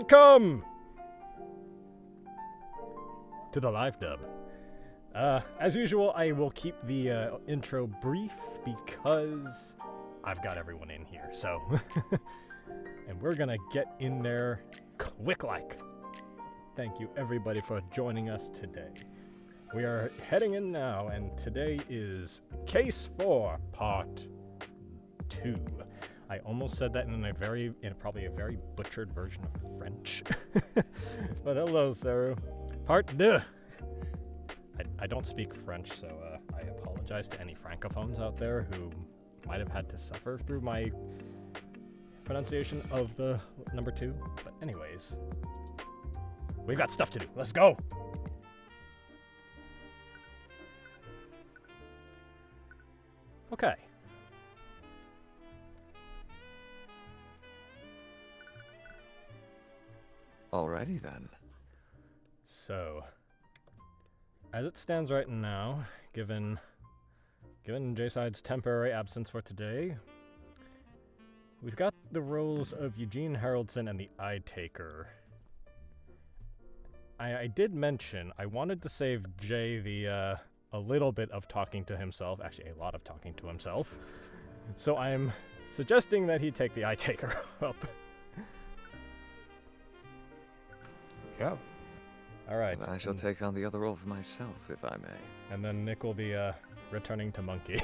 Welcome to the live dub. As usual, I will keep the intro brief because I've got everyone in here, so. And we're gonna get in there quick-like. Thank you everybody for joining us today. We are heading in now, and today is Case 4, Part 2. I almost said that in probably a very butchered version of French. But hello, Saru. Part 2. I don't speak French, so I apologize to any francophones out there who might have had to suffer through my pronunciation of the number 2. But anyways, we've got stuff to do. Let's go! Okay. Alrighty then. So, as it stands right now, given JSide's temporary absence for today, we've got the roles of Eugene, Haroldson, and the Eyetaker. I did mention I wanted to save Jay a little bit of talking to himself, actually a lot of talking to himself. So I'm suggesting that he take the Eyetaker up. Yeah. All right. I shall take on the other role for myself, if I may. And then Nick will be returning to Monkey.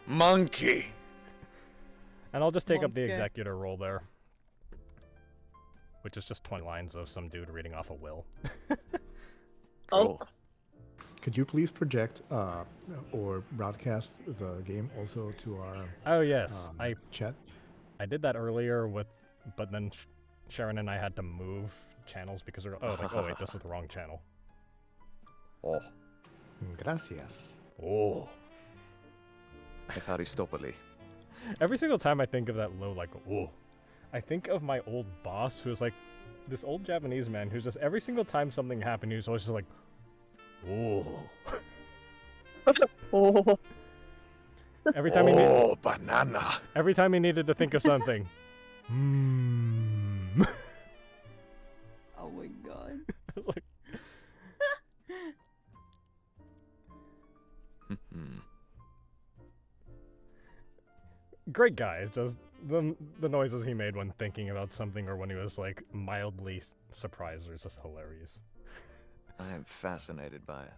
Monkey! And I'll just take up the Executor role there. Which is just 20 lines of some dude reading off a will. Cool. Could you please project or broadcast the game also to our chat? I did that earlier but then Sharon and I had to move channels because we're wait, this is the wrong channel. Oh. Gracias. Oh. Efaristopoli. Every single time I think of that low, like, oh, I think of my old boss who's like this old Japanese man who's just every single time something happened, he was always just like, oh. Oh. Every time banana. Every time he needed to think of something. Oh my god. I was like, great guy. It's just the noises he made when thinking about something or when he was like mildly surprised was just hilarious. I am fascinated by it.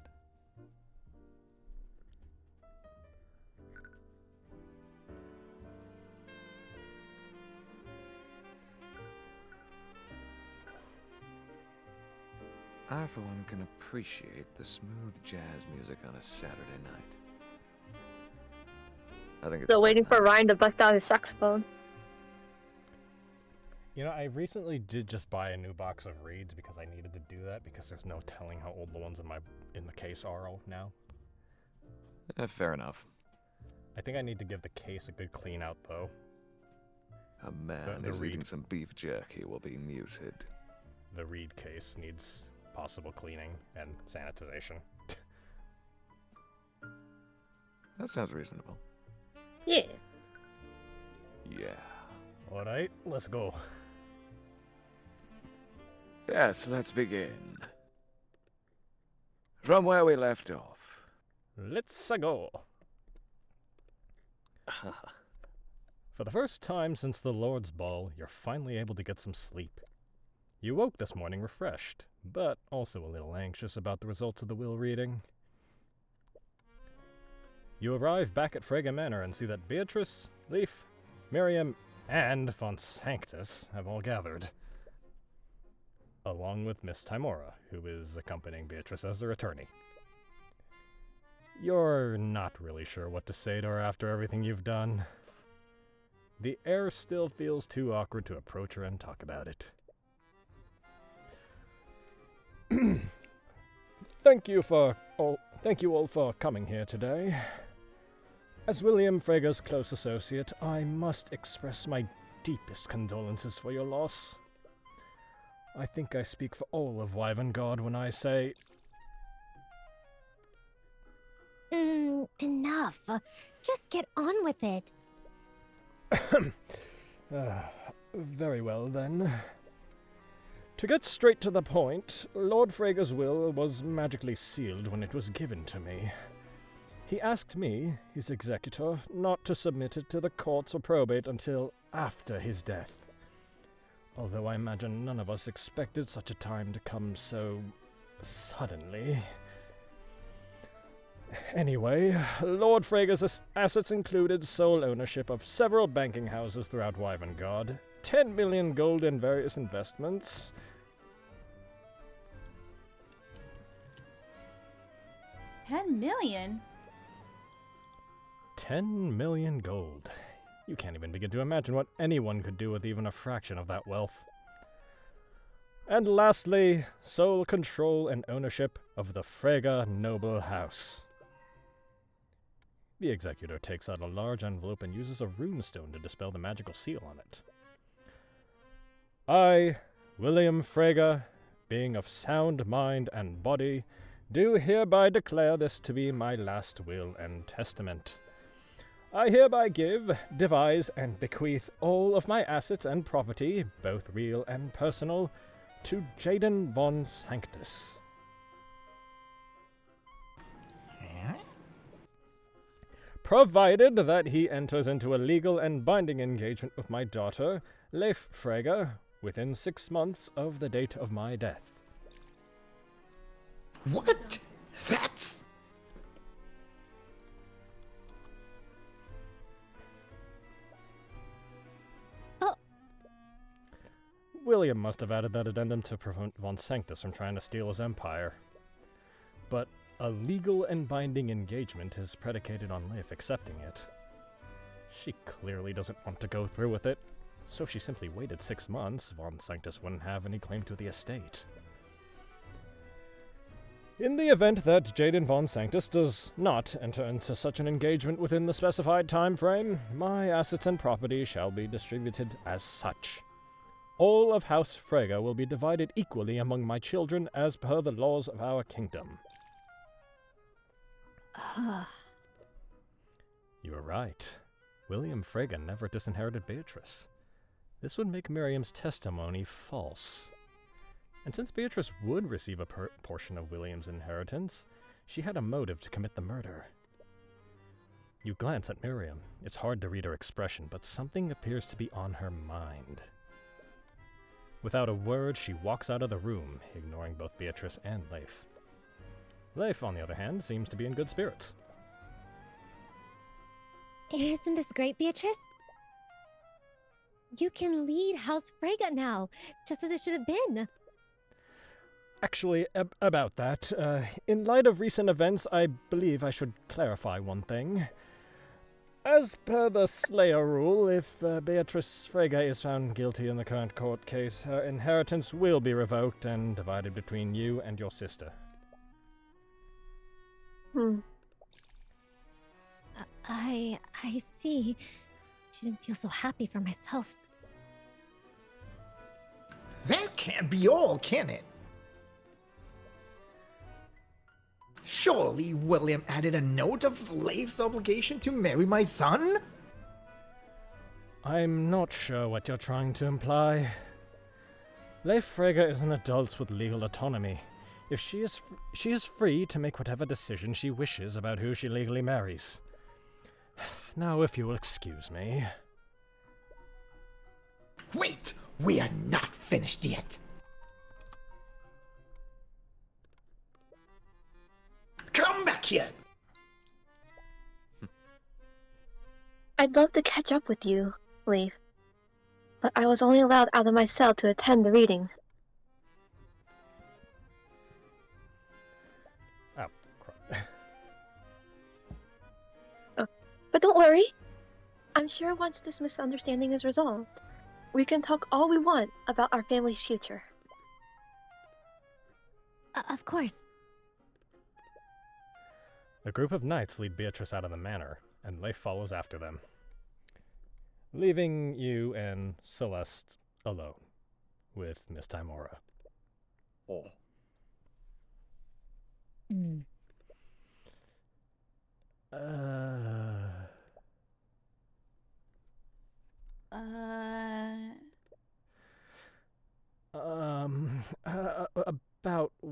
I, for one, can appreciate the smooth jazz music on a Saturday night. I think it's Still waiting for Ryan to bust out his saxophone. You know, I recently did just buy a new box of reeds because I needed to do that because there's no telling how old the ones in the case are now. Fair enough. I think I need to give the case a good clean out though. A man is eating some beef jerky will be muted. The reed case needs possible cleaning and sanitization. That sounds reasonable. Yeah. Yeah. Alright, let's go. Yes, let's begin. From where we left off. Let's go. For the first time since the Lord's Ball, you're finally able to get some sleep. You woke this morning refreshed, but also a little anxious about the results of the will reading. You arrive back at Frega Manor and see that Beatrice, Leaf, Miriam, and Von Sanctus have all gathered, along with Miss Timora, who is accompanying Beatrice as their attorney. You're not really sure what to say to her after everything you've done. The air still feels too awkward to approach her and talk about it. Thank you all for coming here today. As William Frega's close associate, I must express my deepest condolences for your loss. I think I speak for all of Wyverngarde when I say... Enough. Just get on with it. Very well, then. To get straight to the point, Lord Frega's will was magically sealed when it was given to me. He asked me, his executor, not to submit it to the courts or probate until after his death. Although I imagine none of us expected such a time to come so suddenly. Anyway, Lord Frega's assets included sole ownership of several banking houses throughout Wyverngarde, 10 million gold in various investments. 10 million? 10 million gold. You can't even begin to imagine what anyone could do with even a fraction of that wealth. And lastly, sole control and ownership of the Frega noble house. The Executor takes out a large envelope and uses a runestone to dispel the magical seal on it. I, William Frega, being of sound mind and body, do hereby declare this to be my last will and testament. I hereby give, devise, and bequeath all of my assets and property, both real and personal, to Jaden von Sanctus. Provided that he enters into a legal and binding engagement with my daughter, Leif Frega, within 6 months of the date of my death. What? That's... Oh. William must have added that addendum to prevent von Sanctus from trying to steal his empire. But a legal and binding engagement is predicated on Leif accepting it. She clearly doesn't want to go through with it, so if she simply waited 6 months, von Sanctus wouldn't have any claim to the estate. In the event that Jaden von Sanctus does not enter into such an engagement within the specified time frame, my assets and property shall be distributed as such. All of House Frega will be divided equally among my children as per the laws of our kingdom. You were right. William Frega never disinherited Beatrice. This would make Miriam's testimony false. And since Beatrice would receive a portion of William's inheritance, she had a motive to commit the murder. You glance at Miriam. It's hard to read her expression, but something appears to be on her mind. Without a word, she walks out of the room, ignoring both Beatrice and Leif. Leif, on the other hand, seems to be in good spirits. Isn't this great, Beatrice? You can lead House Frega now, just as it should have been. Actually, about that, in light of recent events, I believe I should clarify one thing. As per the Slayer rule, if Beatrice Frega is found guilty in the current court case, her inheritance will be revoked and divided between you and your sister. I see. Shouldn't feel so happy for myself. That can't be all, can it? Surely William added a note of Leif's obligation to marry my son? I'm not sure what you're trying to imply. Leif Frega is an adult with legal autonomy. If she is free to make whatever decision she wishes about who she legally marries. Now, if you will excuse me. Wait! We are not finished yet! Come back here! I'd love to catch up with you, Leif. But I was only allowed out of my cell to attend the reading. Oh, crap. But don't worry. I'm sure once this misunderstanding is resolved, we can talk all we want about our family's future. Of course. A group of knights lead Beatrice out of the manor, and Leif follows after them, leaving you and Celeste alone with Miss Timora. Oh.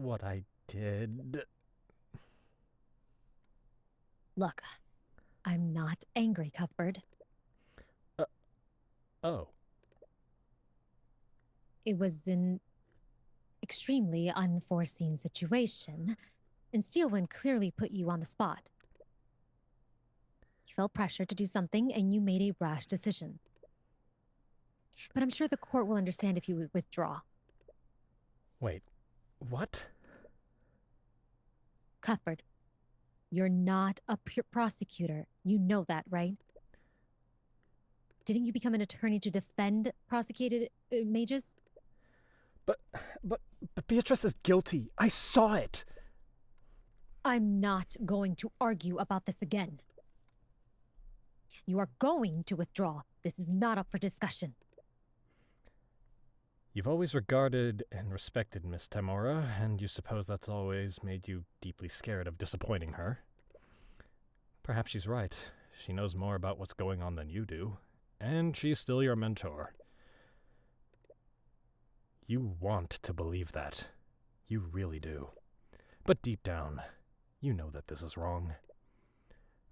what I did. Look, I'm not angry, Cuthbert. Oh. It was an extremely unforeseen situation, and Steelwind clearly put you on the spot. You felt pressure to do something, and you made a rash decision. But I'm sure the court will understand if you withdraw. Wait, what? Cuthbert, you're not a prosecutor. You know that, right? Didn't you become an attorney to defend prosecuted mages? But Beatrice is guilty. I saw it. I'm not going to argue about this again. You are going to withdraw. This is not up for discussion. You've always regarded and respected Miss Tamora, and you suppose that's always made you deeply scared of disappointing her. Perhaps she's right. She knows more about what's going on than you do, and she's still your mentor. You want to believe that. You really do. But deep down, you know that this is wrong.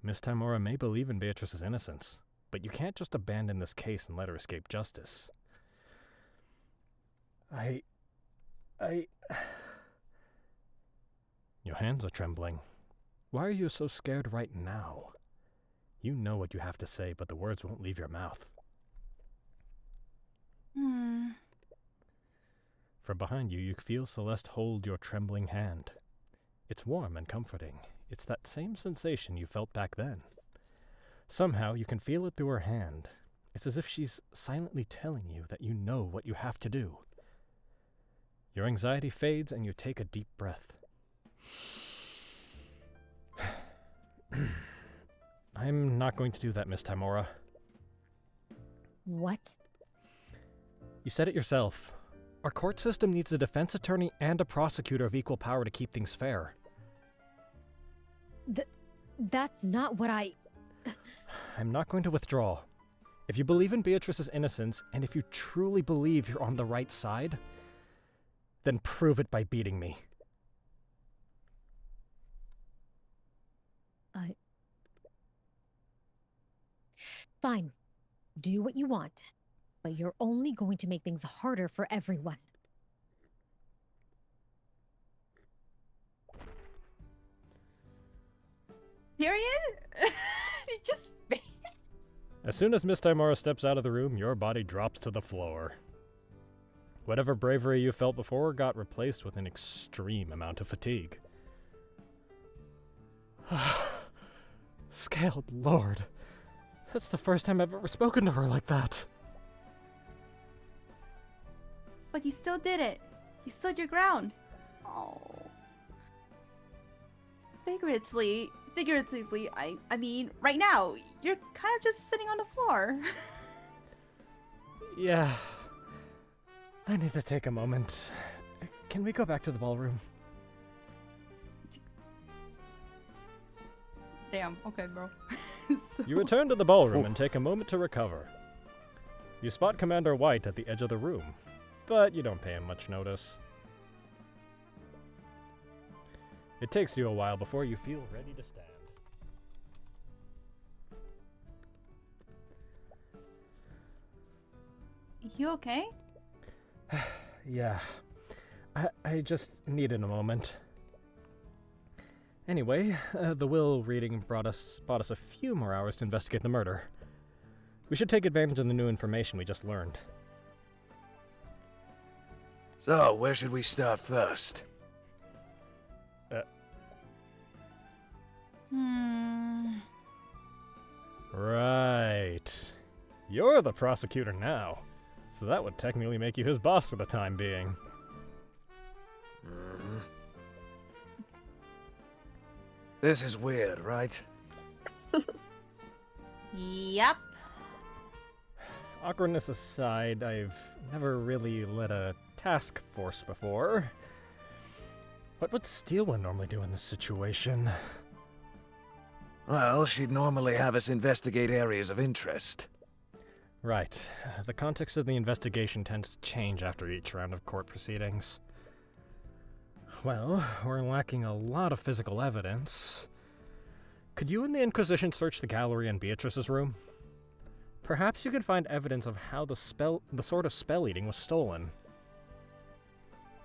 Miss Tamora may believe in Beatrice's innocence, but you can't just abandon this case and let her escape justice. Your hands are trembling. Why are you so scared right now? You know what you have to say, but the words won't leave your mouth. From behind you, you feel Celeste hold your trembling hand. It's warm and comforting. It's that same sensation you felt back then. Somehow, you can feel it through her hand. It's as if she's silently telling you that you know what you have to do. Your anxiety fades and you take a deep breath. I'm not going to do that, Miss Tamora. What? You said it yourself. Our court system needs a defense attorney and a prosecutor of equal power to keep things fair. That's not what I'm not going to withdraw. If you believe in Beatrice's innocence, and if you truly believe you're on the right side, then prove it by beating me. Fine. Do what you want. But you're only going to make things harder for everyone. Tyrion? Just... As soon as Miss Tamora steps out of the room, your body drops to the floor. Whatever bravery you felt before got replaced with an extreme amount of fatigue. Scaled Lord. That's the first time I've ever spoken to her like that. But you still did it. You stood your ground. Oh. Figuratively, I mean, right now, you're kind of just sitting on the floor. Yeah. I need to take a moment. Can we go back to the ballroom? Damn, okay, bro. You return to the ballroom and take a moment to recover. You spot Commander White at the edge of the room, but you don't pay him much notice. It takes you a while before you feel ready to stand. You okay? Yeah. I just needed a moment. Anyway, the will reading bought us a few more hours to investigate the murder. We should take advantage of the new information we just learned. So, where should we start first? Right. You're the prosecutor now, so that would technically make you his boss for the time being. This is weird, right? Yep. Awkwardness aside, I've never really led a task force before. What would Steelwind normally do in this situation? Well, she'd normally have us investigate areas of interest. Right. The context of the investigation tends to change after each round of court proceedings. Well, we're lacking a lot of physical evidence. Could you and the Inquisition search the gallery in Beatrice's room? Perhaps you can find evidence of how the sword of spell eating was stolen.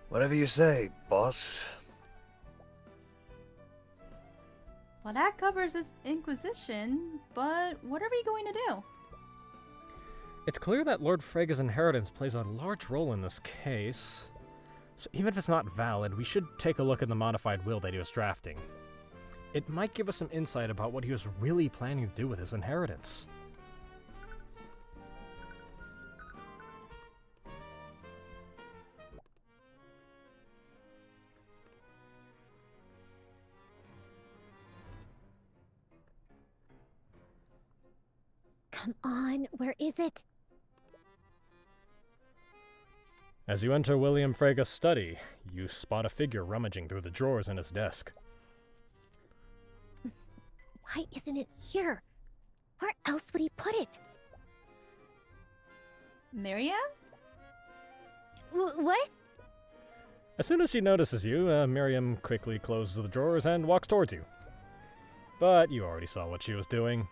Whatever you say, boss. Well, that covers this Inquisition, but what are we going to do? It's clear that Lord Frega's inheritance plays a large role in this case. So even if it's not valid, we should take a look at the modified will that he was drafting. It might give us some insight about what he was really planning to do with his inheritance. Come on, where is it? As you enter William Frega's study, you spot a figure rummaging through the drawers in his desk. Why isn't it here? Where else would he put it? Miriam? What? As soon as she notices you, Miriam quickly closes the drawers and walks towards you. But you already saw what she was doing.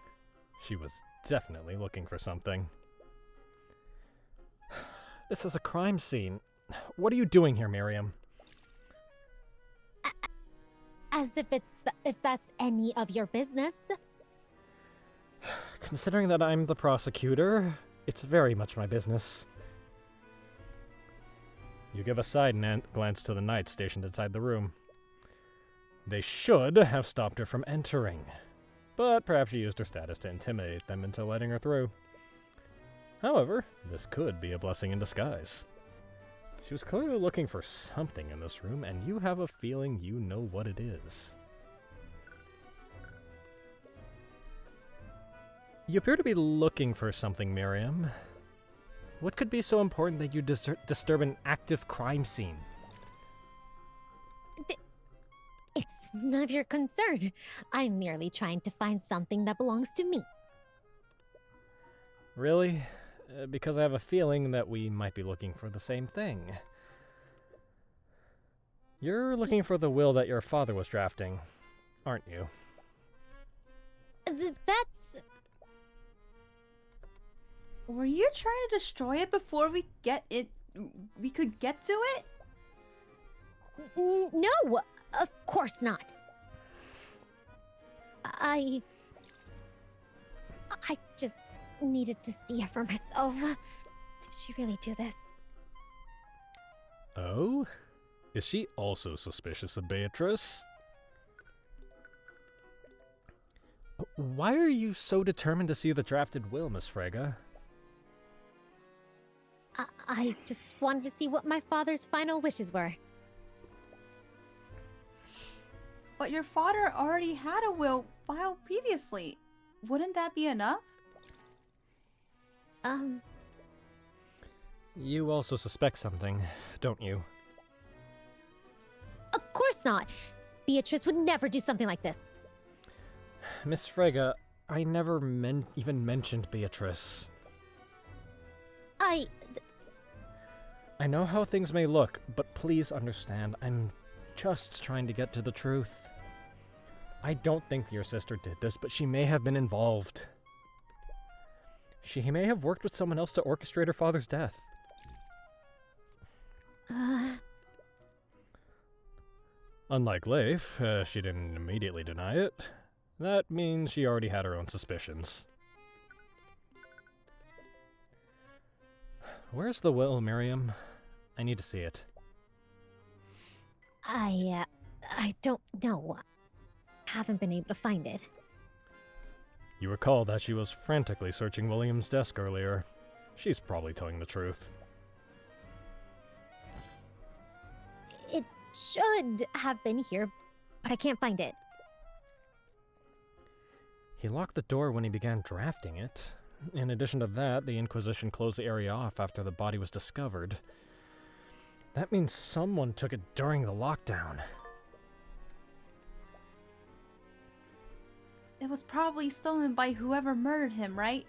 She was definitely looking for something. This is a crime scene. What are you doing here, Miriam? As if that's any of your business. Considering that I'm the prosecutor, it's very much my business. You give a side glance to the knights stationed inside the room. They should have stopped her from entering, but perhaps she used her status to intimidate them into letting her through. However, this could be a blessing in disguise. She was clearly looking for something in this room, and you have a feeling you know what it is. You appear to be looking for something, Miriam. What could be so important that you disturb an active crime scene? It's none of your concern. I'm merely trying to find something that belongs to me. Really? Because I have a feeling that we might be looking for the same thing. You're looking for the will that your father was drafting, aren't you? That's... Were you trying to destroy it before we could get to it? No, of course not. I just needed to see it for myself. Did she really do this? Oh? Is she also suspicious of Beatrice? Why are you so determined to see the drafted will, Miss Frega? I just wanted to see what my father's final wishes were. But your father already had a will filed previously. Wouldn't that be enough? You also suspect something, don't you? Of course not. Beatrice would never do something like this. Miss Frega, I never even mentioned Beatrice. I know how things may look, but please understand, I'm just trying to get to the truth. I don't think your sister did this, but she may have been involved. She may have worked with someone else to orchestrate her father's death. Unlike Leif, she didn't immediately deny it. That means she already had her own suspicions. Where's the will, Miriam? I need to see it. I don't know. Haven't been able to find it. You recall that she was frantically searching William's desk earlier. She's probably telling the truth. It should have been here, but I can't find it. He locked the door when he began drafting it. In addition to that, the Inquisition closed the area off after the body was discovered. That means someone took it during the lockdown. It was probably stolen by whoever murdered him, right?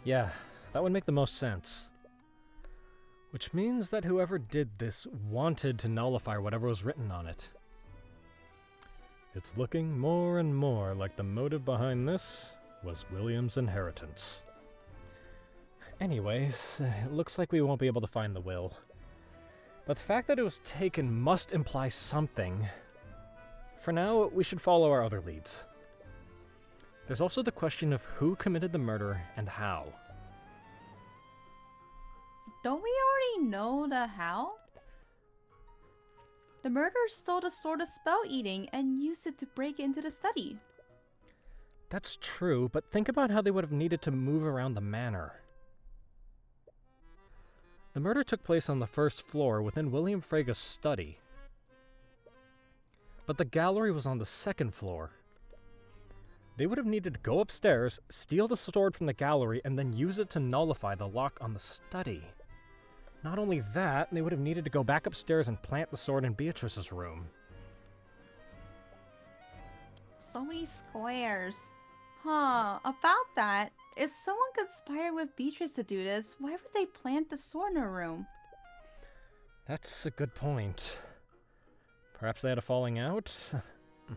Yeah, that would make the most sense. Which means that whoever did this wanted to nullify whatever was written on it. It's looking more and more like the motive behind this was William's inheritance. Anyways, it looks like we won't be able to find the will. But the fact that it was taken must imply something. For now, we should follow our other leads. There's also the question of who committed the murder and how. Don't we already know the how? The murderer stole the sword of spell eating and used it to break into the study. That's true, but think about how they would have needed to move around the manor. The murder took place on the first floor within William Frega's study. But the gallery was on the second floor. They would have needed to go upstairs, steal the sword from the gallery, and then use it to nullify the lock on the study. Not only that, they would have needed to go back upstairs and plant the sword in Beatrice's room. So many squares. Huh, about that, if someone conspired with Beatrice to do this, why would they plant the sword in her room? That's a good point. Perhaps they had a falling out?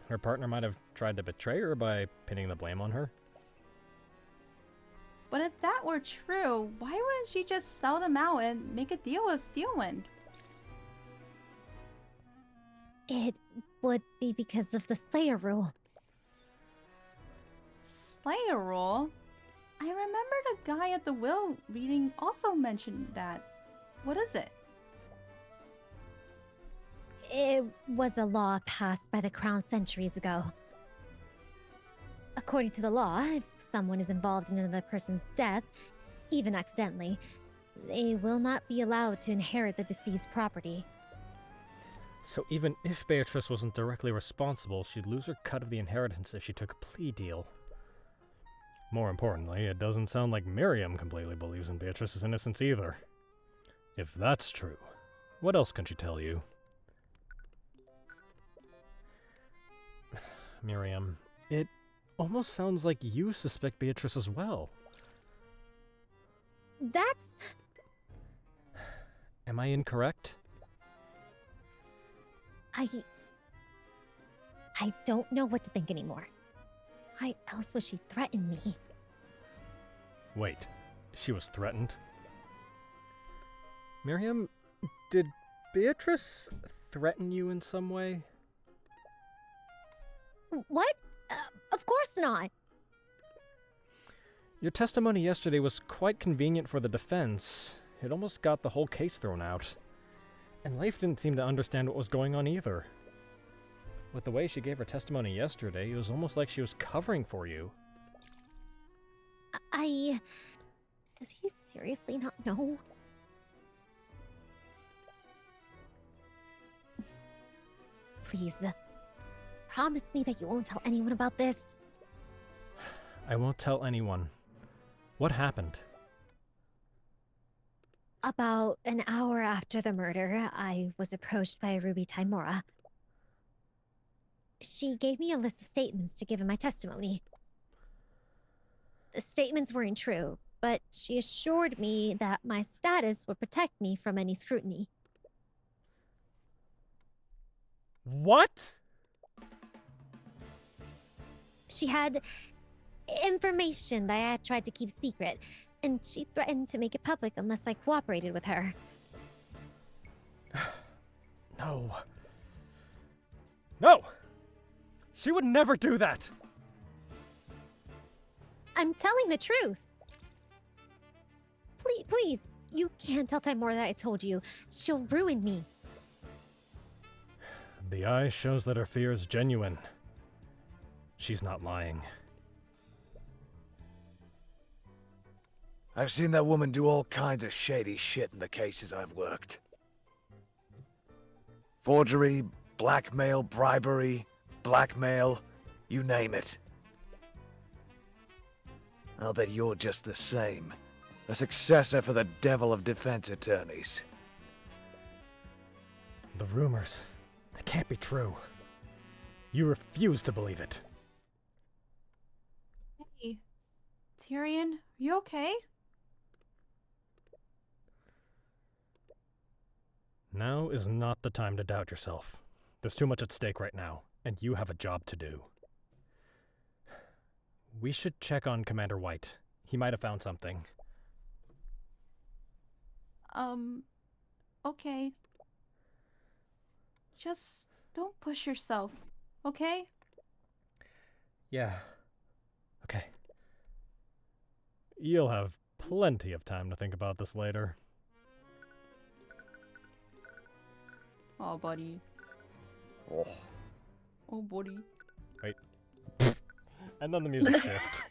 Her partner might have tried to betray her by pinning the blame on her. But if that were true, why wouldn't she just sell them out and make a deal with Steelwind? It would be because of the Slayer rule. Slayer rule? I remember the guy at the will reading also mentioned that. What is it? It was a law passed by the Crown centuries ago. According to the law, if someone is involved in another person's death, even accidentally, they will not be allowed to inherit the deceased property. So even if Beatrice wasn't directly responsible, she'd lose her cut of the inheritance if she took a plea deal. More importantly, it doesn't sound like Miriam completely believes in Beatrice's innocence either. If that's true, what else can she tell you? Miriam, it almost sounds like you suspect Beatrice as well. That's... Am I incorrect? I don't know what to think anymore. Why else would she threaten me? Wait, she was threatened? Miriam, did Beatrice threaten you in some way? What? Of course not. Your testimony yesterday was quite convenient for the defense. It almost got the whole case thrown out. And Leif didn't seem to understand what was going on either. With the way she gave her testimony yesterday, it was almost like she was covering for you. Does he seriously not know? Please, promise me that you won't tell anyone about this. I won't tell anyone. What happened? About an hour after the murder, I was approached by Ruby Tymora. She gave me a list of statements to give in my testimony. The statements weren't true, but she assured me that my status would protect me from any scrutiny. What? She had information that I had tried to keep secret, and she threatened to make it public unless I cooperated with her. No. No! She would never do that! I'm telling the truth. Please, you can't tell Tymora that I told you. She'll ruin me. The eye shows that her fear is genuine. She's not lying. I've seen that woman do all kinds of shady shit in the cases I've worked. Forgery, blackmail, bribery, blackmail, you name it. I'll bet you're just the same. A successor for the devil of defense attorneys. The rumors, they can't be true. You refuse to believe it. Hey, Tyrion, are you okay? Now is not the time to doubt yourself. There's too much at stake right now, and you have a job to do. We should check on Commander White. He might have found something. Okay. Just don't push yourself, okay? Yeah. Okay. You'll have plenty of time to think about this later. Oh, buddy. Oh. Oh, buddy. Wait. And then the music shifts.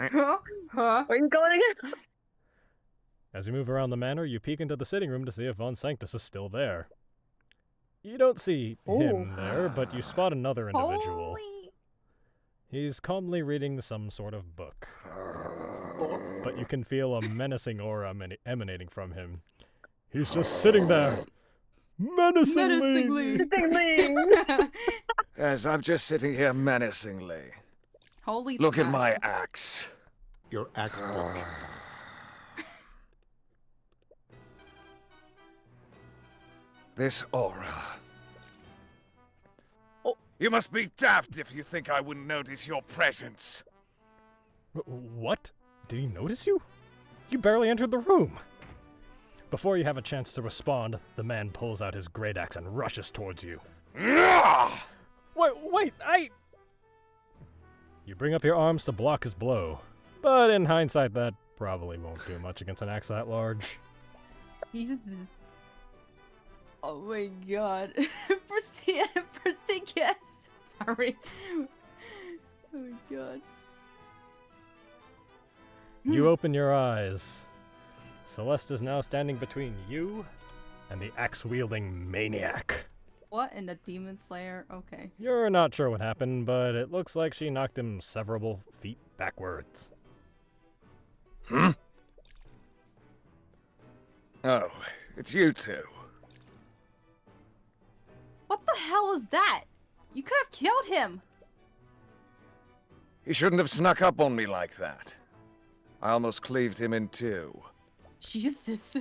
Huh? Where are you going again? As you move around the manor, you peek into the sitting room to see if Von Sanctus is still there. You don't see him there, but you spot another individual. Holy... He's calmly reading some sort of book. But you can feel a menacing aura emanating from him. He's just sitting there. Menacingly! Yes, I'm just sitting here menacingly. Holy Look at snap. my axe. Your axe book. This aura. Oh. You must be daft if you think I wouldn't notice your presence. What? Did he notice you? You barely entered the room. Before you have a chance to respond, the man pulls out his great axe and rushes towards you. Wait, You bring up your arms to block his blow, but in hindsight that probably won't do much against an axe that large. Jesus. Oh my god. Prestigious. Sorry. Oh my god. You open your eyes. Celeste is now standing between you and the axe-wielding maniac. What in the Demon Slayer? Okay. You're not sure what happened, but it looks like she knocked him several feet backwards. Hmm? Oh, it's you two. What the hell is that? You could have killed him. He shouldn't have snuck up on me like that. I almost cleaved him in two. Jesus.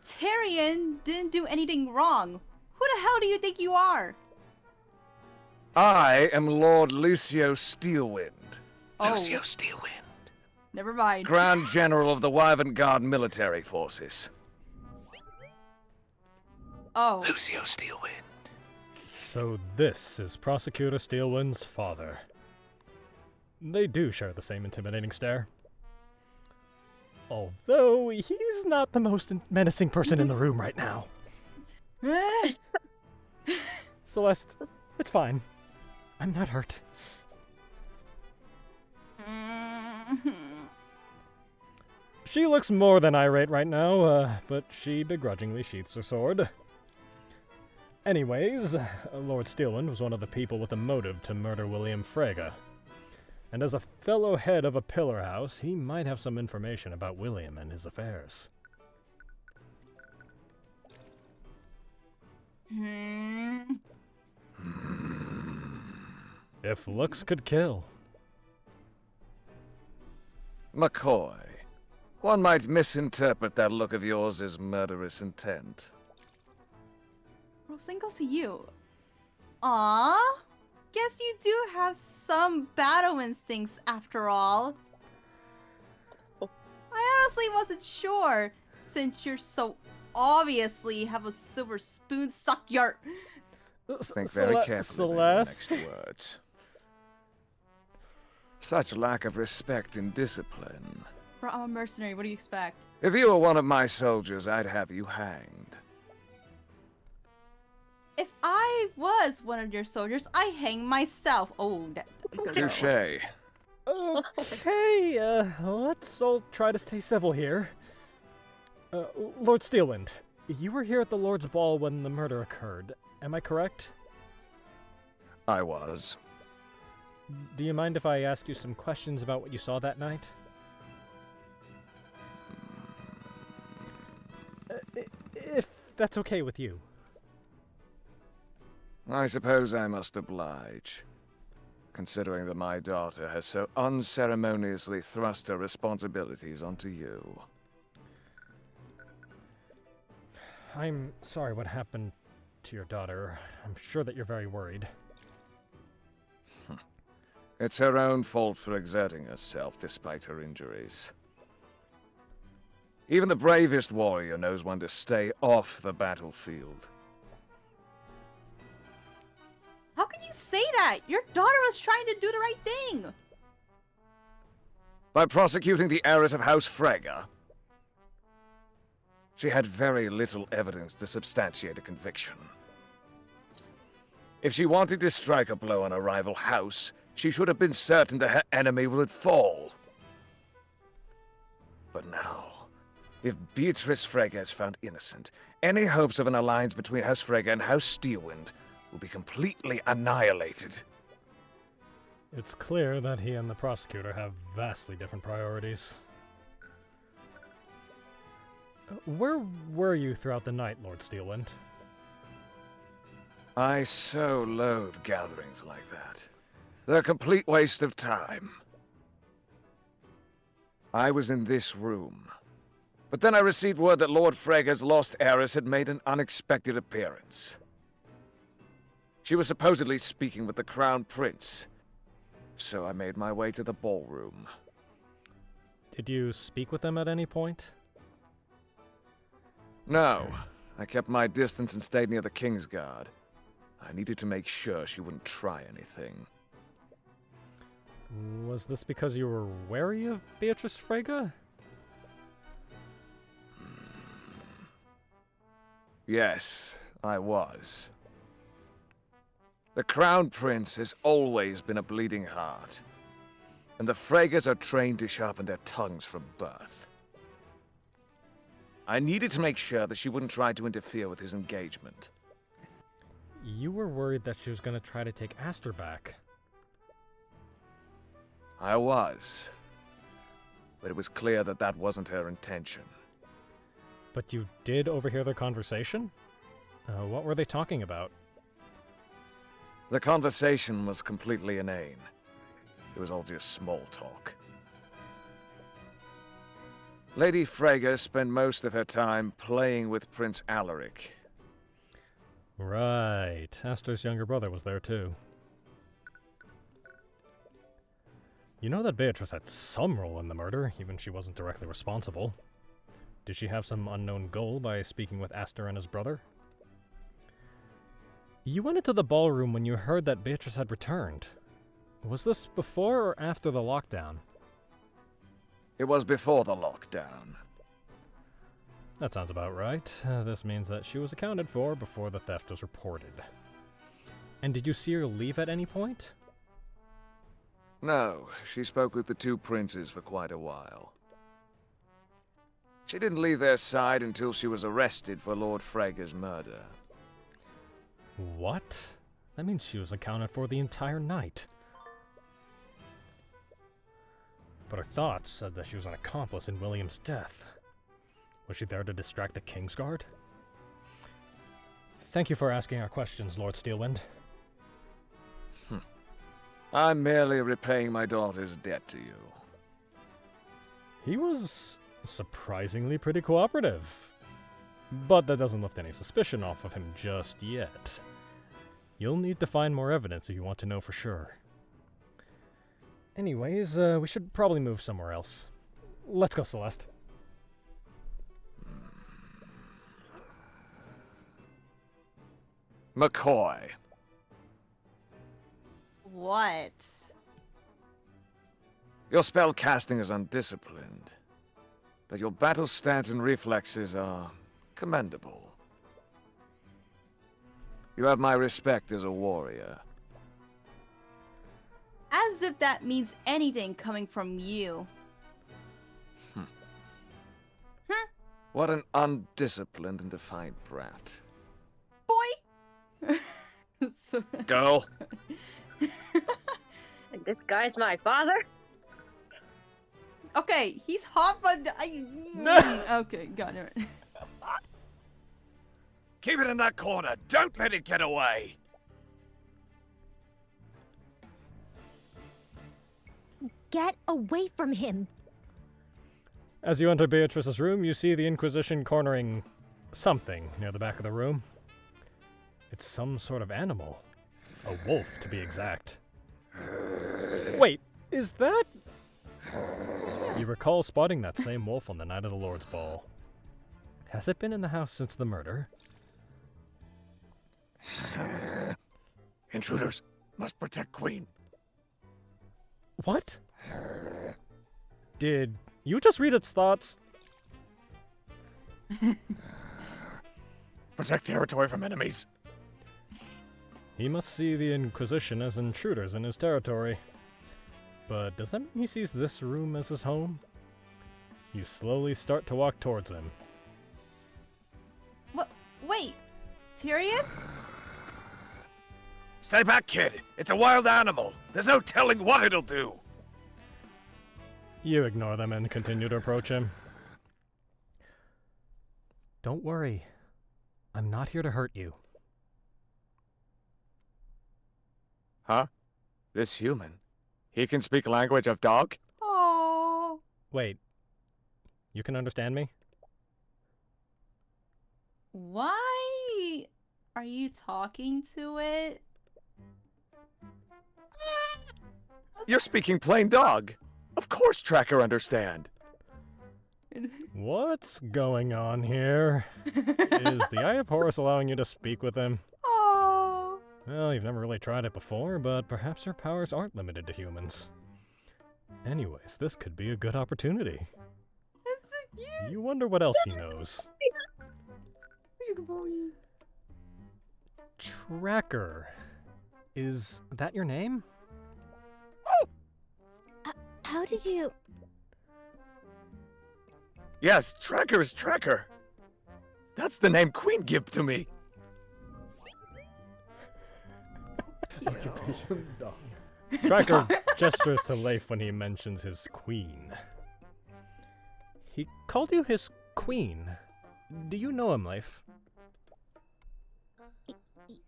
Tyrion didn't do anything wrong. Who the hell do you think you are? I am Lord Lucio Steelwind. Oh. Lucio Steelwind. Never mind. Grand General of the Wyverngarde military forces. Oh. Lucio Steelwind. So this is Prosecutor Steelwind's father. They do share the same intimidating stare. Although he's not the most menacing person in the room right now. Celeste, it's fine. I'm not hurt. She looks more than irate right now, but she begrudgingly sheaths her sword. Anyways, Lord Steelwind was one of the people with a motive to murder William Frega. And as a fellow head of a pillar house, he might have some information about William and his affairs. If looks could kill. McCoy. One might misinterpret that look of yours as murderous intent. Rosin goes to you. Aww. Guess you do have some battle instincts after all. I honestly wasn't sure, since you're so obviously have a silver spoon stuck your... Think very carefully about your next Celeste. words. Such lack of respect and discipline. Bro, I'm a mercenary, what do you expect? If you were one of my soldiers, I'd have you hanged. If I was one of your soldiers, I hang myself. Oh, that... Touché. Okay, let's all try to stay civil here. Lord Steelwind, you were here at the Lord's Ball when the murder occurred, am I correct? I was. Do you mind if I ask you some questions about what you saw that night? If that's okay with you. I suppose I must oblige, considering that my daughter has so unceremoniously thrust her responsibilities onto you. I'm sorry what happened to your daughter. I'm sure that you're very worried. It's her own fault for exerting herself despite her injuries. Even the bravest warrior knows when to stay off the battlefield. How can you say that? Your daughter was trying to do the right thing. By prosecuting the Eris of House Frega. She had very little evidence to substantiate a conviction. If she wanted to strike a blow on a rival house, she should have been certain that her enemy would fall. But now, if Beatrice Frega is found innocent, any hopes of an alliance between House Frega and House Steelwind will be completely annihilated. It's clear that he and the prosecutor have vastly different priorities. Where were you throughout the night, Lord Steelwind? I so loathe gatherings like that. They're a complete waste of time. I was in this room. But then I received word that Lord Frega's lost heiress had made an unexpected appearance. She was supposedly speaking with the Crown Prince. So I made my way to the ballroom. Did you speak with them at any point? No. I kept my distance and stayed near the Kingsguard. I needed to make sure she wouldn't try anything. Was this because you were wary of Beatrice Frega? Yes, I was. The Crown Prince has always been a bleeding heart, and the Fregas are trained to sharpen their tongues from birth. I needed to make sure that she wouldn't try to interfere with his engagement. You were worried that she was going to try to take Aster back. I was. But it was clear that that wasn't her intention. But you did overhear their conversation? What were they talking about? The conversation was completely inane. It was all just small talk. Lady Frega spent most of her time playing with Prince Alaric. Right. Aster's younger brother was there too. You know that Beatrice had some role in the murder, even if she wasn't directly responsible. Did she have some unknown goal by speaking with Aster and his brother? You went into the ballroom when you heard that Beatrice had returned. Was this before or after the lockdown? It was before the lockdown. That sounds about right. This means that she was accounted for before the theft was reported. And did you see her leave at any point? No, she spoke with the two princes for quite a while. She didn't leave their side until she was arrested for Lord Frega's murder. What? That means she was accounted for the entire night. But her thoughts said that she was an accomplice in William's death. Was she there to distract the Kingsguard? Thank you for asking our questions, Lord Steelwind. I'm merely repaying my daughter's debt to you. He was surprisingly pretty cooperative. But that doesn't lift any suspicion off of him just yet. You'll need to find more evidence if you want to know for sure. Anyways, we should probably move somewhere else. Let's go, Celeste. McCoy. What? Your spell casting is undisciplined, but your battle stance and reflexes are commendable. You have my respect as a warrior. As if that means anything coming from you. What an undisciplined and defiant brat. Boy! Girl! This guy's my father? Okay, he's hot, but okay, got it. Keep it in that corner! Don't let it get away! Get away from him! As you enter Beatrice's room, you see the Inquisition cornering something near the back of the room. It's some sort of animal. A wolf, to be exact. Wait, is that... You recall spotting that same wolf on the night of the Lord's Ball. Has it been in the house since the murder? Intruders must protect Queen. What? Did you just read its thoughts? Protect territory from enemies. He must see the Inquisition as intruders in his territory. But does that mean he sees this room as his home? You slowly start to walk towards him. What? Wait, Tyrion? Stay back, kid. It's a wild animal. There's no telling what it'll do. You ignore them and continue to approach him. Don't worry. I'm not here to hurt you. Huh? This human? He can speak language of dog? Oh. Wait. You can understand me? Why are you talking to it? You're speaking plain dog. Of course Tracker understand. What's going on here? Is the Eye of Horus allowing you to speak with him? Oh. Well, you've never really tried it before, but perhaps her powers aren't limited to humans. Anyways, this could be a good opportunity. It's so cute. You wonder what else he knows. Tracker. Is that your name? How did you... Yes, Tracker is Tracker. That's the name Queen gave to me. Occupation dog. Tracker gestures to Leif when he mentions his queen. He called you his queen. Do you know him, Leif?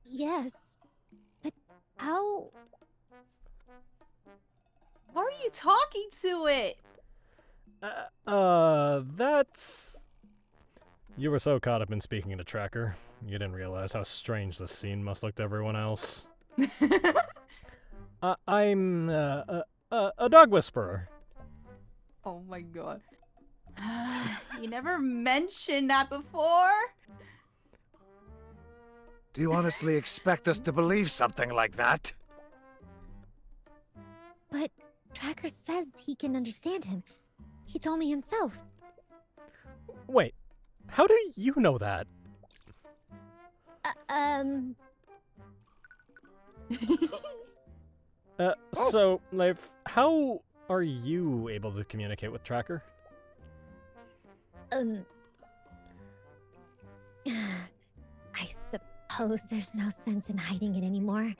Yes. But how... How are you talking to it? That's... You were so caught up in speaking to Tracker, you didn't realize how strange this scene must look to everyone else. I'm, a dog whisperer. Oh my god. You never mentioned that before? Do you honestly expect us to believe something like that? But Tracker says he can understand him. He told me himself. Wait, how do you know that? So, Leif, how are you able to communicate with Tracker? I suppose there's no sense in hiding it anymore.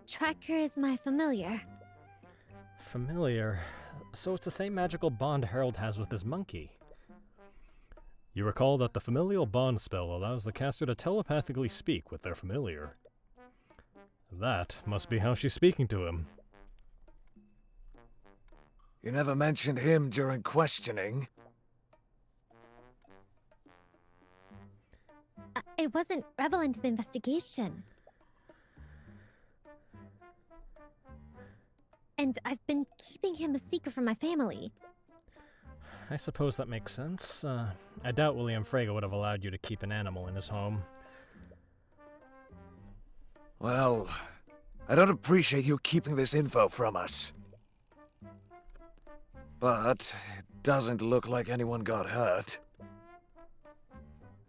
Tracker is my familiar. Familiar? So it's the same magical bond Harold has with his monkey. You recall that the familial bond spell allows the caster to telepathically speak with their familiar. That must be how she's speaking to him. You never mentioned him during questioning. It wasn't relevant to the investigation. And I've been keeping him a secret from my family. I suppose that makes sense. I doubt William Frega would have allowed you to keep an animal in his home. Well, I don't appreciate you keeping this info from us. But it doesn't look like anyone got hurt.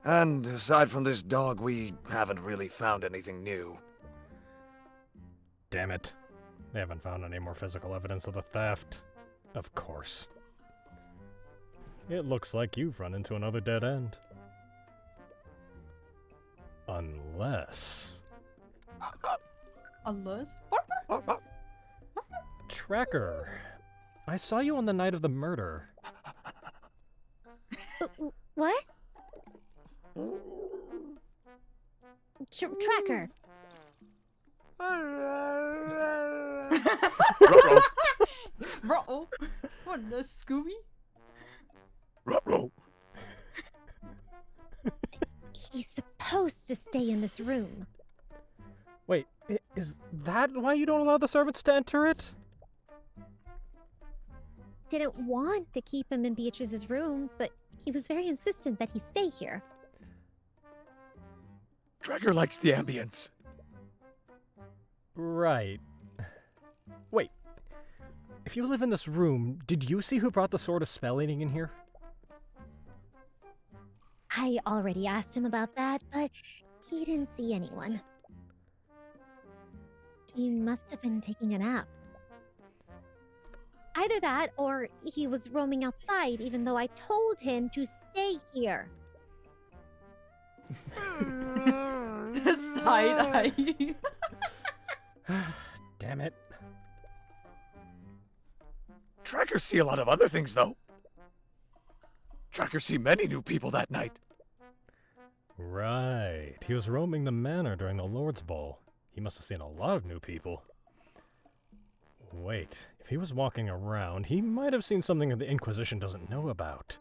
And aside from this dog, we haven't really found anything new. Damn it. They haven't found any more physical evidence of the theft. Of course. It looks like you've run into another dead end. Unless... Unless? Tracker. I saw you on the night of the murder. What? Tracker. Ruh-oh. What the Scooby? Ruh-roh. supposed to stay in this room. Wait, is that why you don't allow the servants to enter it? Didn't want to keep him in Beatrice's room, but he was very insistent that he stay here. Tracker likes the ambience. Right. Wait. If you live in this room, did you see who brought the Sword of Spell Eating in here? I already asked him about that, but he didn't see anyone. He must have been taking a nap. Either that, or he was roaming outside even though I told him to stay here. Side-eye. Damn it. Tracker see a lot of other things, though. Tracker see many new people that night. Right. He was roaming the manor during the Lord's Ball. He must have seen a lot of new people. Wait, if he was walking around, he might have seen something that the Inquisition doesn't know about.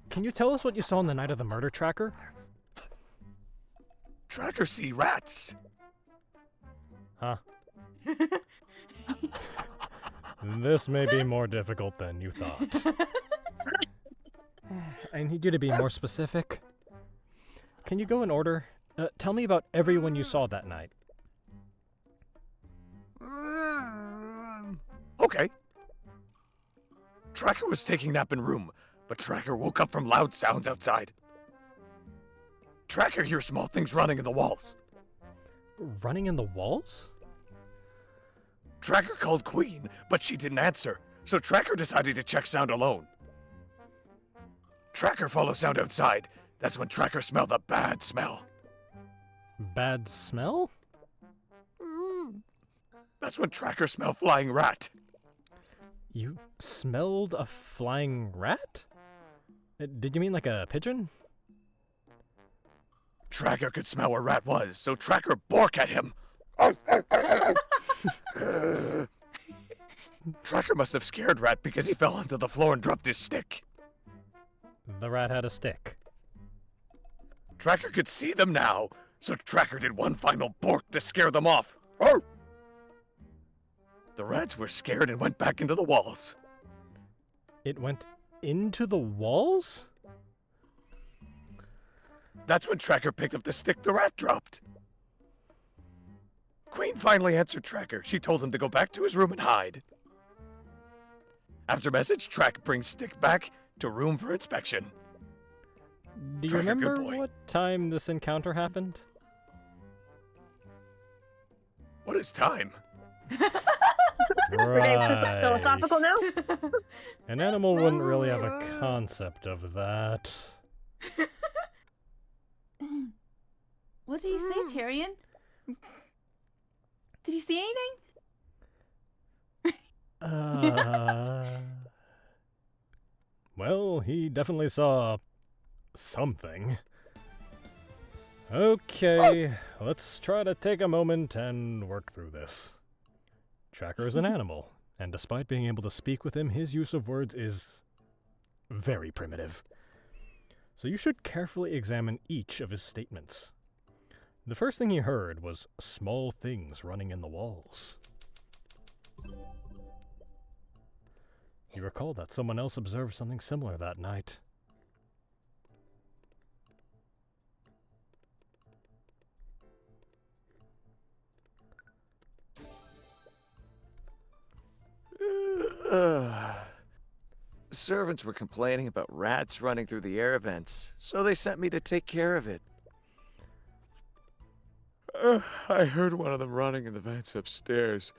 Can you tell us what you saw on the night of the murder, Tracker? Tracker see rats. Huh? This may be more difficult than you thought. I need you to be more specific. Can you go in order? Tell me about everyone you saw that night. Okay. Tracker was taking a nap in room, but Tracker woke up from loud sounds outside. Tracker hears small things running in the walls. Running in the walls? Tracker called Queen, but she didn't answer, so Tracker decided to check sound alone. Tracker follows sound outside. That's when Tracker smelled a bad smell. Bad smell? That's when Tracker smelled flying rat. You smelled a flying rat? Did you mean like a pigeon? Tracker could smell where rat was, so Tracker barked at him. Tracker must have scared rat because he fell onto the floor and dropped his stick. The rat had a stick. Tracker could see them now, so Tracker did one final bark to scare them off. The rats were scared and went back into the walls. It went into the walls? That's when Tracker picked up the stick the rat dropped. Queen finally answered Tracker. She told him to go back to his room and hide. After message, Tracker brings stick back to room for inspection. Do you Tracker, good remember boy. what time this encounter happened? What is time? We're getting Right. philosophical now? An animal wouldn't really have a concept of that. What did he say, Tyrion? Did he see anything? Well, he definitely saw something. Okay, let's try to take a moment and work through this. Tracker is an animal, and despite being able to speak with him, his use of words is very primitive. So you should carefully examine each of his statements. The first thing he heard was small things running in the walls. You recall that someone else observed something similar that night. The servants were complaining about rats running through the air vents, so they sent me to take care of it. I heard one of them running in the vents upstairs,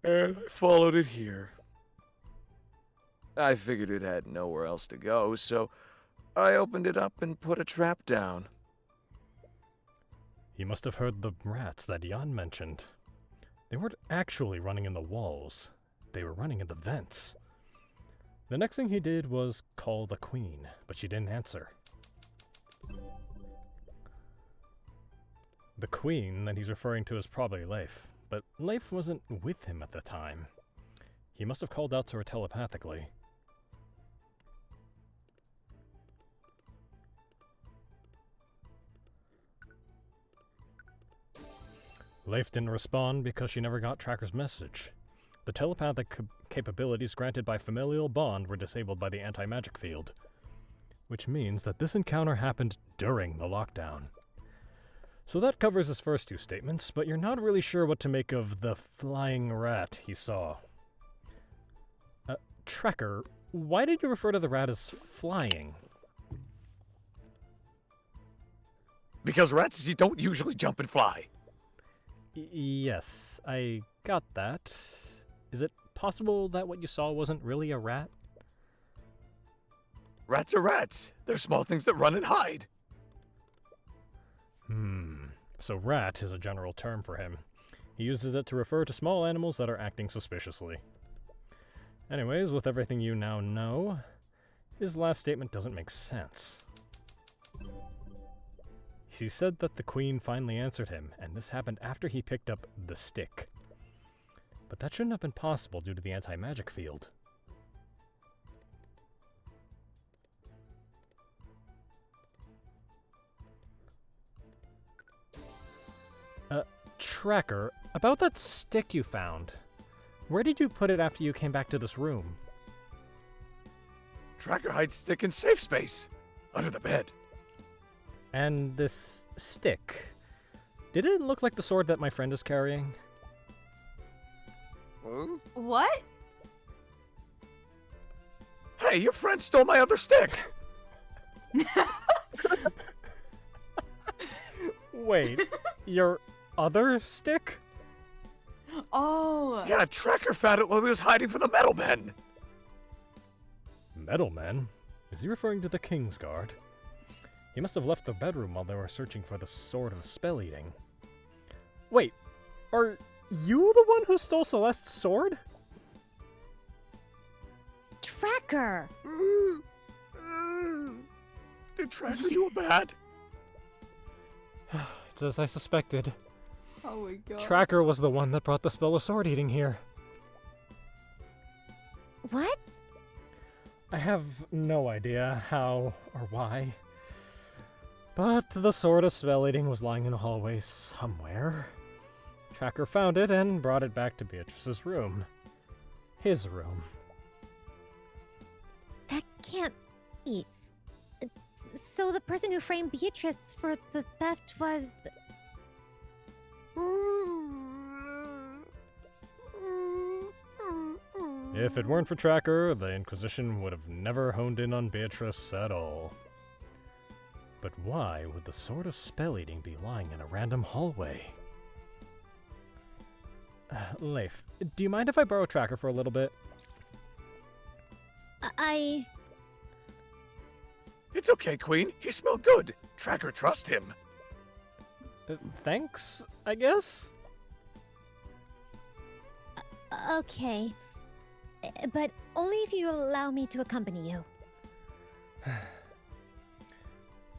and I followed it here. I figured it had nowhere else to go, so I opened it up and put a trap down. He must have heard the rats that Yuen mentioned. They weren't actually running in the walls. They were running in the vents. The next thing he did was call the Queen, but she didn't answer. The Queen that he's referring to is probably Leif, but Leif wasn't with him at the time. He must have called out to her telepathically. Leif didn't respond because she never got Tracker's message. The telepathic capabilities granted by familial bond were disabled by the anti-magic field, which means that this encounter happened during the lockdown. So that covers his first two statements, but you're not really sure what to make of the flying rat he saw. Tracker, why did you refer to the rat as flying? Because rats, you don't usually jump and fly. Yes, I got that. Is it possible that what you saw wasn't really a rat? Rats are rats. They're small things that run and hide. So rat is a general term for him. He uses it to refer to small animals that are acting suspiciously. Anyways, with everything you now know, his last statement doesn't make sense. He said that the Queen finally answered him, and this happened after he picked up the stick. But that shouldn't have been possible due to the anti-magic field. Tracker, about that stick you found. Where did you put it after you came back to this room? Tracker hides stick in safe space. Under the bed. And this stick, did it look like the sword that my friend is carrying? What? Hey, your friend stole my other stick! Wait, your other stick? Oh. Yeah, Tracker found it while he was hiding from the metal men. Metal men? Is he referring to the Kingsguard? He must have left the bedroom while they were searching for the sword of spell eating. Wait, are you the one who stole Celeste's sword? Tracker! Did Tracker do it bad? It's as I suspected. Oh my god. Tracker was the one that brought the spell of sword eating here. What? I have no idea how or why. But the sword of spell eating was lying in a hallway somewhere. Tracker found it and brought it back to Beatrice's room. His room. That can't be. So the person who framed Beatrice for the theft was... If it weren't for Tracker, the Inquisition would have never honed in on Beatrice at all. But why would the sword of spell eating be lying in a random hallway? Leif, do you mind if I borrow Tracker for a little bit? It's okay, Queen. He smelled good. Tracker, trust him. Thanks, I guess? Okay. But only if you allow me to accompany you.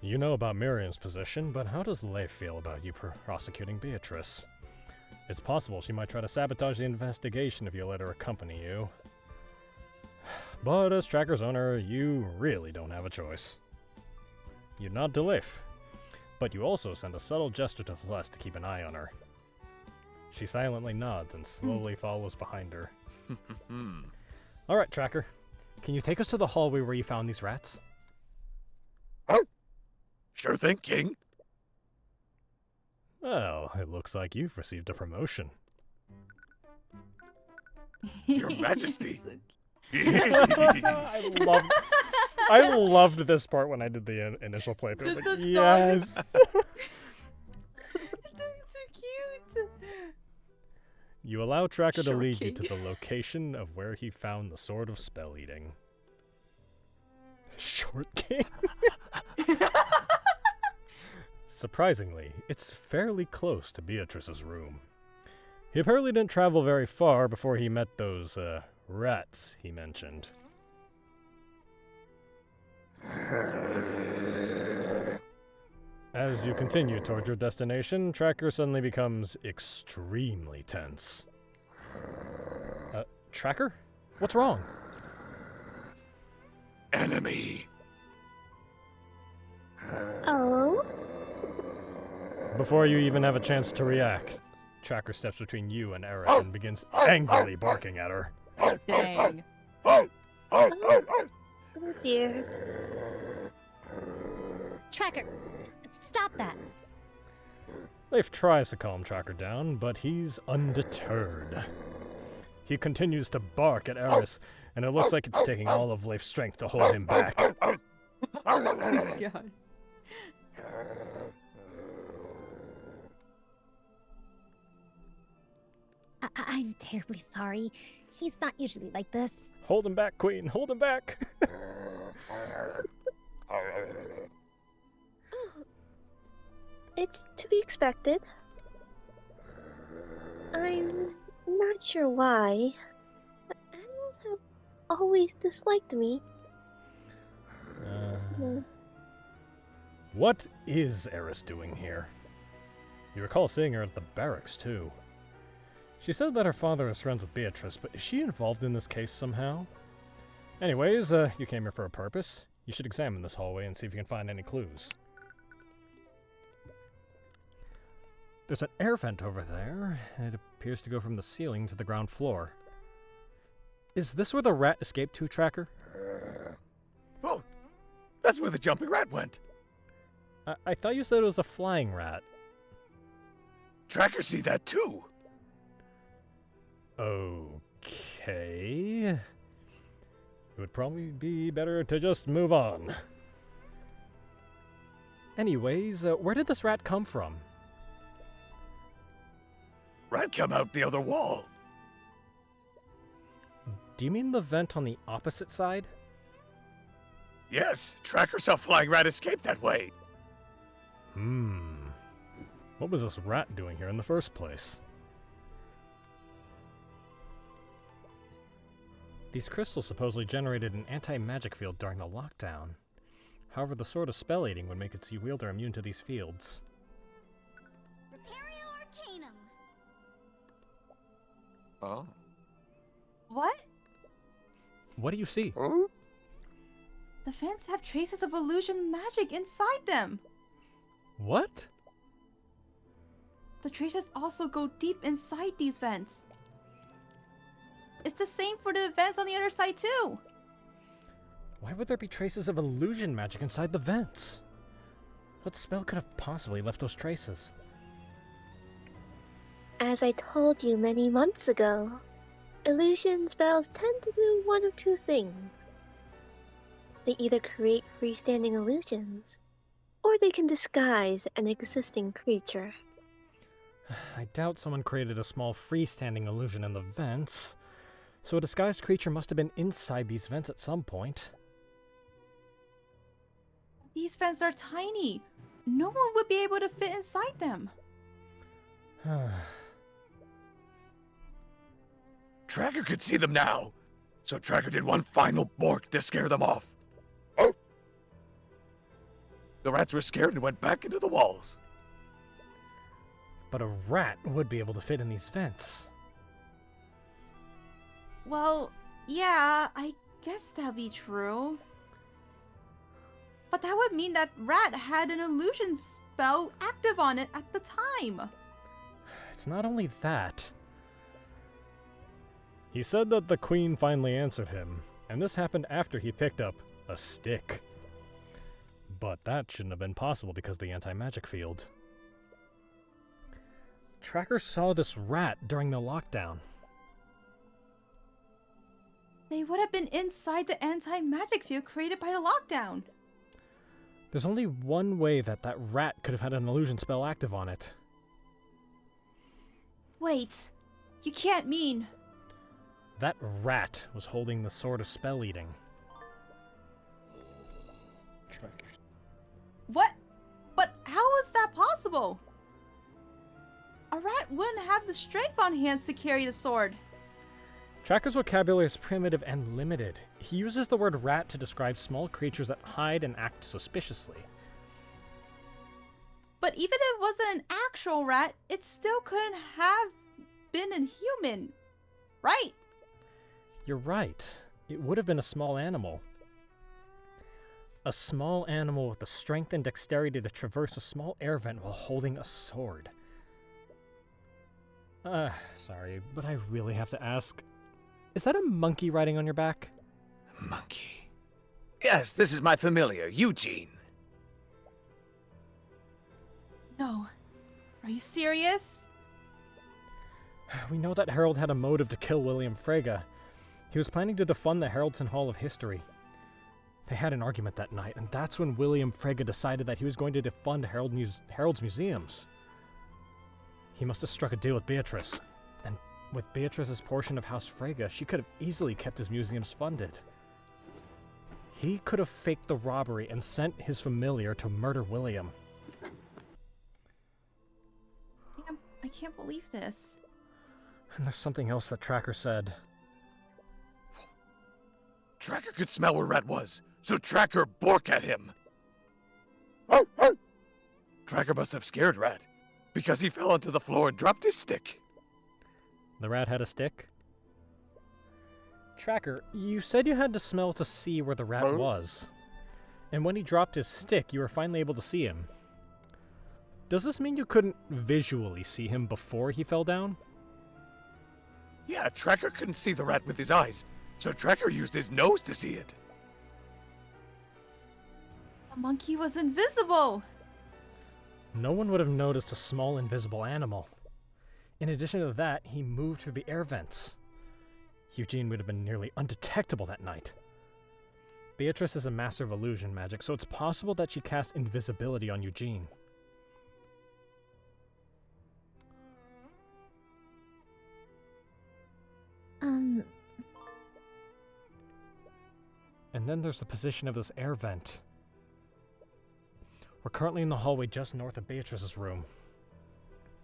You know about Miriam's position, but how does Leif feel about you prosecuting Beatrice? It's possible she might try to sabotage the investigation if you let her accompany you. But as Tracker's owner, you really don't have a choice. You nod to Leif, but you also send a subtle gesture to Celeste to keep an eye on her. She silently nods and slowly follows behind her. Alright, Tracker. Can you take us to the hallway where you found these rats? Oh, sure thing, King. Well, it looks like you've received a promotion. Your Majesty. I loved this part when I did the initial playthrough. Like, yes. That's so cute. You allow Tracker to Short lead you King. to the location of where he found the sword of spell eating. Short King. Surprisingly, it's fairly close to Beatrice's room. He apparently didn't travel very far before he met those, rats he mentioned. As you continue toward your destination, Tracker suddenly becomes extremely tense. Tracker? What's wrong? Enemy. Oh? Before you even have a chance to react, Tracker steps between you and Eris and begins angrily barking at her. Dang. Oh dear. Tracker, stop that. Leif tries to calm Tracker down, but he's undeterred. He continues to bark at Eris, and it looks like it's taking all of Leif's strength to hold him back. Oh my god. I'm terribly sorry. He's not usually like this. Hold him back, Queen. Hold him back. It's to be expected. I'm not sure why. But animals have always disliked me. What is Eris doing here? You recall seeing her at the barracks, too. She said that her father is friends with Beatrice, but is she involved in this case somehow? Anyways, you came here for a purpose. You should examine this hallway and see if you can find any clues. There's an air vent over there. It appears to go from the ceiling to the ground floor. Is this where the rat escaped to, Tracker? Oh, that's where the jumping rat went. I thought you said it was a flying rat. Tracker see that too. Okay. It would probably be better to just move on. Anyways, where did this rat come from? Rat come out the other wall. Do you mean the vent on the opposite side? Yes, Tracker saw flying rat escape that way. What was this rat doing here in the first place? These crystals supposedly generated an anti-magic field during the lockdown. However, the Sword of Spell Eating would make its wielder immune to these fields. Prepario Arcanum. Oh. What? What do you see? Huh? The vents have traces of illusion magic inside them. What? The traces also go deep inside these vents. It's the same for the vents on the other side too. Why would there be traces of illusion magic inside the vents? What spell could have possibly left those traces? As I told you many months ago, illusion spells tend to do one of two things. They either create freestanding illusions, or they can disguise an existing creature. I doubt someone created a small freestanding illusion in the vents, so a disguised creature must have been inside these vents at some point. These vents are tiny. No one would be able to fit inside them. Tracker could see them now, so Tracker did one final bark to scare them off. Oh! The rats were scared and went back into the walls. But a rat would be able to fit in these vents. Well, yeah, I guess that'd be true. But that would mean that rat had an illusion spell active on it at the time. It's not only that. He said that the queen finally answered him, and this happened after he picked up a stick. But that shouldn't have been possible because of the anti-magic field. Tracker saw this rat during the lockdown. They would have been inside the anti-magic field created by the lockdown. There's only one way that that rat could have had an illusion spell active on it. Wait, you can't mean... That rat was holding the Sword of Spell Eating. What? But how is that possible? A rat wouldn't have the strength on hands to carry the sword. Tracker's vocabulary is primitive and limited. He uses the word rat to describe small creatures that hide and act suspiciously. But even if it wasn't an actual rat, it still couldn't have been a human, right? You're right. It would have been a small animal. A small animal with the strength and dexterity to traverse a small air vent while holding a sword. Sorry, but I really have to ask. Is that a monkey riding on your back? Monkey. Yes, this is my familiar, Eugene. No. Are you serious? We know that Harold had a motive to kill William Frega. He was planning to defund the Haroldson Hall of History. They had an argument that night, and that's when William Frega decided that he was going to defund Harold's museums. He must have struck a deal with Beatrice, and with Beatrice's portion of House Frega, she could have easily kept his museums funded. He could have faked the robbery and sent his familiar to murder William. I can't believe this. And there's something else that Tracker said. Tracker could smell where Rat was, so Tracker bork at him. Tracker must have scared Rat, because he fell onto the floor and dropped his stick. The rat had a stick? Tracker, you said you had to smell to see where the rat was. And when he dropped his stick, you were finally able to see him. Does this mean you couldn't visually see him before he fell down? Yeah, Tracker couldn't see the rat with his eyes, so Tracker used his nose to see it. The monkey was invisible! No one would have noticed a small invisible animal. In addition to that, he moved through the air vents. Eugene would have been nearly undetectable that night. Beatrice is a master of illusion magic, so it's possible that she cast invisibility on Eugene. And then there's the position of this air vent. We're currently in the hallway just north of Beatrice's room,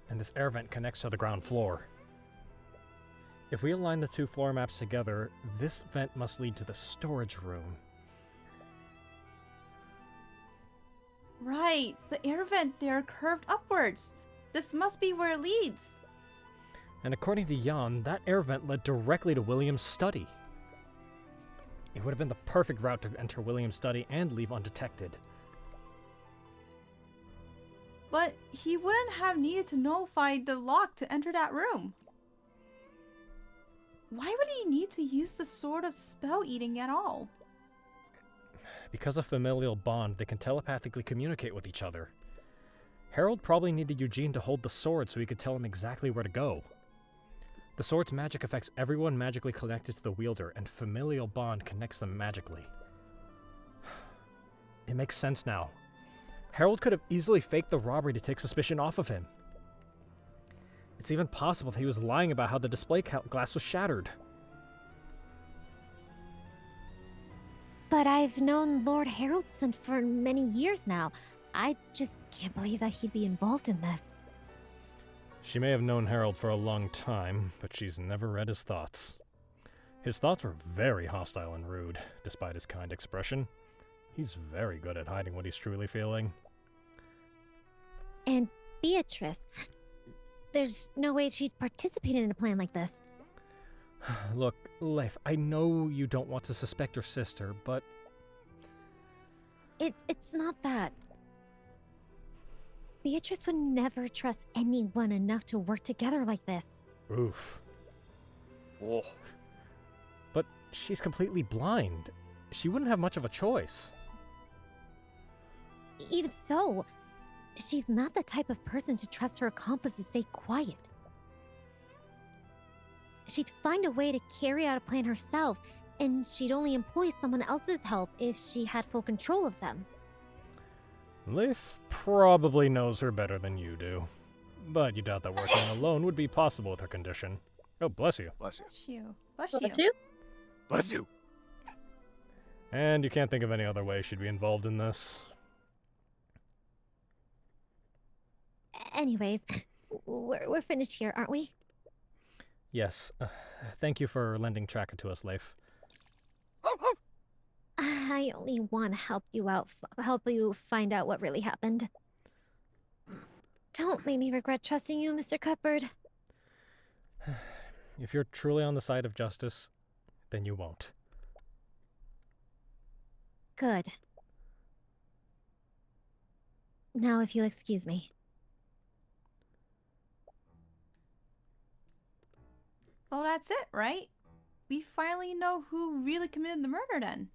and this air vent connects to the ground floor. If we align the two floor maps together, this vent must lead to the storage room. Right, the air vent there curved upwards. This must be where it leads. And according to Yuen, that air vent led directly to William's study. It would have been the perfect route to enter William's study and leave undetected. But he wouldn't have needed to nullify the lock to enter that room. Why would he need to use the sword of spell eating at all? Because of familial bond, they can telepathically communicate with each other. Harold probably needed Eugene to hold the sword so he could tell him exactly where to go. The sword's magic affects everyone magically connected to the wielder, and familial bond connects them magically. It makes sense now. Harold could have easily faked the robbery to take suspicion off of him. It's even possible that he was lying about how the display glass was shattered. But I've known Lord Haroldson for many years now. I just can't believe that he'd be involved in this. She may have known Harold for a long time, but she's never read his thoughts. His thoughts were very hostile and rude, despite his kind expression. He's very good at hiding what he's truly feeling. And Beatrice, there's no way she'd participate in a plan like this. Look, Leif, I know you don't want to suspect your sister, but... It's not that. Beatrice would never trust anyone enough to work together like this. Oof. Oh. But she's completely blind. She wouldn't have much of a choice. Even so, she's not the type of person to trust her accomplice to stay quiet. She'd find a way to carry out a plan herself, and she'd only employ someone else's help if she had full control of them. Leif probably knows her better than you do. But you doubt that working alone would be possible with her condition. Oh, bless you. Bless you. Bless you. Bless Bless you. you. Bless you. And you can't think of any other way she'd be involved in this. Anyways, we're finished here, aren't we? Yes. Thank you for lending Tracker to us, Leif. I only want to help you out, help you find out what really happened. Don't make me regret trusting you, Mr. Cuthbert. If you're truly on the side of justice, then you won't. Good. Now, if you'll excuse me. So that's it, right? We finally know who really committed the murder then.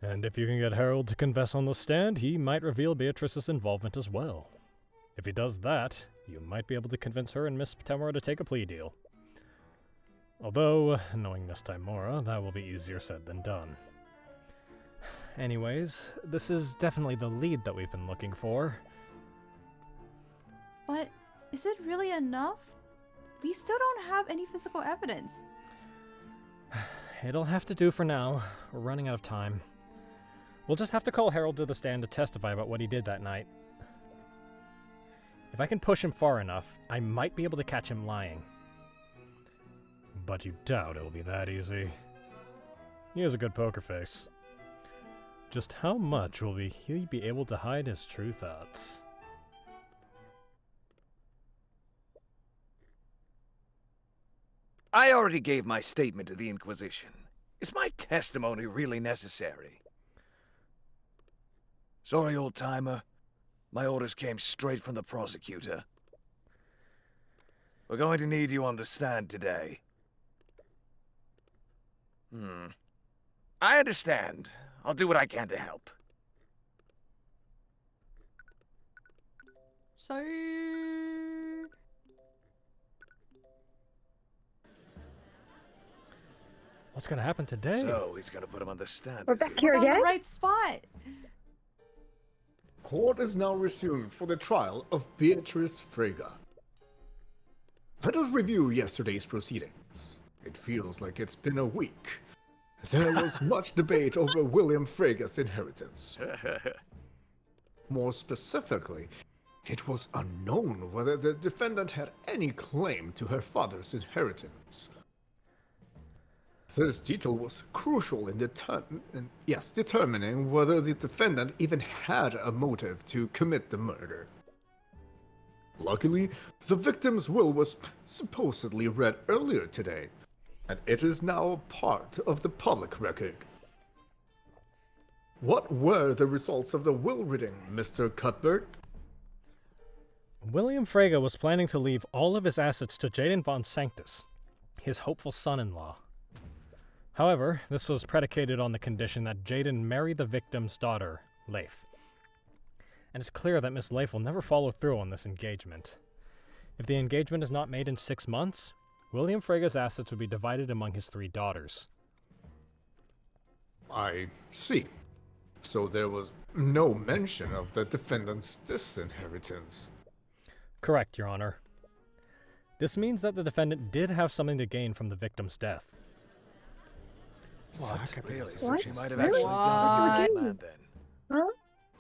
And if you can get Harold to confess on the stand, he might reveal Beatrice's involvement as well. If he does that, you might be able to convince her and Miss Tamara to take a plea deal. Although, knowing Miss Timora, that will be easier said than done. Anyways, this is definitely the lead that we've been looking for. But is it really enough? We still don't have any physical evidence. It'll have to do for now. We're running out of time. We'll just have to call Harold to the stand to testify about what he did that night. If I can push him far enough, I might be able to catch him lying. But you doubt it'll be that easy. He has a good poker face. Just how much will he be able to hide his true thoughts? I already gave my statement to the Inquisition. Is my testimony really necessary? Sorry, old-timer. My orders came straight from the prosecutor. We're going to need you on the stand today. I understand. I'll do what I can to help. So... What's gonna happen today? So, he's gonna put him on the stand. We're back here on the again? right spot. Court is now resumed for the trial of Beatrice Frega. Let us review yesterday's proceedings. It feels like it's been a week. There was much debate over William Frega's inheritance. More specifically, it was unknown whether the defendant had any claim to her father's inheritance. This detail was crucial in determining whether the defendant even had a motive to commit the murder. Luckily, the victim's will was supposedly read earlier today, and it is now a part of the public record. What were the results of the will reading, Mr. Cuthbert? William Frega was planning to leave all of his assets to Jaden von Sanctus, his hopeful son-in-law. However, this was predicated on the condition that Jaden marry the victim's daughter, Leif. And it's clear that Miss Leif will never follow through on this engagement. If the engagement is not made in 6 months, William Frega's assets would be divided among his 3 daughters. I see. So there was no mention of the defendant's disinheritance. Correct, Your Honor. This means that the defendant did have something to gain from the victim's death. What? Really? So What? she might have actually done it to man then. Huh?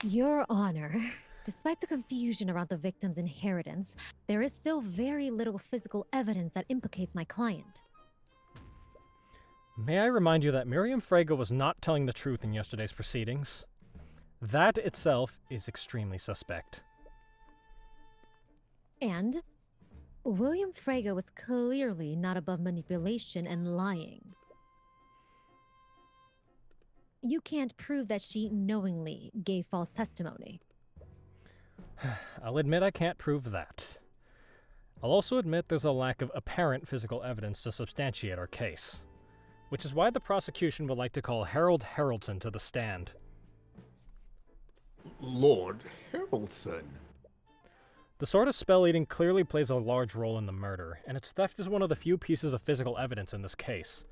Your Honor, despite the confusion around the victim's inheritance, there is still very little physical evidence that implicates my client. May I remind you that Miriam Frega was not telling the truth in yesterday's proceedings? That itself is extremely suspect. And William Frega was clearly not above manipulation and lying. You can't prove that she knowingly gave false testimony. I'll admit I can't prove that. I'll also admit there's a lack of apparent physical evidence to substantiate our case, which is why the prosecution would like to call Haroldson to the stand. Lord Haroldson. The sword of spell eating clearly plays a large role in the murder, and its theft is one of the few pieces of physical evidence in this case.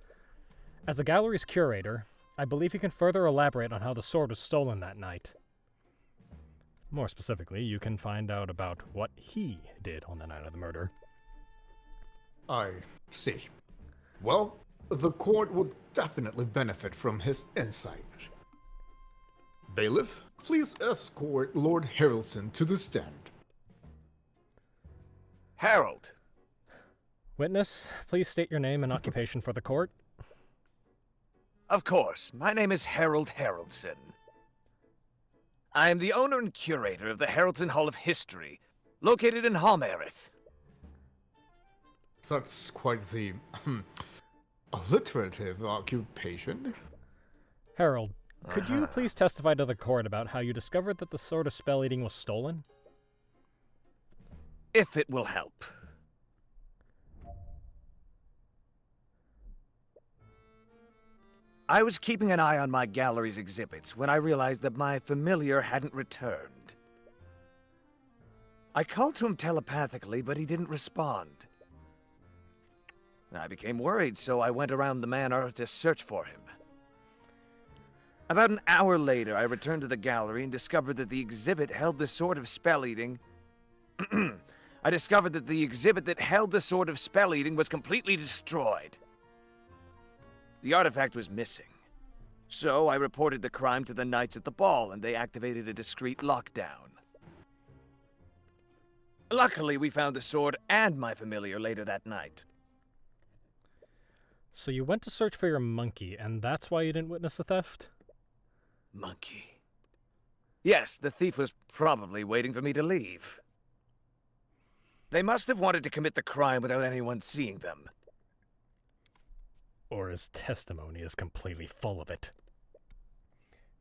As the gallery's curator, I believe he can further elaborate on how the sword was stolen that night. More specifically, you can find out about what he did on the night of the murder. I see. Well, the court would definitely benefit from his insight. Bailiff, please escort Lord Haroldson to the stand. Harold. Witness, please state your name and occupation for the court. Of course, my name is Harold Haroldson. I am the owner and curator of the Haroldson Hall of History, located in Halmerith. That's quite the alliterative occupation. Harold, could you please testify to the court about how you discovered that the sword of spell eating was stolen? If it will help. I was keeping an eye on my gallery's exhibits when I realized that my familiar hadn't returned. I called to him telepathically, but he didn't respond. I became worried, so I went around the manor to search for him. About an hour later, I returned to the gallery and discovered that the exhibit held the sword of spell-eating. I discovered that the exhibit that held the sword of spell-eating was completely destroyed. The artifact was missing. So I reported the crime to the knights at the ball, and they activated a discreet lockdown. Luckily, we found the sword and my familiar later that night. So you went to search for your monkey, and that's why you didn't witness the theft? Monkey. Yes, the thief was probably waiting for me to leave. They must have wanted to commit the crime without anyone seeing them. Or his testimony is completely full of it.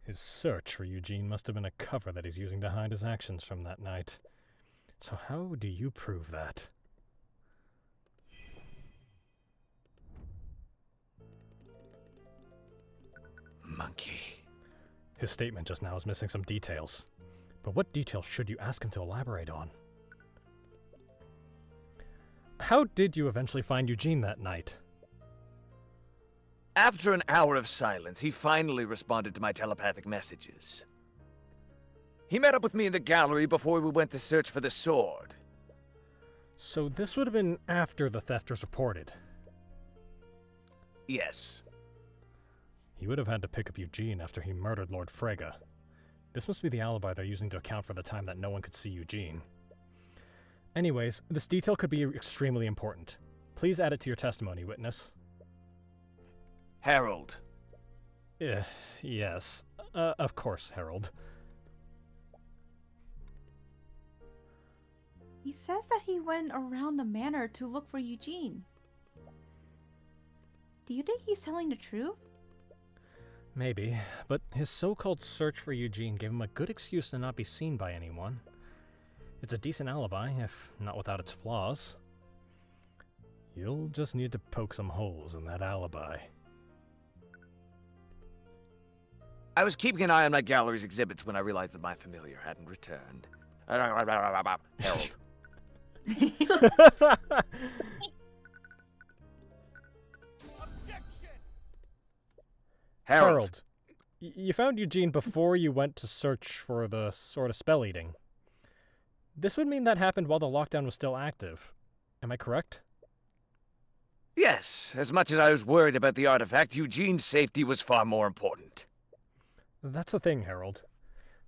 His search for Eugene must have been a cover that he's using to hide his actions from that night. So how do you prove that? Monkey. His statement just now is missing some details. But what details should you ask him to elaborate on? How did you eventually find Eugene that night? After an hour of silence, he finally responded to my telepathic messages. He met up with me in the gallery before we went to search for the sword. So this would have been after the theft was reported. Yes. He would have had to pick up Eugene after he murdered Lord Frega. This must be the alibi they're using to account for the time that no one could see Eugene. Anyways, this detail could be extremely important. Please add it to your testimony, witness. Harold. Yes. Of course, Harold. He says that he went around the manor to look for Eugene. Do you think he's telling the truth? Maybe, but his so-called search for Eugene gave him a good excuse to not be seen by anyone. It's a decent alibi, if not without its flaws. You'll just need to poke some holes in that alibi. I was keeping an eye on my gallery's exhibits when I realized that my familiar hadn't returned. Harold. Harold, you found Eugene before you went to search for the Sword of Spell Eating. This would mean that happened while the lockdown was still active. Am I correct? Yes, as much as I was worried about the artifact, Eugene's safety was far more important. That's the thing, Harold.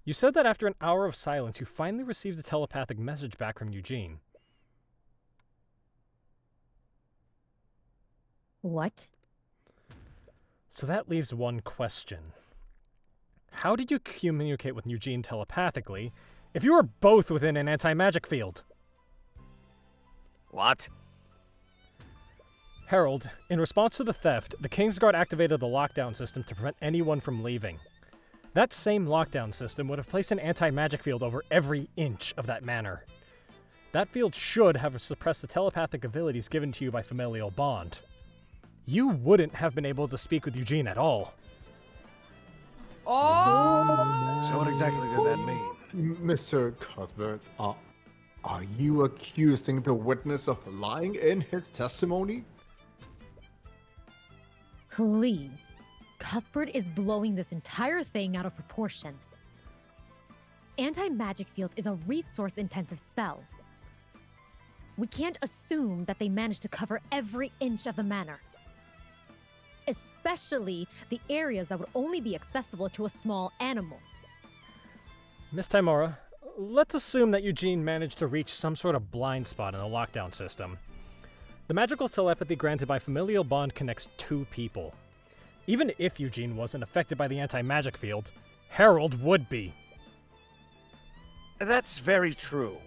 You said that after an hour of silence, you finally received a telepathic message back from Eugene. What? So that leaves one question. How did you communicate with Eugene telepathically if you were both within an anti-magic field? What? Harold, in response to the theft, the Kingsguard activated the lockdown system to prevent anyone from leaving. That same lockdown system would have placed an anti-magic field over every inch of that manor. That field should have suppressed the telepathic abilities given to you by familial bond. You wouldn't have been able to speak with Eugene at all. Oh! So what exactly does that mean? Mr. Cuthbert, are you accusing the witness of lying in his testimony? Please. Cuthbert is blowing this entire thing out of proportion. Anti-magic field is a resource-intensive spell. We can't assume that they managed to cover every inch of the manor. Especially the areas that would only be accessible to a small animal. Miss Timora, let's assume that Eugene managed to reach some sort of blind spot in the lockdown system. The magical telepathy granted by familial bond connects two people. Even if Eugene wasn't affected by the anti-magic field, Harold would be. That's very true.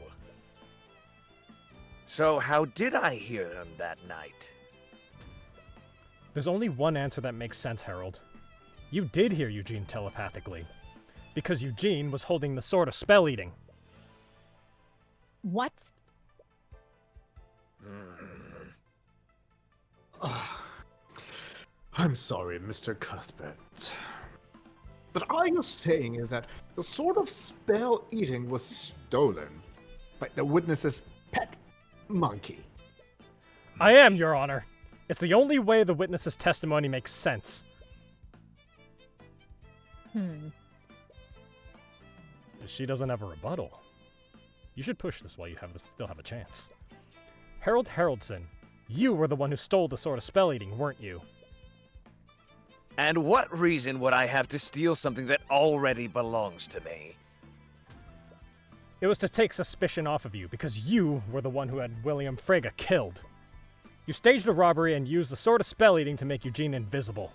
So how did I hear them that night? There's only one answer that makes sense, Harold. You did hear Eugene telepathically. Because Eugene was holding the Sword of Spell Eating. What? I'm sorry, Mr. Cuthbert. But are you saying that the sword of spell eating was stolen by the witness's pet monkey? I am, Your Honor. It's the only way the witness's testimony makes sense. She doesn't have a rebuttal. You should push this while you still have a chance. Harold Haroldson, you were the one who stole the sword of spell eating, weren't you? And what reason would I have to steal something that already belongs to me? It was to take suspicion off of you, because you were the one who had William Frega killed. You staged a robbery and used the sword of spell eating to make Eugene invisible.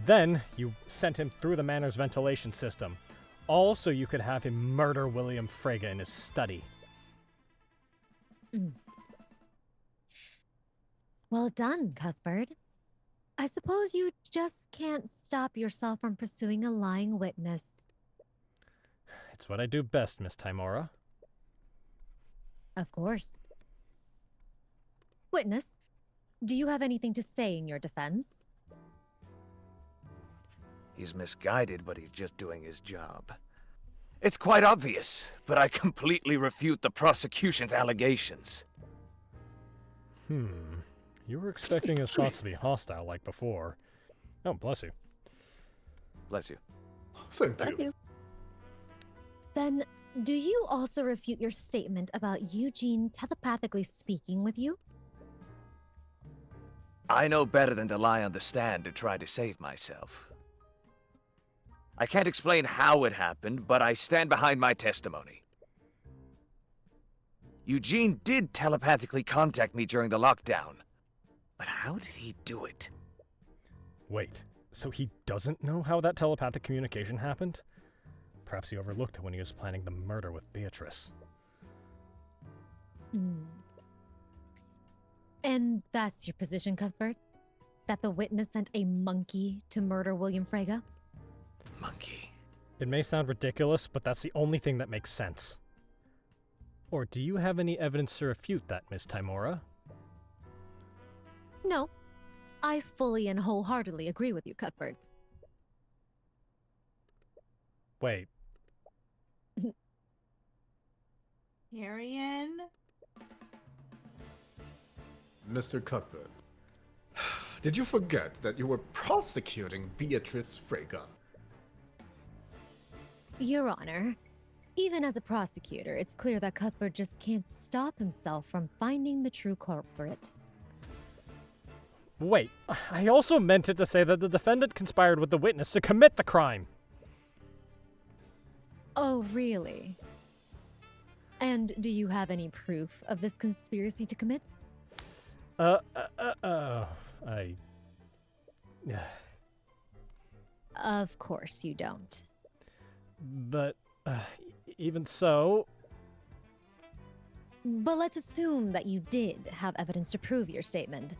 Then, you sent him through the manor's ventilation system, all so you could have him murder William Frega in his study. Well done, Cuthbert. I suppose you just can't stop yourself from pursuing a lying witness. It's what I do best, Miss Timora. Of course. Witness, do you have anything to say in your defense? He's misguided, but he's just doing his job. It's quite obvious, but I completely refute the prosecution's allegations. You were expecting his thoughts to be hostile like before. Oh, bless you. Bless you. Thank you. Then, do you also refute your statement about Eugene telepathically speaking with you? I know better than to lie on the stand to try to save myself. I can't explain how it happened, but I stand behind my testimony. Eugene did telepathically contact me during the lockdown. But how did he do it? Wait, so he doesn't know how that telepathic communication happened? Perhaps he overlooked it when he was planning the murder with Beatrice. And that's your position, Cuthbert? That the witness sent a monkey to murder William Frega? Monkey. It may sound ridiculous, but that's the only thing that makes sense. Or do you have any evidence to refute that, Miss Timora? No. I fully and wholeheartedly agree with you, Cuthbert. Wait. Tyrion? Mr. Cuthbert, did you forget that you were prosecuting Beatrice Frega? Your Honor, even as a prosecutor, it's clear that Cuthbert just can't stop himself from finding the true culprit. Wait, I also meant it to say that the defendant conspired with the witness to commit the crime. Oh, really? And do you have any proof of this conspiracy to commit? Of course you don't. But, even so... But let's assume that you did have evidence to prove your statement.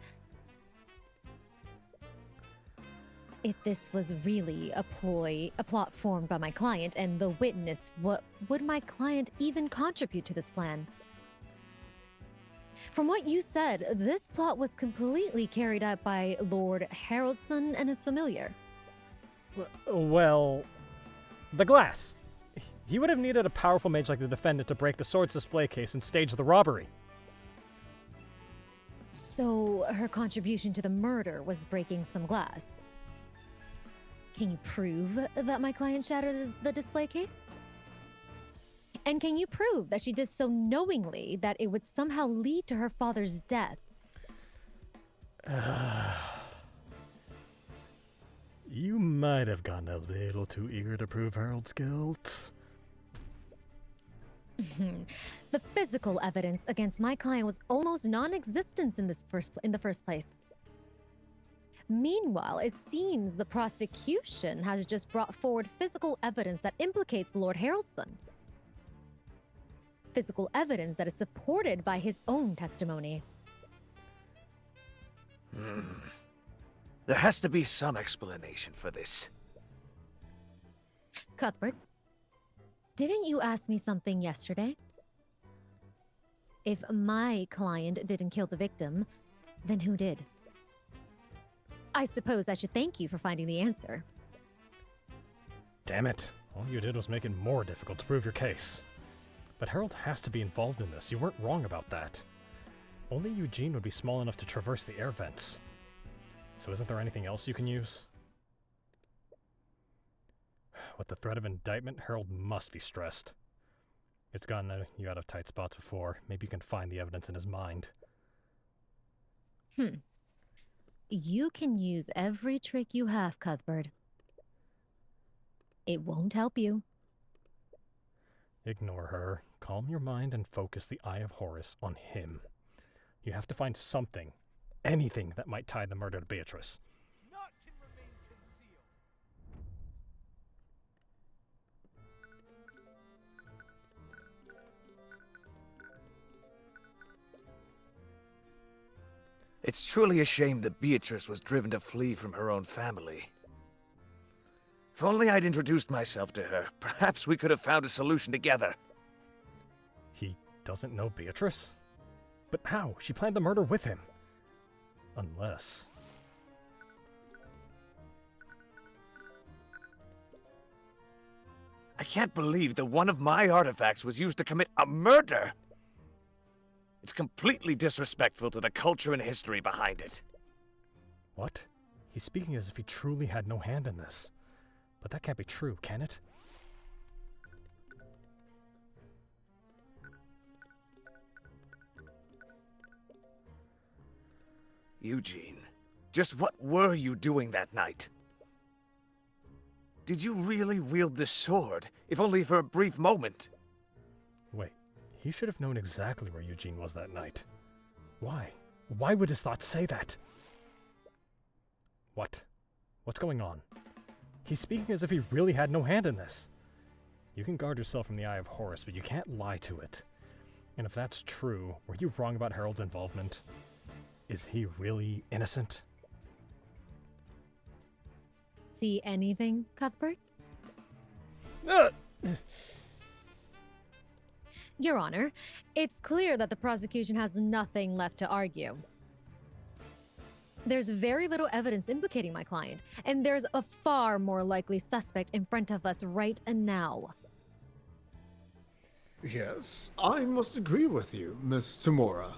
If this was really a plot formed by my client and the witness, would my client even contribute to this plan? From what you said, this plot was completely carried out by Lord Haroldson and his familiar. Well, the glass. He would have needed a powerful mage like the defendant to break the sword's display case and stage the robbery. So her contribution to the murder was breaking some glass. Can you prove that my client shattered the display case? And can you prove that she did so knowingly that it would somehow lead to her father's death? You might have gotten a little too eager to prove Harold's guilt. The physical evidence against my client was almost non-existent in the first place. Meanwhile, it seems the prosecution has just brought forward physical evidence that implicates Lord Haroldson. Physical evidence that is supported by his own testimony. There has to be some explanation for this. Cuthbert, didn't you ask me something yesterday? If my client didn't kill the victim, then who did? I suppose I should thank you for finding the answer. Damn it. All you did was make it more difficult to prove your case. But Harold has to be involved in this. You weren't wrong about that. Only Eugene would be small enough to traverse the air vents. So isn't there anything else you can use? With the threat of indictment, Harold must be stressed. It's gotten you out of tight spots before. Maybe you can find the evidence in his mind. You can use every trick you have, Cuthbert. It won't help you. Ignore her. Calm your mind and focus the Eye of Horus on him. You have to find something, anything that might tie the murder to Beatrice. It's truly a shame that Beatrice was driven to flee from her own family. If only I'd introduced myself to her, perhaps we could have found a solution together. He doesn't know Beatrice? But how? She planned the murder with him. Unless... I can't believe that one of my artifacts was used to commit a murder! It's completely disrespectful to the culture and history behind it. What? He's speaking as if he truly had no hand in this. But that can't be true, can it? Eugene, just what were you doing that night? Did you really wield this sword, if only for a brief moment? Wait, he should have known exactly where Eugene was that night. Why? Why would his thoughts say that? What? What's going on? He's speaking as if he really had no hand in this. You can guard yourself from the Eye of Horus, but you can't lie to it. And if that's true, were you wrong about Harold's involvement? Is he really innocent? See anything, Cuthbert? Your Honor, it's clear that the prosecution has nothing left to argue. There's very little evidence implicating my client, and there's a far more likely suspect in front of us right now. Yes, I must agree with you, Miss Tamora.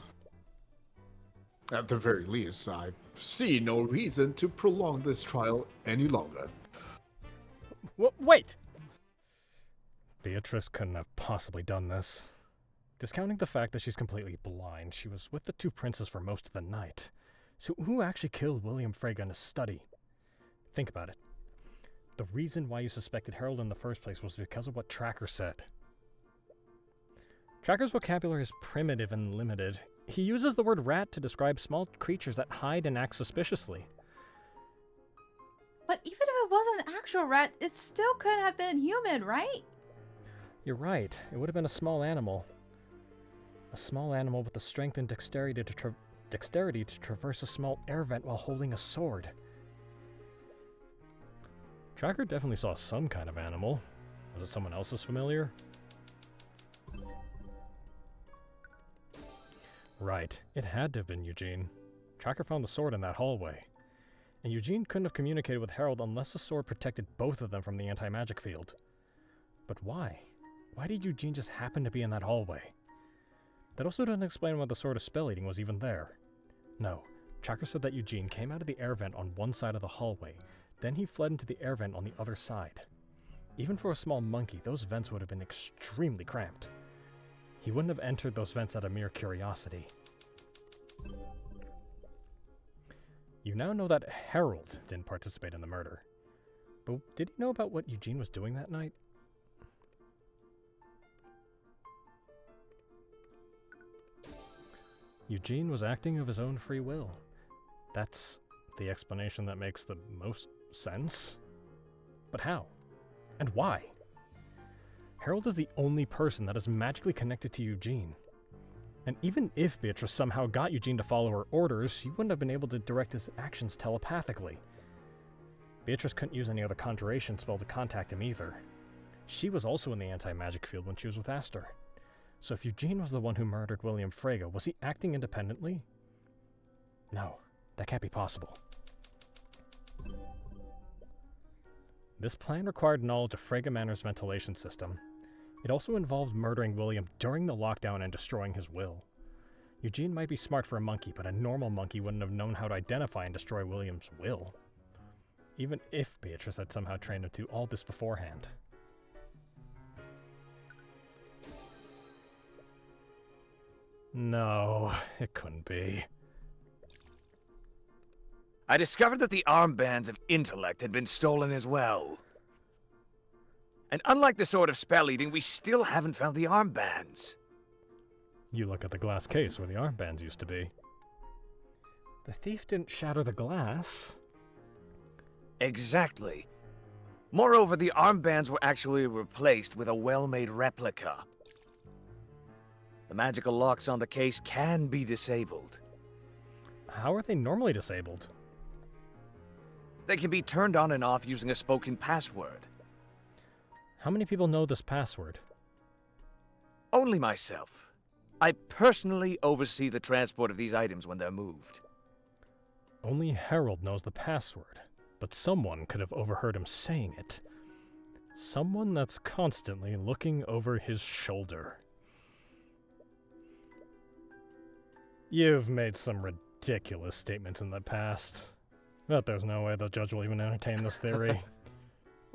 At the very least, I see no reason to prolong this trial any longer. Wait! Beatrice couldn't have possibly done this. Discounting the fact that she's completely blind, she was with the two princes for most of the night. So who actually killed William Frega in his study? Think about it. The reason why you suspected Harold in the first place was because of what Tracker said. Tracker's vocabulary is primitive and limited. He uses the word rat to describe small creatures that hide and act suspiciously. But even if it wasn't an actual rat, it still could have been human, right? You're right. It would have been a small animal. A small animal with the strength and dexterity to traverse a small air vent while holding a sword. Tracker definitely saw some kind of animal. Was it someone else's familiar? Right. It had to have been Eugene. Tracker found the sword in that hallway. And Eugene couldn't have communicated with Harold unless the sword protected both of them from the anti-magic field. But why? Why did Eugene just happen to be in that hallway? That also doesn't explain why the sword of spell eating was even there. No, Tracker said that Eugene came out of the air vent on one side of the hallway, then he fled into the air vent on the other side. Even for a small monkey, those vents would have been extremely cramped. He wouldn't have entered those vents out of mere curiosity. You now know that Harold didn't participate in the murder. But did he know about what Eugene was doing that night? Eugene was acting of his own free will. That's the explanation that makes the most sense. But how? And why? Harold is the only person that is magically connected to Eugene. And even if Beatrice somehow got Eugene to follow her orders, he wouldn't have been able to direct his actions telepathically. Beatrice couldn't use any other conjuration spell to contact him either. She was also in the anti-magic field when she was with Aster. So if Eugene was the one who murdered William Frega, was he acting independently? No, that can't be possible. This plan required knowledge of Frega Manor's ventilation system. It also involves murdering William during the lockdown and destroying his will. Eugene might be smart for a monkey, but a normal monkey wouldn't have known how to identify and destroy William's will. Even if Beatrice had somehow trained him to all this beforehand. No, it couldn't be. I discovered that the armbands of intellect had been stolen as well. And unlike the sword of spell eating, we still haven't found the armbands. You look at the glass case where the armbands used to be. The thief didn't shatter the glass. Exactly. Moreover, the armbands were actually replaced with a well-made replica. The magical locks on the case can be disabled. How are they normally disabled? They can be turned on and off using a spoken password. How many people know this password? Only myself. I personally oversee the transport of these items when they're moved. Only Harold knows the password, but someone could have overheard him saying it. Someone that's constantly looking over his shoulder. You've made some ridiculous statements in the past, but there's no way the judge will even entertain this theory.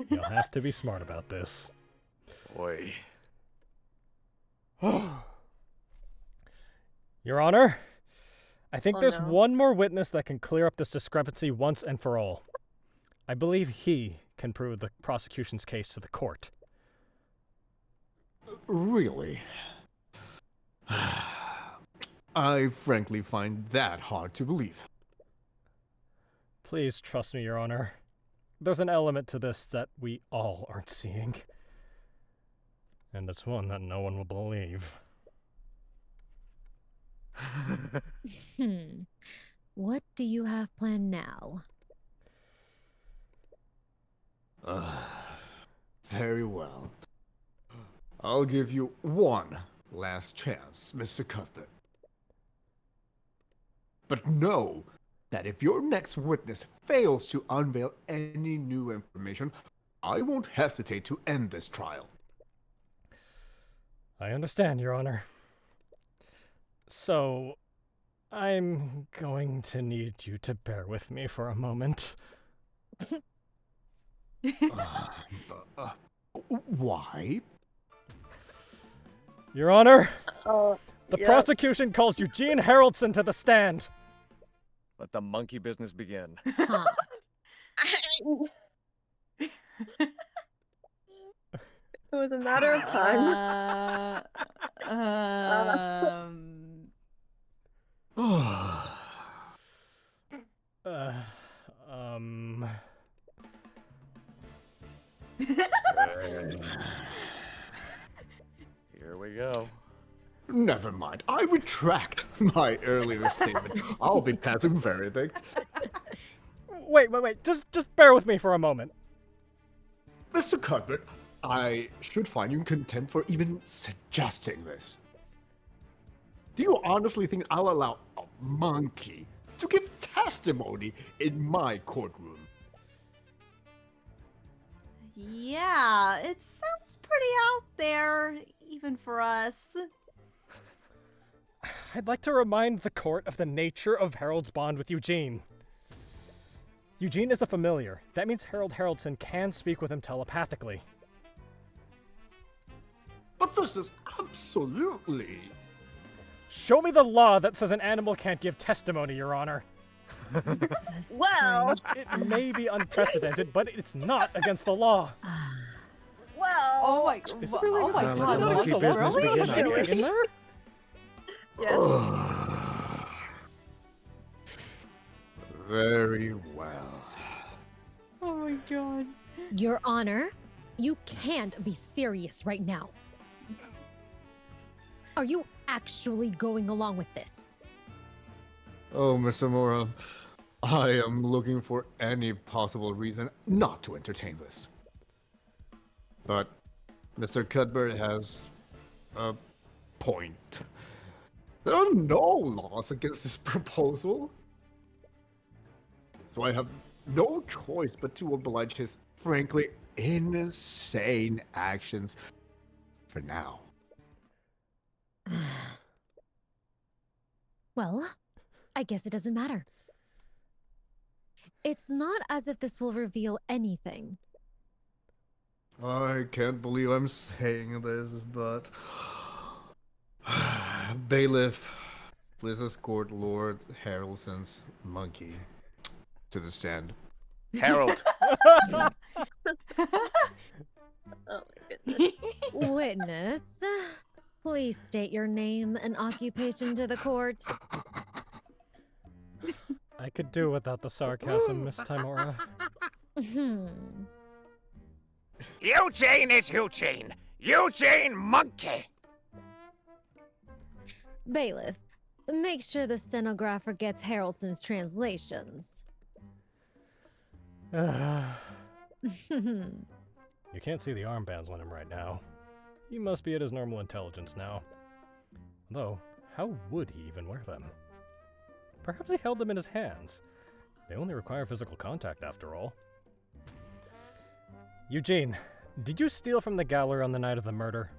You'll have to be smart about this. Oi. Your Honor, I think there's no. one more witness that can clear up this discrepancy once and for all. I believe he can prove the prosecution's case to the court. Really? I frankly find that hard to believe. Please trust me, Your Honor. There's an element to this that we all aren't seeing. And it's one that no one will believe. What do you have planned now? Very well. I'll give you one last chance, Mr. Cuthbert. But know that if your next witness fails to unveil any new information, I won't hesitate to end this trial. I understand, Your Honor. So, I'm going to need you to bear with me for a moment. Why? Your Honor, Oh, the yep. prosecution calls Eugene Haroldson to the stand. Let the monkey business begin. Huh. It was a matter of time. Here we go. Never mind. I retract my earlier statement. I'll be passing verdict. Wait. Just bear with me for a moment. Mr. Cuthbert, I should find you in contempt for even suggesting this. Do you honestly think I'll allow a monkey to give testimony in my courtroom? Yeah, it sounds pretty out there, even for us. I'd like to remind the court of the nature of Harold's bond with Eugene. Eugene is a familiar. That means Harold Haroldson can speak with him telepathically. But this is absolutely... Show me the law that says an animal can't give testimony, Your Honor. Well, It may be unprecedented, but it's not against the law. well. Oh my, Is it really oh my Let the god, monkey really? business begin, I Really? guess. In there? Yes. Very well. Oh my god. Your Honor, you can't be serious right now. Are you actually going along with this? Oh, Mr. Mora, I am looking for any possible reason not to entertain this. But Mr. Cuthbert has a point. There are no laws against this proposal. So I have no choice but to oblige his frankly, insane actions for now. Well, I guess it doesn't matter. It's not as if this will reveal anything. I can't believe I'm saying this, but Bailiff, please escort Lord Haroldson's monkey to the stand. Harold. Oh my goodness. Witness, please state your name and occupation to the court. I could do without the sarcasm, Miss Timora. Eugene is Eugene. Eugene Monkey. Bailiff, make sure the stenographer gets Haroldson's translations. You can't see the armbands on him right now. He must be at his normal intelligence now. Though, how would he even wear them? Perhaps he held them in his hands. They only require physical contact, after all. Eugene, did you steal from the gallery on the night of the murder?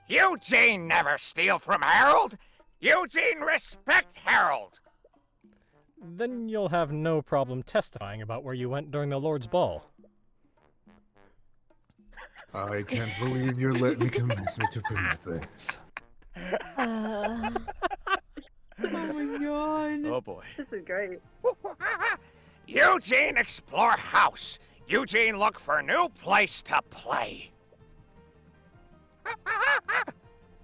Eugene never steal from Harold. Eugene respect Harold. Then you'll have no problem testifying about where you went during the Lord's Ball. I can't believe you're letting me convince me to permit this. Oh my god. Oh boy. This is great. Eugene explore house. Eugene look for new place to play.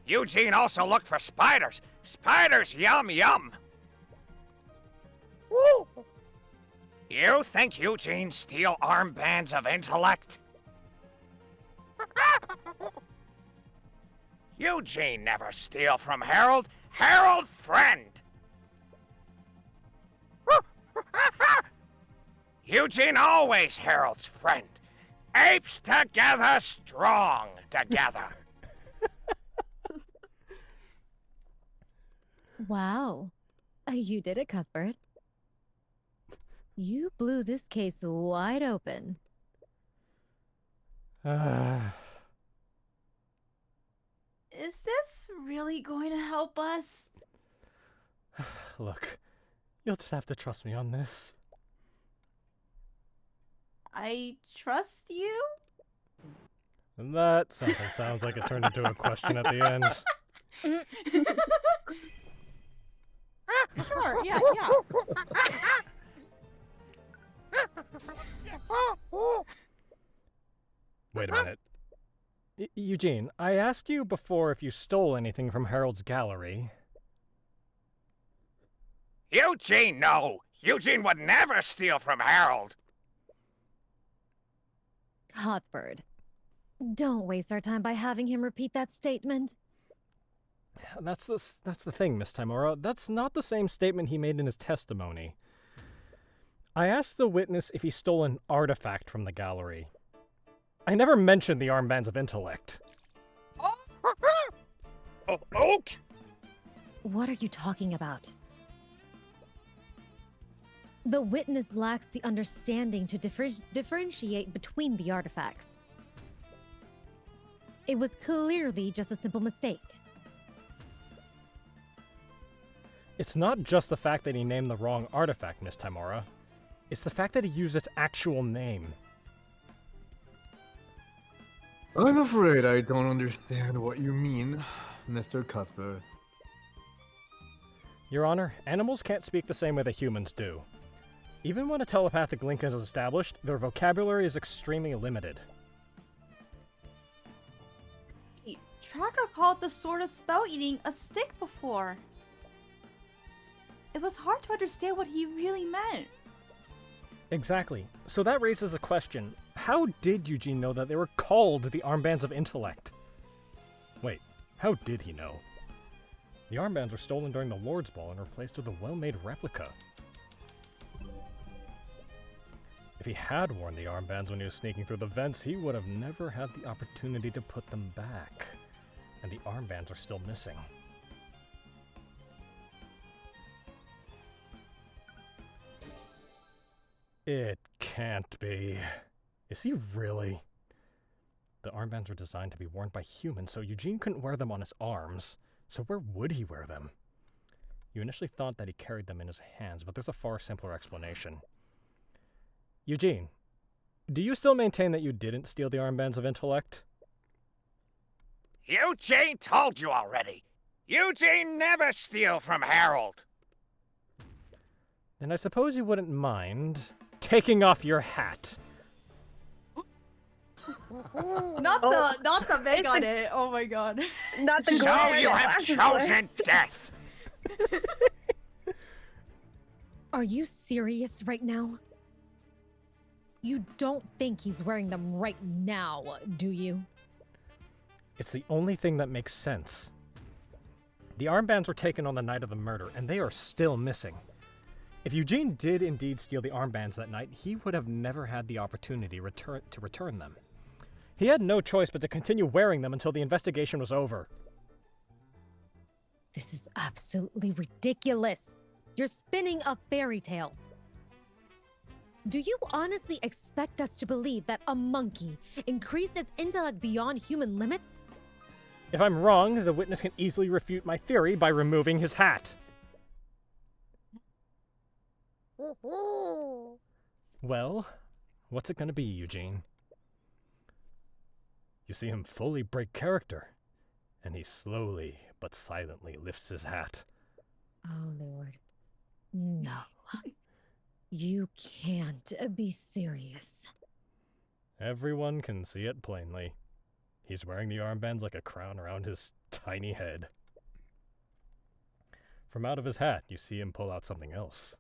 Eugene also look for spiders. Spiders yum yum. Woo. You think Eugene steal armbands of intellect? Eugene never steal from Harold. Harold friend. Eugene always Harold's friend. Apes together strong together. Wow. You did it, Cuthbert. You blew this case wide open. Is this really going to help us? Look, you'll just have to trust me on this. I trust you? That sentence sounds like it turned into a question at the end. Sure, yeah. Wait a minute. Eugene, I asked you before if you stole anything from Harold's gallery. Eugene, no. Eugene would never steal from Harold. Cuthbert, don't waste our time by having him repeat that statement. That's the thing, Miss Timora. That's not the same statement he made in his testimony. I asked the witness if he stole an artifact from the gallery. I never mentioned the armbands of intellect. Oh, Oak? What are you talking about? The witness lacks the understanding to differentiate between the artifacts. It was clearly just a simple mistake. It's not just the fact that he named the wrong artifact, Miss Timora. It's the fact that he used its actual name. I'm afraid I don't understand what you mean, Mr. Cuthbert. Your Honor, animals can't speak the same way that humans do. Even when a telepathic link is established, their vocabulary is extremely limited. Tracker called the sword of spell eating a stick before. It was hard to understand what he really meant. Exactly. So that raises the question, how did Eugene know that they were called the Armbands of Intellect? Wait, how did he know? The armbands were stolen during the Lord's Ball and replaced with a well-made replica. If he had worn the armbands when he was sneaking through the vents, he would have never had the opportunity to put them back. And the armbands are still missing. It can't be. Is he really? The armbands were designed to be worn by humans, so Eugene couldn't wear them on his arms. So where would he wear them? You initially thought that he carried them in his hands, but there's a far simpler explanation. Eugene, do you still maintain that you didn't steal the armbands of intellect? Eugene told you already. Eugene never steal from Harold. Then I suppose you wouldn't mind taking off your hat. Not the make on it. Oh my god. Not the So glow you have chosen death. Are you serious right now? You don't think he's wearing them right now, do you? It's the only thing that makes sense. The armbands were taken on the night of the murder, and they are still missing. If Eugene did indeed steal the armbands that night, he would have never had the opportunity to return them. He had no choice but to continue wearing them until the investigation was over. This is absolutely ridiculous. You're spinning a fairy tale. Do you honestly expect us to believe that a monkey increased its intellect beyond human limits? If I'm wrong, the witness can easily refute my theory by removing his hat. Well, what's it gonna be, Eugene? You see him fully break character, and he slowly but silently lifts his hat. Oh, Lord. No. You can't be serious. Everyone can see it plainly. He's wearing the armbands like a crown around his tiny head. From out of his hat, you see him pull out something else.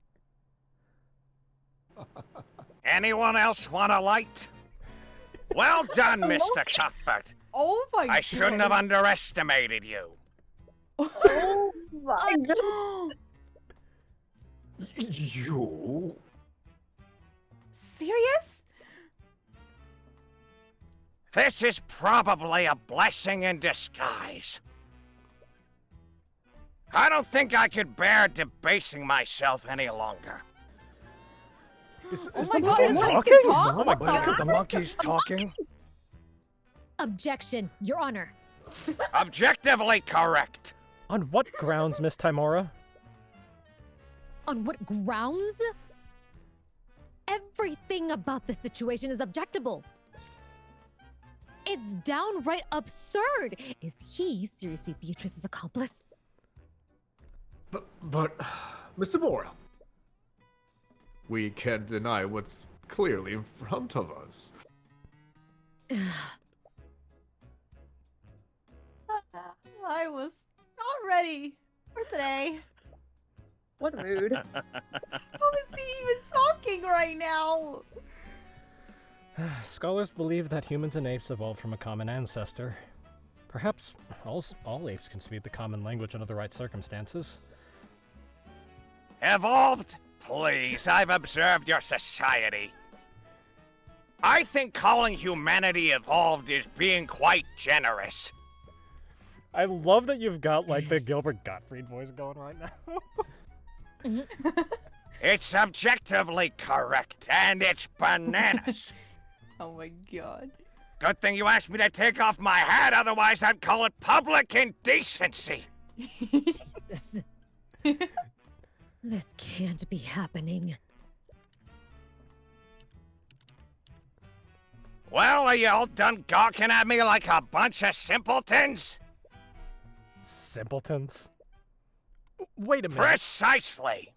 Anyone else want a light? Well done, Mr. Cuthbert. Oh my god. I shouldn't have underestimated you. Oh my god. You? Serious? This is probably a blessing in disguise. I don't think I could bear debasing myself any longer. Is Oh the my god, monkey is that talking? the talk? Oh my Well, god. the monkey's talking. Objection, Your Honor. Objectively correct. On what grounds, Miss Timora? On what grounds? Everything about this situation is objectable. It's downright absurd. Is he seriously Beatrice's accomplice? But, Mr. Mora, we can't deny what's clearly in front of us. I was not ready for today. What a mood. How is he even talking right now? Scholars believe that humans and apes evolved from a common ancestor. Perhaps all apes can speak the common language under the right circumstances. Evolved? Please, I've observed your society. I think calling humanity evolved is being quite generous. I love that you've got like the Gilbert Gottfried voice going right now. It's objectively correct, and it's bananas. Oh my god. Good thing you asked me to take off my hat, otherwise I'd call it public indecency. Jesus. This can't be happening. Well, are you all done gawking at me like a bunch of simpletons? Simpletons? Wait a minute. Precisely.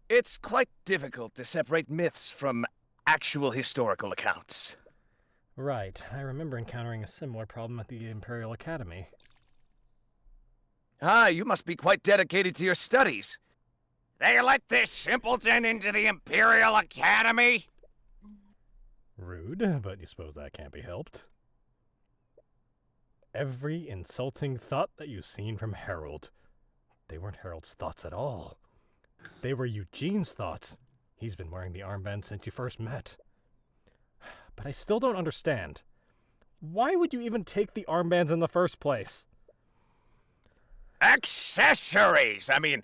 It's quite difficult to separate myths from actual historical accounts. Right. I remember encountering a similar problem at the Imperial Academy. Ah, you must be quite dedicated to your studies. They let this simpleton into the Imperial Academy? Rude, but you suppose that can't be helped. Every insulting thought that you've seen from Harold, they weren't Harold's thoughts at all. They were Eugene's thoughts. He's been wearing the armband since you first met. But I still don't understand. Why would you even take the armbands in the first place? Accessories! I mean,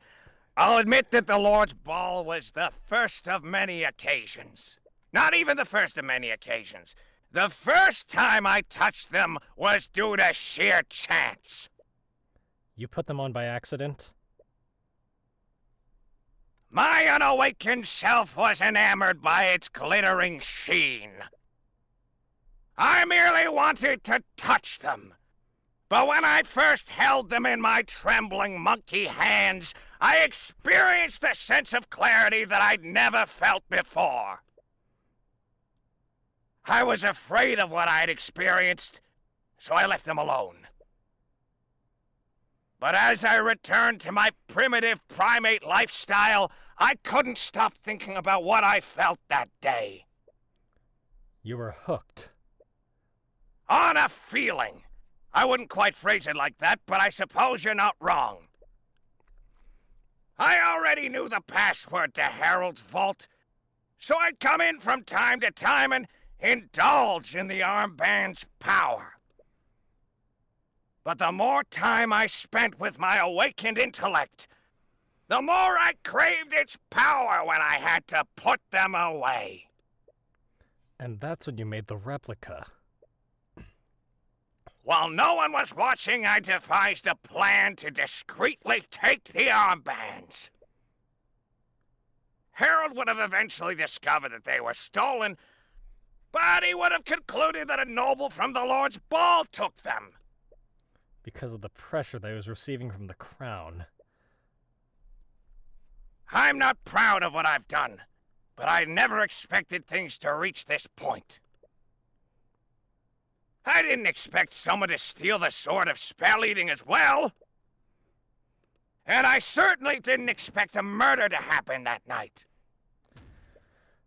I'll admit that the Lord's Ball was the first of many occasions. Not even the first of many occasions. The first time I touched them was due to sheer chance. You put them on by accident? My unawakened self was enamored by its glittering sheen. I merely wanted to touch them. But when I first held them in my trembling monkey hands, I experienced a sense of clarity that I'd never felt before. I was afraid of what I'd experienced, so I left them alone. But as I returned to my primitive primate lifestyle, I couldn't stop thinking about what I felt that day. You were hooked. On a feeling. I wouldn't quite phrase it like that, but I suppose you're not wrong. I already knew the password to Harold's vault, so I'd come in from time to time and indulge in the armband's power. But the more time I spent with my awakened intellect, the more I craved its power when I had to put them away. And that's when you made the replica. While no one was watching, I devised a plan to discreetly take the armbands. Harold would have eventually discovered that they were stolen, but he would have concluded that a noble from the Lord's Ball took them. Because of the pressure that he was receiving from the crown. I'm not proud of what I've done, but I never expected things to reach this point. I didn't expect someone to steal the Sword of Spell-Eating as well. And I certainly didn't expect a murder to happen that night.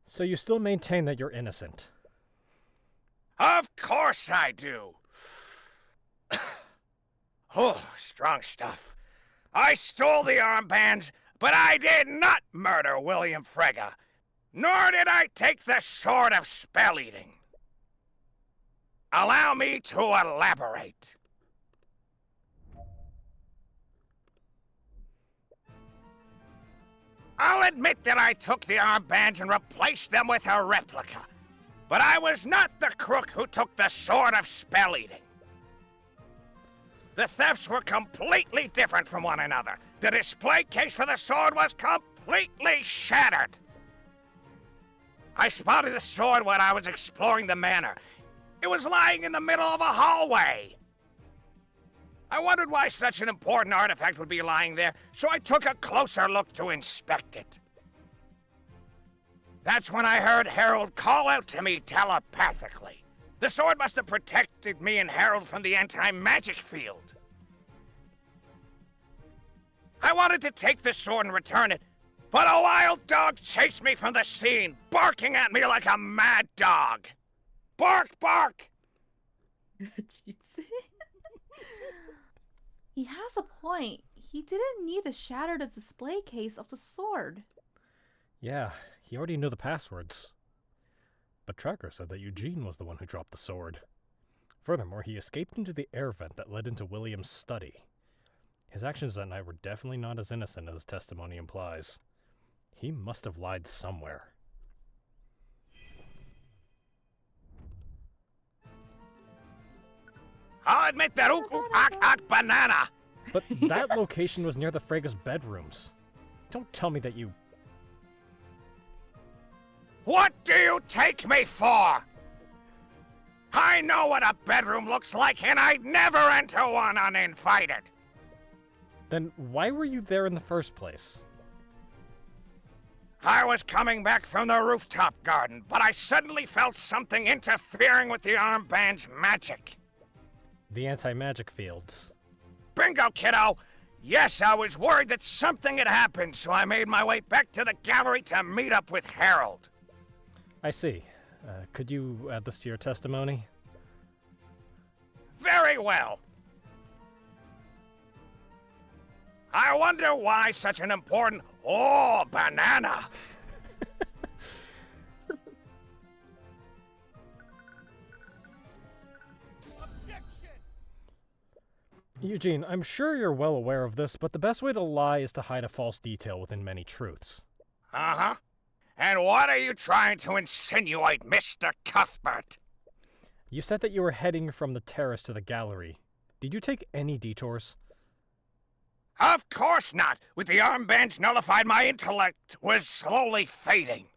So you still maintain that you're innocent? Of course I do. Oh, strong stuff. I stole the armbands, but I did not murder William Frega, nor did I take the Sword of Spell-Eating. Allow me to elaborate. I'll admit that I took the armbands and replaced them with a replica, but I was not the crook who took the Sword of Spell-Eating. The thefts were completely different from one another. The display case for the sword was completely shattered. I spotted the sword when I was exploring the manor. It was lying in the middle of a hallway. I wondered why such an important artifact would be lying there, so I took a closer look to inspect it. That's when I heard Harold call out to me telepathically. The sword must have protected me and Harold from the anti-magic field. I wanted to take the sword and return it, but a wild dog chased me from the scene, barking at me like a mad dog. Bark, bark! He has a point. He didn't need to shatter the display case of the sword. Yeah, he already knew the passwords. But Tracker said that Eugene was the one who dropped the sword. Furthermore, he escaped into the air vent that led into William's study. His actions that night were definitely not as innocent as his testimony implies. He must have lied somewhere. I'll admit that banana. But that location was near the Frega's bedrooms. Don't tell me that you... What do you take me for? I know what a bedroom looks like, and I'd never enter one uninvited. Then why were you there in the first place? I was coming back from the rooftop garden, but I suddenly felt something interfering with the armband's magic. The anti-magic fields. Bingo, kiddo! Yes, I was worried that something had happened, so I made my way back to the gallery to meet up with Harold. I see. Could you add this to your testimony? Very well. I wonder why such an important banana. Eugene, I'm sure you're well aware of this, but the best way to lie is to hide a false detail within many truths. Uh-huh. And what are you trying to insinuate, Mr. Cuthbert? You said that you were heading from the terrace to the gallery. Did you take any detours? Of course not! With the armbands nullified, my intellect was slowly fading.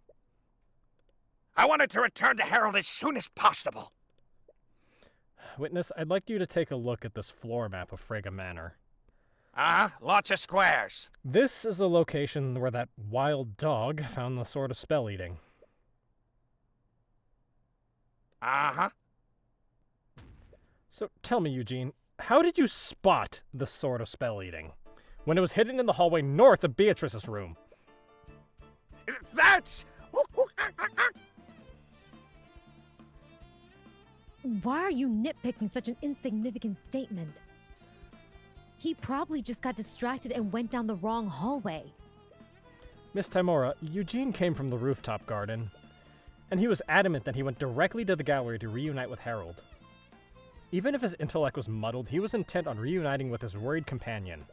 I wanted to return to Harold as soon as possible. Witness, I'd like you to take a look at this floor map of Frega Manor. Lots of squares. This is the location where that wild dog found the Sword of Spell Eating. Uh-huh. So tell me, Eugene, how did you spot the Sword of Spell Eating when it was hidden in the hallway north of Beatrice's room? That's... Why are you nitpicking such an insignificant statement? He probably just got distracted and went down the wrong hallway. Miss Timora, Eugene came from the rooftop garden, and he was adamant that he went directly to the gallery to reunite with Harold. Even if his intellect was muddled, he was intent on reuniting with his worried companion.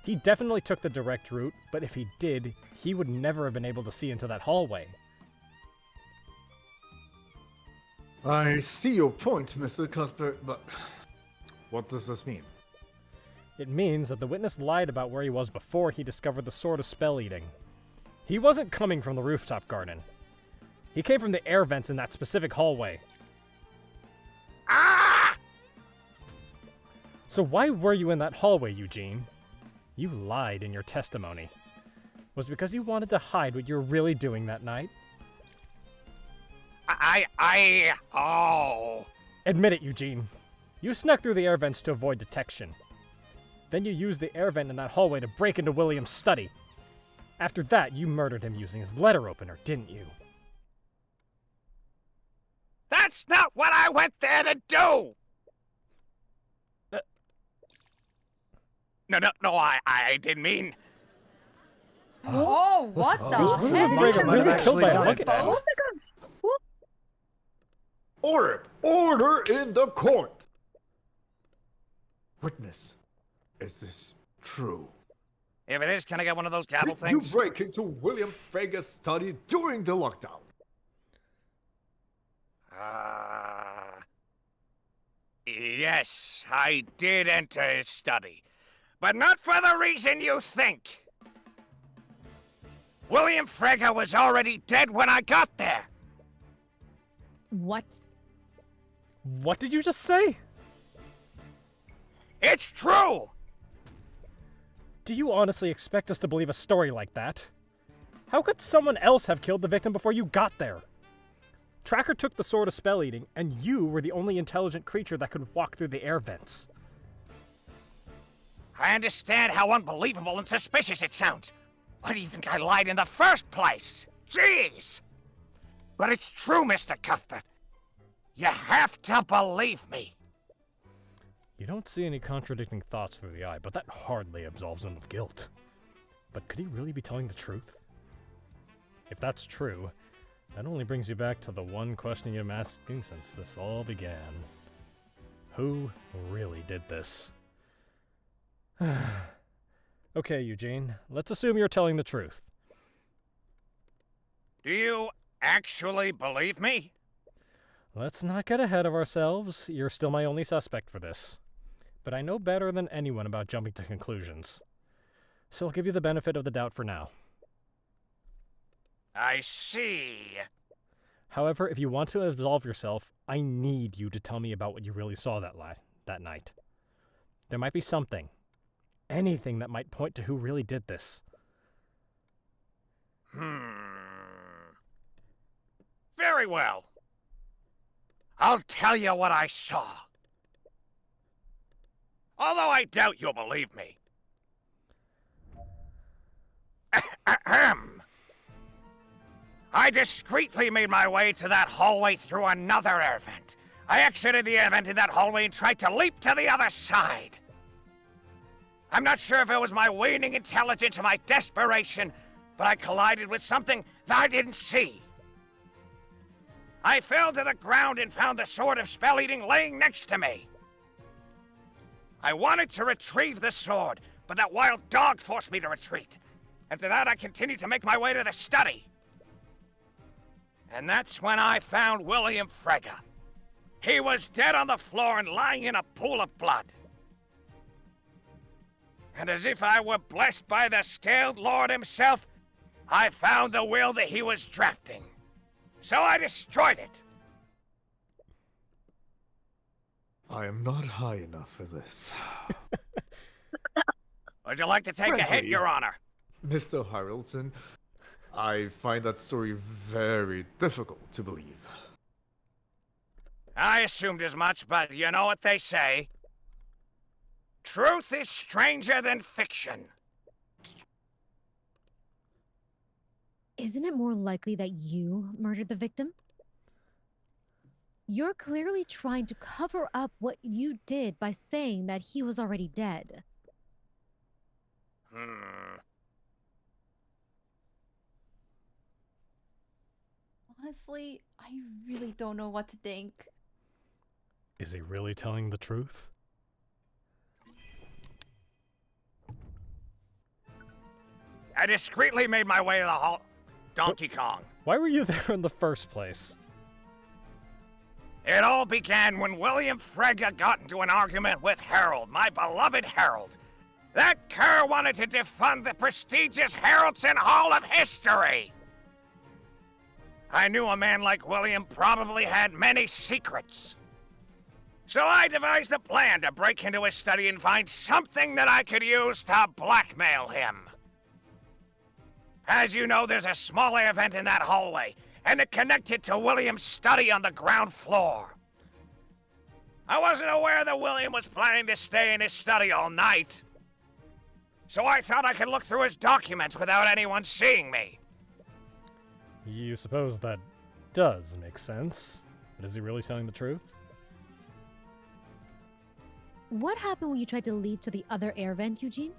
He definitely took the direct route, but if he did, he would never have been able to see into that hallway. I see your point, Mr. Cuthbert, but what does this mean? It means that the witness lied about where he was before he discovered the Sword of Spell Eating. He wasn't coming from the rooftop garden. He came from the air vents in that specific hallway. Ah! So why were you in that hallway, Eugene? You lied in your testimony. Was it because you wanted to hide what you were really doing that night? Oh. Admit it, Eugene. You snuck through the air vents to avoid detection. Then you used the air vent in that hallway to break into William's study. After that, you murdered him using his letter opener, didn't you? That's not what I went there to do! No, I didn't mean... Oh, what the heck? Frega might have actually done it. Oh my gosh! What? Orym, order in the court! Witness, is this true? If it is, can I get one of those gavel Did you things? break into William Frega's study during the lockdown? Yes, I did enter his study. But not for the reason you think. William Frega was already dead when I got there. What? What did you just say? It's true! Do you honestly expect us to believe a story like that? How could someone else have killed the victim before you got there? Tracker took the Sword of Spell Eating, and you were the only intelligent creature that could walk through the air vents. I understand how unbelievable and suspicious it sounds. Why do you think I lied in the first place? Jeez! But it's true, Mr. Cuthbert. You have to believe me. You don't see any contradicting thoughts through the eye, but that hardly absolves him of guilt. But could he really be telling the truth? If that's true, that only brings you back to the one question you've been asking since this all began. Who really did this? Okay, Eugene, let's assume you're telling the truth. Do you actually believe me? Let's not get ahead of ourselves. You're still my only suspect for this. But I know better than anyone about jumping to conclusions. So I'll give you the benefit of the doubt for now. I see. However, if you want to absolve yourself, I need you to tell me about what you really saw that night. There might be something. Anything that might point to who really did this. Very well. I'll tell you what I saw. Although I doubt you'll believe me. I discreetly made my way to that hallway through another air vent. I exited the air vent in that hallway and tried to leap to the other side. I'm not sure if it was my waning intelligence or my desperation, but I collided with something that I didn't see. I fell to the ground and found the Sword of Spell Eating laying next to me. I wanted to retrieve the sword, but that wild dog forced me to retreat. After that, I continued to make my way to the study. And that's when I found William Frega. He was dead on the floor and lying in a pool of blood. And as if I were blessed by the Scaled Lord himself, I found the will that he was drafting. So I destroyed it. I am not high enough for this. Would you like to take a hit, Frankly, Your Honor? Mr. Haroldson, I find that story very difficult to believe. I assumed as much, but you know what they say. Truth is stranger than fiction. Isn't it more likely that you murdered the victim? You're clearly trying to cover up what you did by saying that he was already dead. Honestly, I really don't know what to think. Is he really telling the truth? I discreetly made my way to the hall. Donkey Kong. Why were you there in the first place? It all began when William Frega got into an argument with Harold, my beloved Harold. That cur wanted to defund the prestigious Haroldson Hall of History. I knew a man like William probably had many secrets. So I devised a plan to break into his study and find something that I could use to blackmail him. As you know, there's a small air vent in that hallway, and it connected to William's study on the ground floor. I wasn't aware that William was planning to stay in his study all night. So I thought I could look through his documents without anyone seeing me. You suppose that does make sense. But is he really telling the truth? What happened when you tried to leap to the other air vent, Eugene?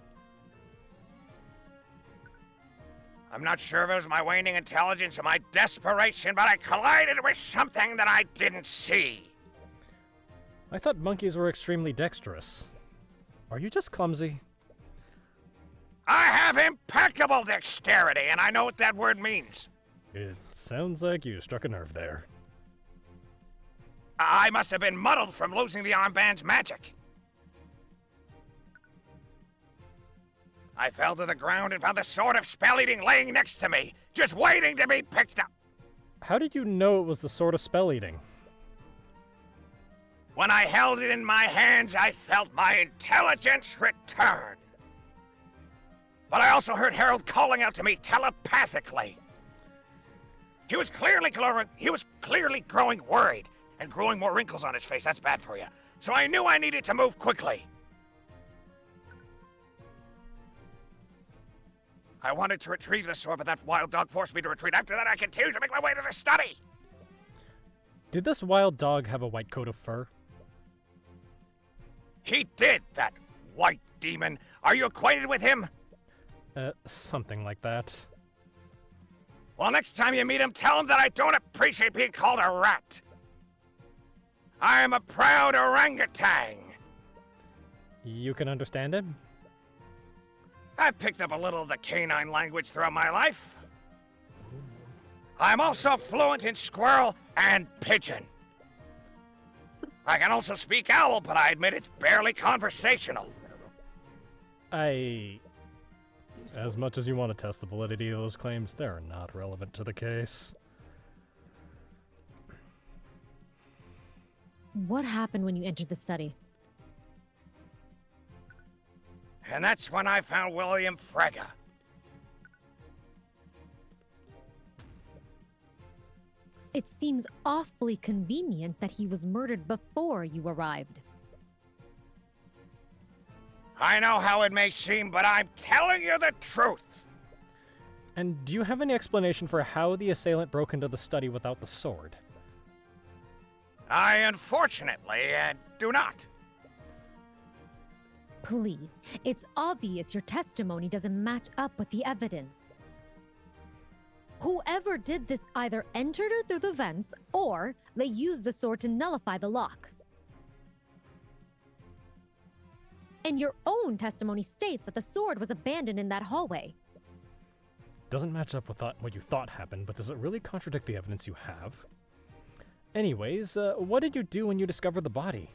I'm not sure if it was my waning intelligence or my desperation, but I collided with something that I didn't see. I thought monkeys were extremely dexterous. Are you just clumsy? I have impeccable dexterity, and I know what that word means. It sounds like you struck a nerve there. I must have been muddled from losing the armband's magic. I fell to the ground and found the sword of spell-eating laying next to me, just waiting to be picked up. How did you know it was the sword of spell eating? When I held it in my hands, I felt my intelligence return. But I also heard Harold calling out to me telepathically. He was clearly growing worried and growing more wrinkles on his face. That's bad for you. So I knew I needed to move quickly. I wanted to retrieve the sword, but that wild dog forced me to retreat. After that, I continued to make my way to the study. Did this wild dog have a white coat of fur? He did, that white demon. Are you acquainted with him? Something like that. Well, next time you meet him, tell him that I don't appreciate being called a rat. I am a proud orangutan. You can understand him? I've picked up a little of the canine language throughout my life. I'm also fluent in squirrel and pigeon. I can also speak owl, but I admit it's barely conversational. As much as you want to test the validity of those claims, they're not relevant to the case. What happened when you entered the study? And that's when I found William Frega. It seems awfully convenient that he was murdered before you arrived. I know how it may seem, but I'm telling you the truth. And do you have any explanation for how the assailant broke into the study without the sword? I unfortunately do not. Please, it's obvious your testimony doesn't match up with the evidence. Whoever did this either entered it through the vents, or they used the sword to nullify the lock. And your own testimony states that the sword was abandoned in that hallway. Doesn't match up with what you thought happened, but does it really contradict the evidence you have? Anyways, what did you do when you discovered the body?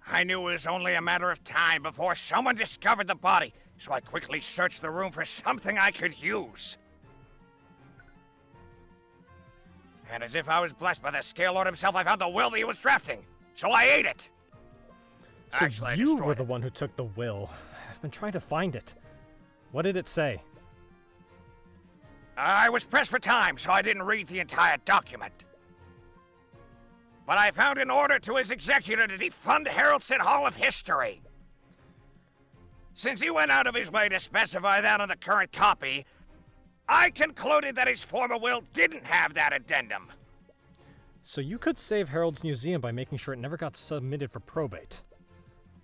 I knew it was only a matter of time before someone discovered the body, so I quickly searched the room for something I could use. And as if I was blessed by the Scale Lord himself, I found the will that he was drafting, so I ate it. So Actually, I you destroyed were the it. one who took the will. I've been trying to find it. What did it say? I was pressed for time, so I didn't read the entire document. But I found an order to his executor to defund Haroldson Hall of History. Since he went out of his way to specify that on the current copy, I concluded that his former will didn't have that addendum. So you could save Harold's museum by making sure it never got submitted for probate.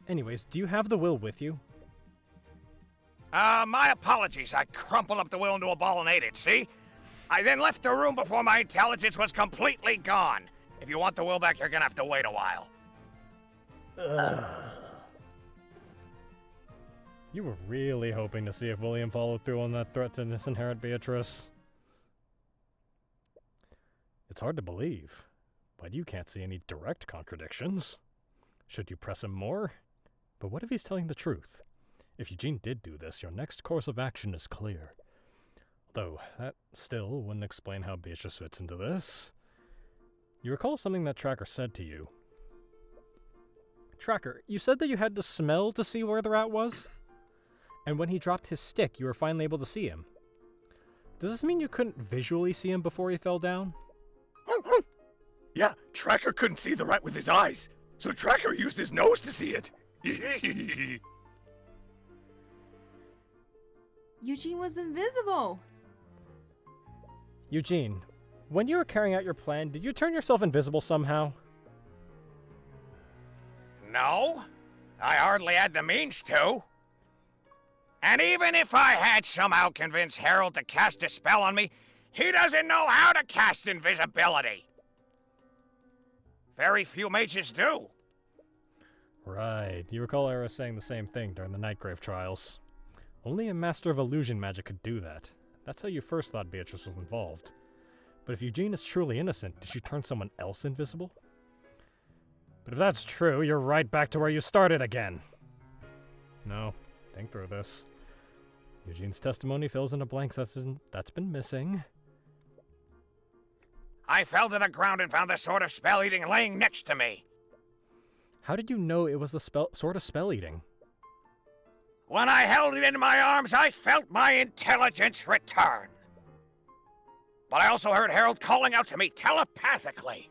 Anyways, do you have the will with you? My apologies. I crumpled up the will into a ball and ate it, see? I then left the room before my intelligence was completely gone. If you want the will back, you're gonna have to wait a while. You were really hoping to see if William followed through on that threat to disinherit Beatrice. It's hard to believe, but you can't see any direct contradictions. Should you press him more? But what if he's telling the truth? If Eugene did do this, your next course of action is clear. Though, that still wouldn't explain how Beatrice fits into this. You recall something that Tracker said to you. Tracker, you said that you had to smell to see where the rat was? And when he dropped his stick, you were finally able to see him. Does this mean you couldn't visually see him before he fell down? Yeah, Tracker couldn't see the rat with his eyes, so Tracker used his nose to see it. Eugene was invisible. Eugene, when you were carrying out your plan, did you turn yourself invisible somehow? No, I hardly had the means to. And even if I had somehow convinced Harold to cast a spell on me, he doesn't know how to cast invisibility. Very few mages do. Right. You recall Eris saying the same thing during the Nightgrave trials. Only a master of illusion magic could do that. That's how you first thought Beatrice was involved. But if Eugene is truly innocent, did she turn someone else invisible? But if that's true, you're right back to where you started again. No, think through this. Eugene's testimony fills in the blanks that's been missing. I fell to the ground and found the sword of spell eating laying next to me. How did you know it was the sword of spell eating? When I held it in my arms, I felt my intelligence return. But I also heard Harold calling out to me telepathically.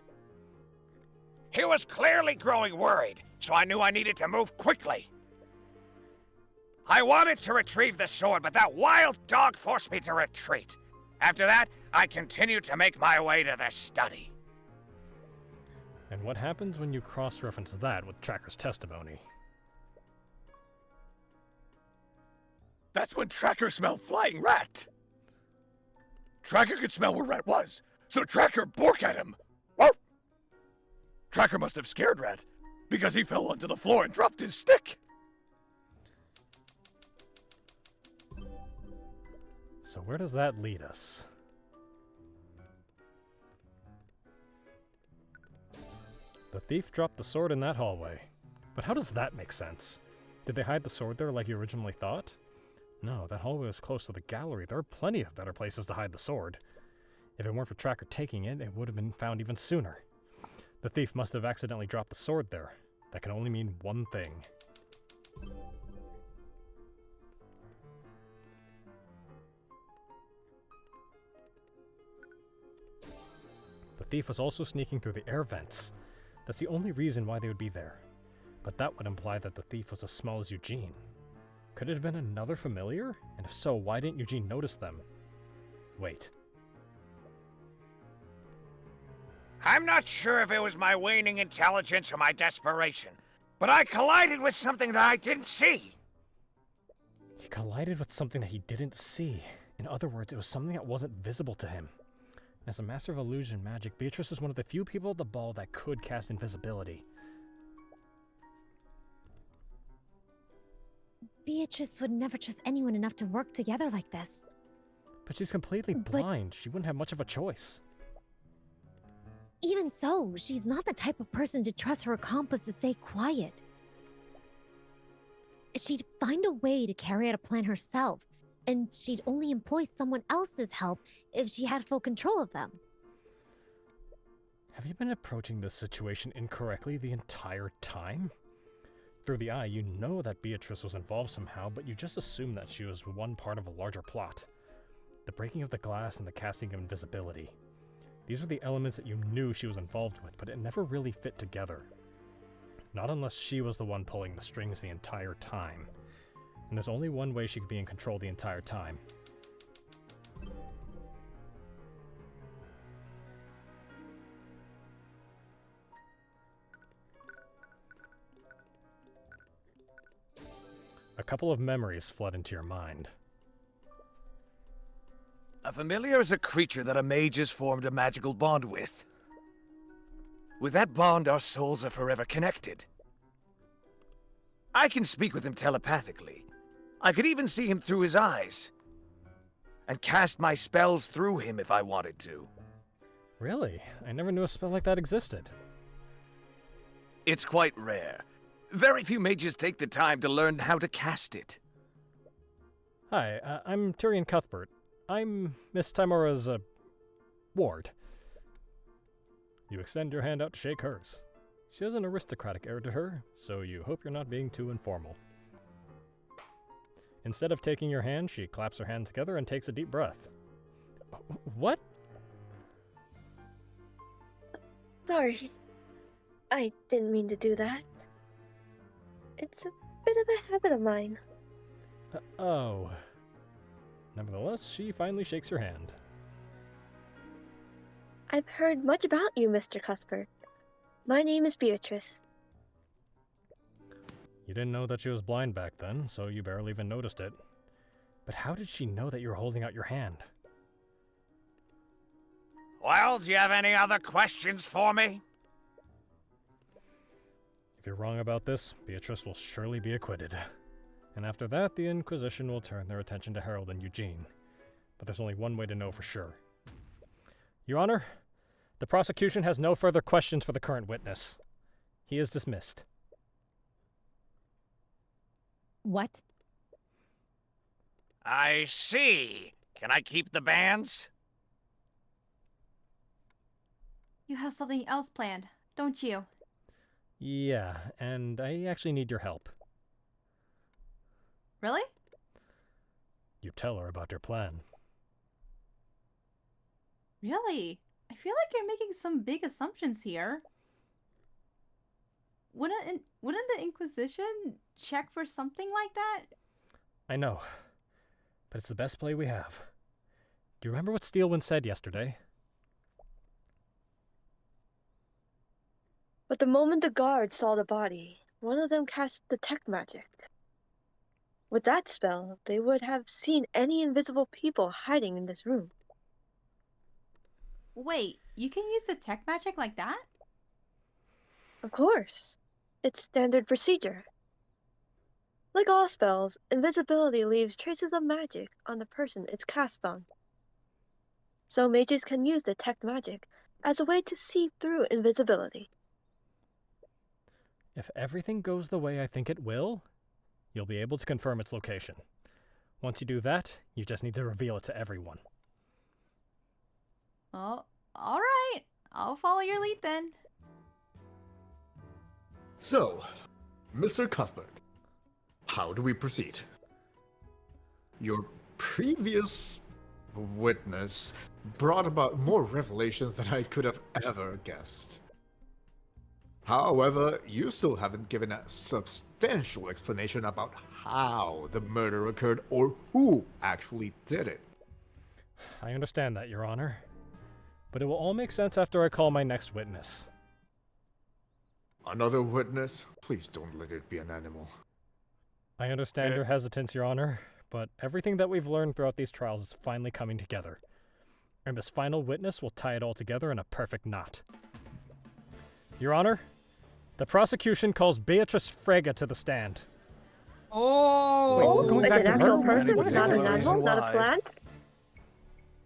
He was clearly growing worried, so I knew I needed to move quickly. I wanted to retrieve the sword, but that wild dog forced me to retreat. After that, I continued to make my way to the study. And what happens when you cross-reference that with Tracker's testimony? That's when Tracker smelled flying rat. Tracker could smell where rat was, so Tracker borked at him. Whoa! Tracker must have scared rat, because he fell onto the floor and dropped his stick. So where does that lead us? The thief dropped the sword in that hallway. But how does that make sense? Did they hide the sword there like you originally thought? No, that hallway was close to the gallery. There are plenty of better places to hide the sword. If it weren't for Tracker taking it, it would have been found even sooner. The thief must have accidentally dropped the sword there. That can only mean one thing. The thief was also sneaking through the air vents. That's the only reason why they would be there. But that would imply that the thief was as small as Eugene. Could it have been another familiar? And if so, why didn't Eugene notice them? Wait. I'm not sure if it was my waning intelligence or my desperation, but I collided with something that I didn't see. He collided with something that he didn't see. In other words, it was something that wasn't visible to him. As a master of illusion magic, Beatrice is one of the few people at the ball that could cast invisibility. Beatrice would never trust anyone enough to work together like this. But she's completely blind. She wouldn't have much of a choice. Even so, she's not the type of person to trust her accomplice to stay quiet. She'd find a way to carry out a plan herself, and she'd only employ someone else's help if she had full control of them. Have you been approaching this situation incorrectly the entire time? Through the eye, you know that Beatrice was involved somehow, but you just assume that she was one part of a larger plot. The breaking of the glass and the casting of invisibility. These were the elements that you knew she was involved with, but it never really fit together. Not unless she was the one pulling the strings the entire time. And there's only one way she could be in control the entire time. A couple of memories flood into your mind. A familiar is a creature that a mage has formed a magical bond with. With that bond, our souls are forever connected. I can speak with him telepathically. I could even see him through his eyes. And cast my spells through him if I wanted to. Really? I never knew a spell like that existed. It's quite rare. Very few mages take the time to learn how to cast it. Hi, I'm Tyrion Cuthbert. I'm Miss Timora's, ward. You extend your hand out to shake hers. She has an aristocratic air to her, so you hope you're not being too informal. Instead of taking your hand, she claps her hands together and takes a deep breath. What? Sorry. I didn't mean to do that. It's a bit of a habit of mine. Oh. Nevertheless, she finally shakes your hand. I've heard much about you, Mr. Cuthbert. My name is Beatrice. You didn't know that she was blind back then, so you barely even noticed it. But how did she know that you were holding out your hand? Well, do you have any other questions for me? If you're wrong about this, Beatrice will surely be acquitted. And after that, the Inquisition will turn their attention to Harold and Eugene. But there's only one way to know for sure. Your Honor, the prosecution has no further questions for the current witness. He is dismissed. What? I see. Can I keep the bands? You have something else planned, don't you? Yeah, and I actually need your help. Really? You tell her about your plan. Really? I feel like you're making some big assumptions here. Wouldn't the Inquisition check for something like that? I know, but it's the best play we have. Do you remember what Steelwind said yesterday? But the moment the guards saw the body, one of them cast detect magic. With that spell, they would have seen any invisible people hiding in this room. Wait, you can use detect magic like that? Of course. It's standard procedure. Like all spells, invisibility leaves traces of magic on the person it's cast on. So mages can use detect magic as a way to see through invisibility. If everything goes the way I think it will, you'll be able to confirm its location. Once you do that, you just need to reveal it to everyone. Oh, alright. I'll follow your lead then. So, Mr. Cuthbert, how do we proceed? Your previous witness brought about more revelations than I could have ever guessed. However, you still haven't given a substantial explanation about how the murder occurred or who actually did it. I understand that, Your Honor. But it will all make sense after I call my next witness. Another witness? Please don't let it be an animal. I understand your hesitance, Your Honor, but everything that we've learned throughout these trials is finally coming together. And this final witness will tie it all together in a perfect knot. Your Honor, the prosecution calls Beatrice Frega to the stand. Oh! Wait, we're going like back an to actual her? person, Any not an particular animal, reason not a why? plant?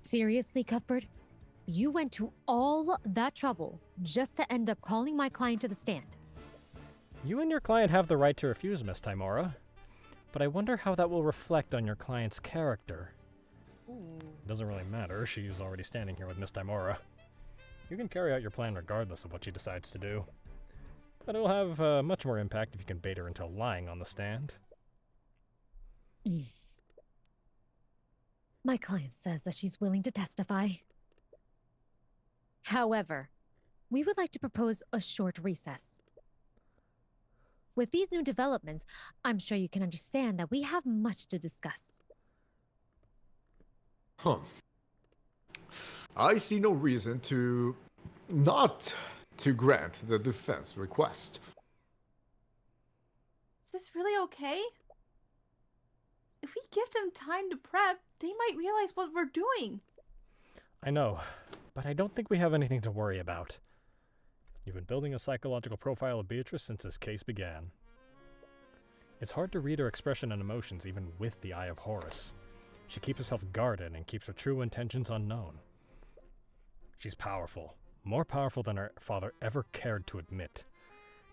Seriously, Cuthbert? You went to all that trouble just to end up calling my client to the stand. You and your client have the right to refuse, Miss Timora. But I wonder how that will reflect on your client's character. Doesn't really matter, she's already standing here with Miss Timora. You can carry out your plan regardless of what she decides to do. But it'll have much more impact if you can bait her into lying on the stand. My client says that she's willing to testify. However, we would like to propose a short recess. With these new developments, I'm sure you can understand that we have much to discuss. Huh. I see no reason to not to grant the defense request. Is this really okay? If we give them time to prep, they might realize what we're doing. I know, but I don't think we have anything to worry about. You've been building a psychological profile of Beatrice since this case began. It's hard to read her expression and emotions even with the Eye of Horus. She keeps herself guarded and keeps her true intentions unknown. She's powerful, more powerful than her father ever cared to admit.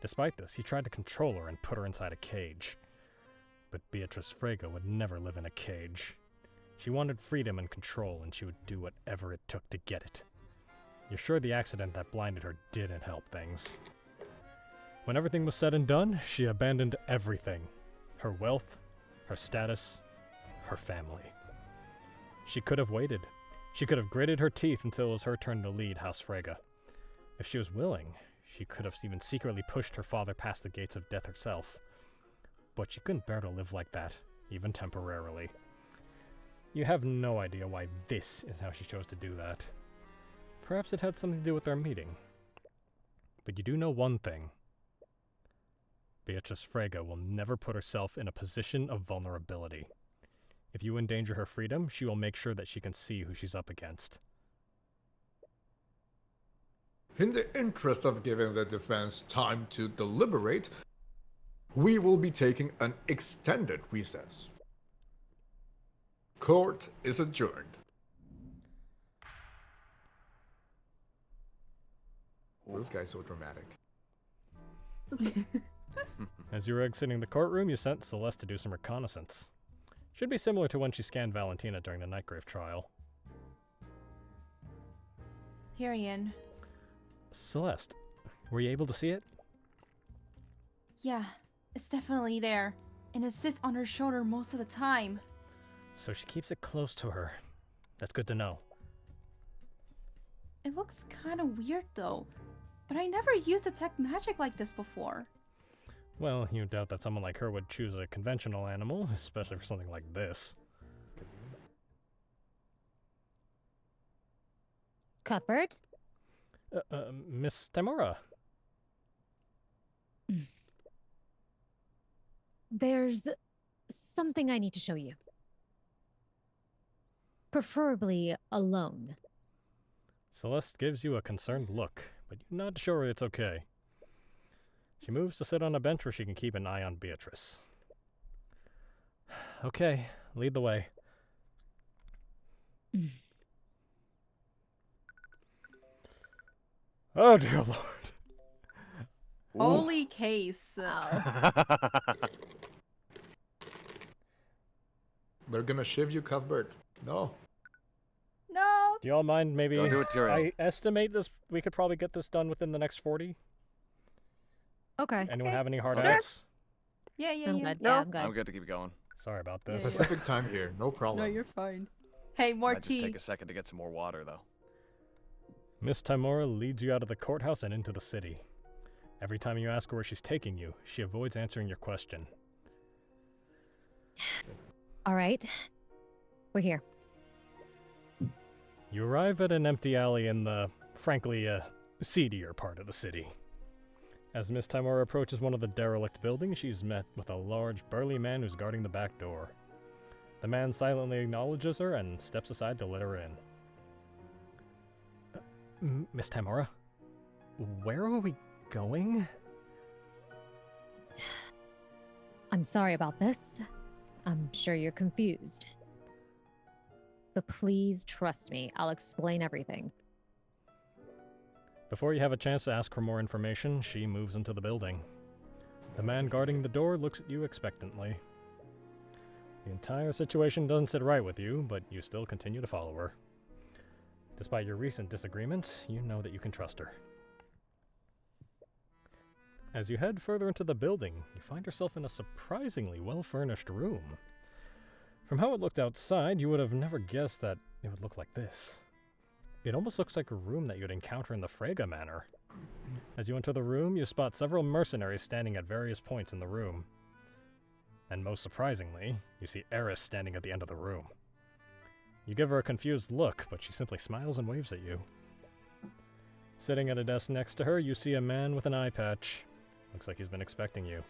Despite this, he tried to control her and put her inside a cage. But Beatrice Frega would never live in a cage. She wanted freedom and control, and she would do whatever it took to get it. You're sure the accident that blinded her didn't help things. When everything was said and done, she abandoned everything. Her wealth, her status, her family. She could have waited. She could have gritted her teeth until it was her turn to lead House Frega. If she was willing, she could have even secretly pushed her father past the gates of death herself. But she couldn't bear to live like that, even temporarily. You have no idea why this is how she chose to do that. Perhaps it had something to do with our meeting. But you do know one thing. Beatrice Frega will never put herself in a position of vulnerability. If you endanger her freedom, she will make sure that she can see who she's up against. In the interest of giving the defense time to deliberate, we will be taking an extended recess. Court is adjourned. This guy's so dramatic. As you were exiting the courtroom, you sent Celeste to do some reconnaissance. Should be similar to when she scanned Valentina during the Nightgrave trial. Tyrion. Celeste, were you able to see it? Yeah, it's definitely there. And it sits on her shoulder most of the time. So she keeps it close to her. That's good to know. It looks kind of weird though. But I never used detect magic like this before. Well, you doubt that someone like her would choose a conventional animal, especially for something like this. Cuthbert? Miss Timora. There's something I need to show you. Preferably alone. Celeste gives you a concerned look, but you're not sure it's okay. She moves to sit on a bench where she can keep an eye on Beatrice. Okay, lead the way. Oh, dear Lord. Holy case. They're gonna shiv you, Cuthbert. No. No. Do y'all mind maybe... Don't do it, Tyrion. I estimate this. We could probably get this done within the next 40. Okay. Anyone have any hard Okay. outs? Yeah. I'm good. No. Yeah, I'm good. I'm good to keep going. Sorry about Yeah, this. yeah. Pacific time here, no problem. No, you're fine. Hey, more Might just tea. take a second to get some more water, though. Miss Timora leads you out of the courthouse and into the city. Every time you ask her where she's taking you, she avoids answering your question. All right. We're here. You arrive at an empty alley in the, frankly, seedier part of the city. As Miss Timora approaches one of the derelict buildings, she's met with a large, burly man who's guarding the back door. The man silently acknowledges her and steps aside to let her in. Miss Timora, where are we going? I'm sorry about this. I'm sure you're confused. But please trust me, I'll explain everything. Before you have a chance to ask for more information, she moves into the building. The man guarding the door looks at you expectantly. The entire situation doesn't sit right with you, but you still continue to follow her. Despite your recent disagreements, you know that you can trust her. As you head further into the building, you find yourself in a surprisingly well-furnished room. From how it looked outside, you would have never guessed that it would look like this. It almost looks like a room that you'd encounter in the Frega manor. As you enter the room, you spot several mercenaries standing at various points in the room. And most surprisingly, you see Eris standing at the end of the room. You give her a confused look, but she simply smiles and waves at you. Sitting at a desk next to her, you see a man with an eye patch. Looks like he's been expecting you.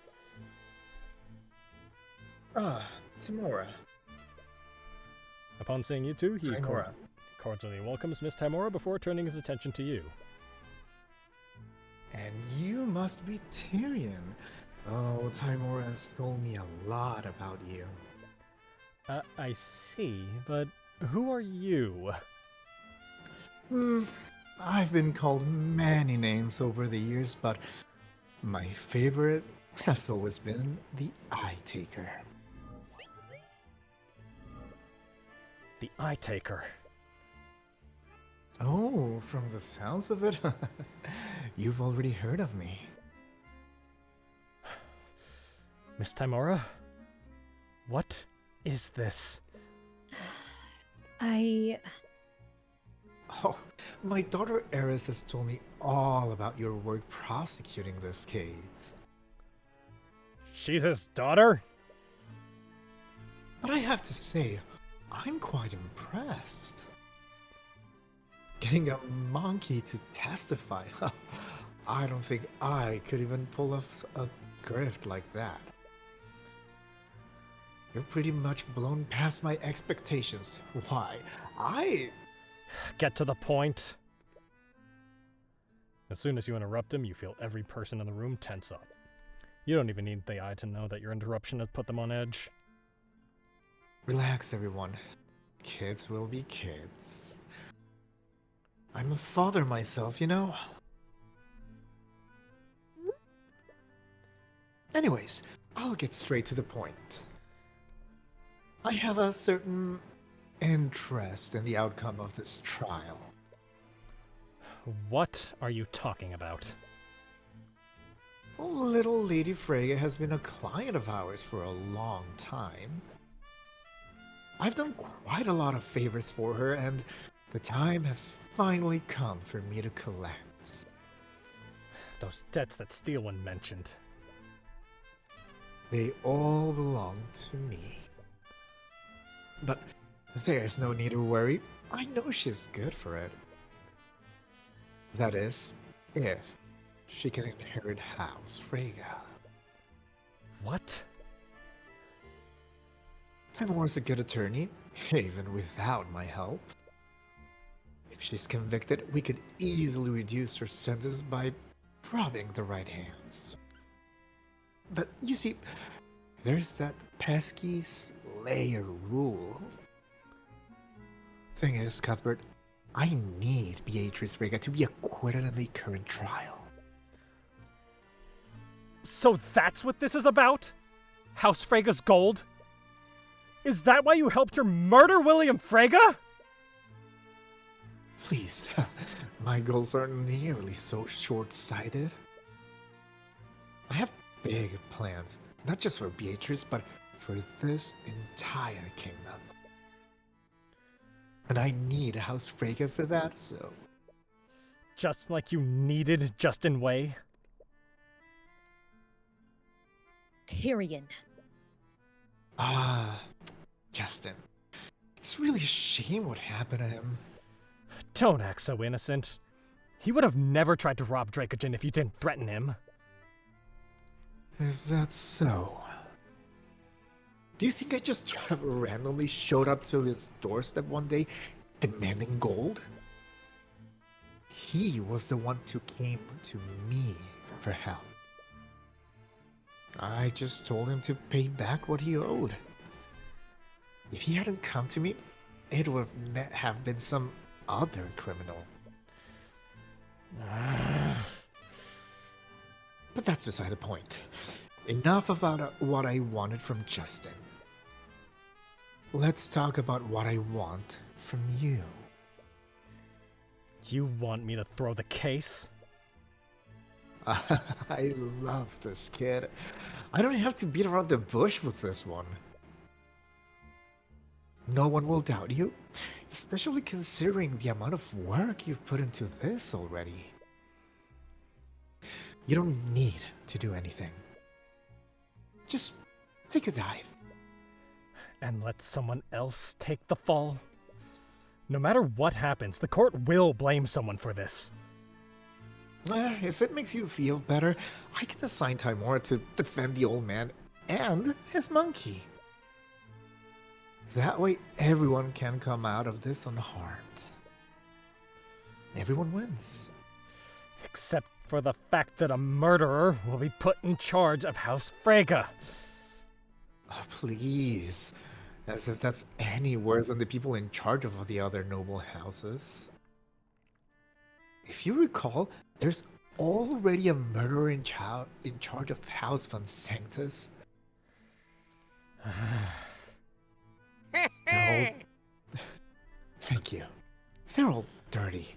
Ah, Timora. Upon seeing you two, he Timora. cordially welcomes Miss Timora before turning his attention to you. And you must be Tyrion. Oh, Timora has told me a lot about you. I see, but who are you? I've been called many names over the years, but my favorite has always been the Eyetaker. The Eyetaker. Oh, from the sounds of it, you've already heard of me. Miss Timora? What is this? Oh, my daughter Eris has told me all about your work prosecuting this case. She's his daughter? But I have to say, I'm quite impressed. Getting a monkey to testify, I don't think I could even pull off a grift like that. You're pretty much blown past my expectations. Why? Get to the point. As soon as you interrupt him, you feel every person in the room tense up. You don't even need the eye to know that your interruption has put them on edge. Relax, everyone. Kids will be kids. I'm a father myself, you know? Anyways, I'll get straight to the point. I have a certain interest in the outcome of this trial. What are you talking about? Well, little Lady Frega has been a client of ours for a long time. I've done quite a lot of favors for her, and the time has finally come for me to collect. Those debts that Steelwind mentioned. They all belong to me. But there's no need to worry. I know she's good for it. That is, if she can inherit House Frega. What? Timora's a good attorney, even without my help. If she's convicted, we could easily reduce her sentence by robbing the right hands. But you see, there's that pesky Slayer rule. Thing is, Cuthbert, I need Beatrice Frega to be acquitted in the current trial. So that's what this is about? House Frega's gold? Is that why you helped her murder William Frega? Please, my goals aren't nearly so short-sighted. I have big plans, not just for Beatrice, but for this entire kingdom. And I need a House Frega for that, so... Just like you needed Justin Way? Tyrion. Ah, Justin. It's really a shame what happened to him. Don't act so innocent. He would have never tried to rob Dracogen if you didn't threaten him. Is that so? Do you think I just randomly showed up to his doorstep one day, demanding gold? He was the one who came to me for help. I just told him to pay back what he owed. If he hadn't come to me, it would have been some other criminal. But that's beside the point. Enough about what I wanted from Justin. Let's talk about what I want from you. You want me to throw the case? I love this kid. I don't have to beat around the bush with this one. No one will doubt you, especially considering the amount of work you've put into this already. You don't need to do anything. Just take a dive. And let someone else take the fall? No matter what happens, the court will blame someone for this. If it makes you feel better, I can assign Tymora to defend the old man and his monkey. That way, everyone can come out of this unharmed. Everyone wins. Except for the fact that a murderer will be put in charge of House Frega. Oh, please. As if that's any worse than the people in charge of the other noble houses. If you recall, there's already a murderer in charge of House Von Sanctus. Thank you. They're all dirty.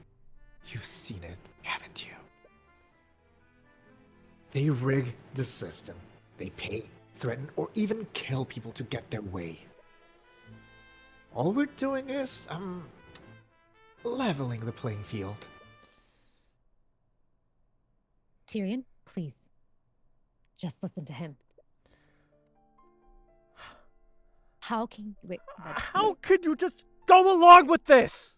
You've seen it, haven't you? They rig the system. They pay, threaten, or even kill people to get their way. All we're doing is, leveling the playing field. Tyrion, please. Just listen to him. How can... Wait, what? How could you just go along with this?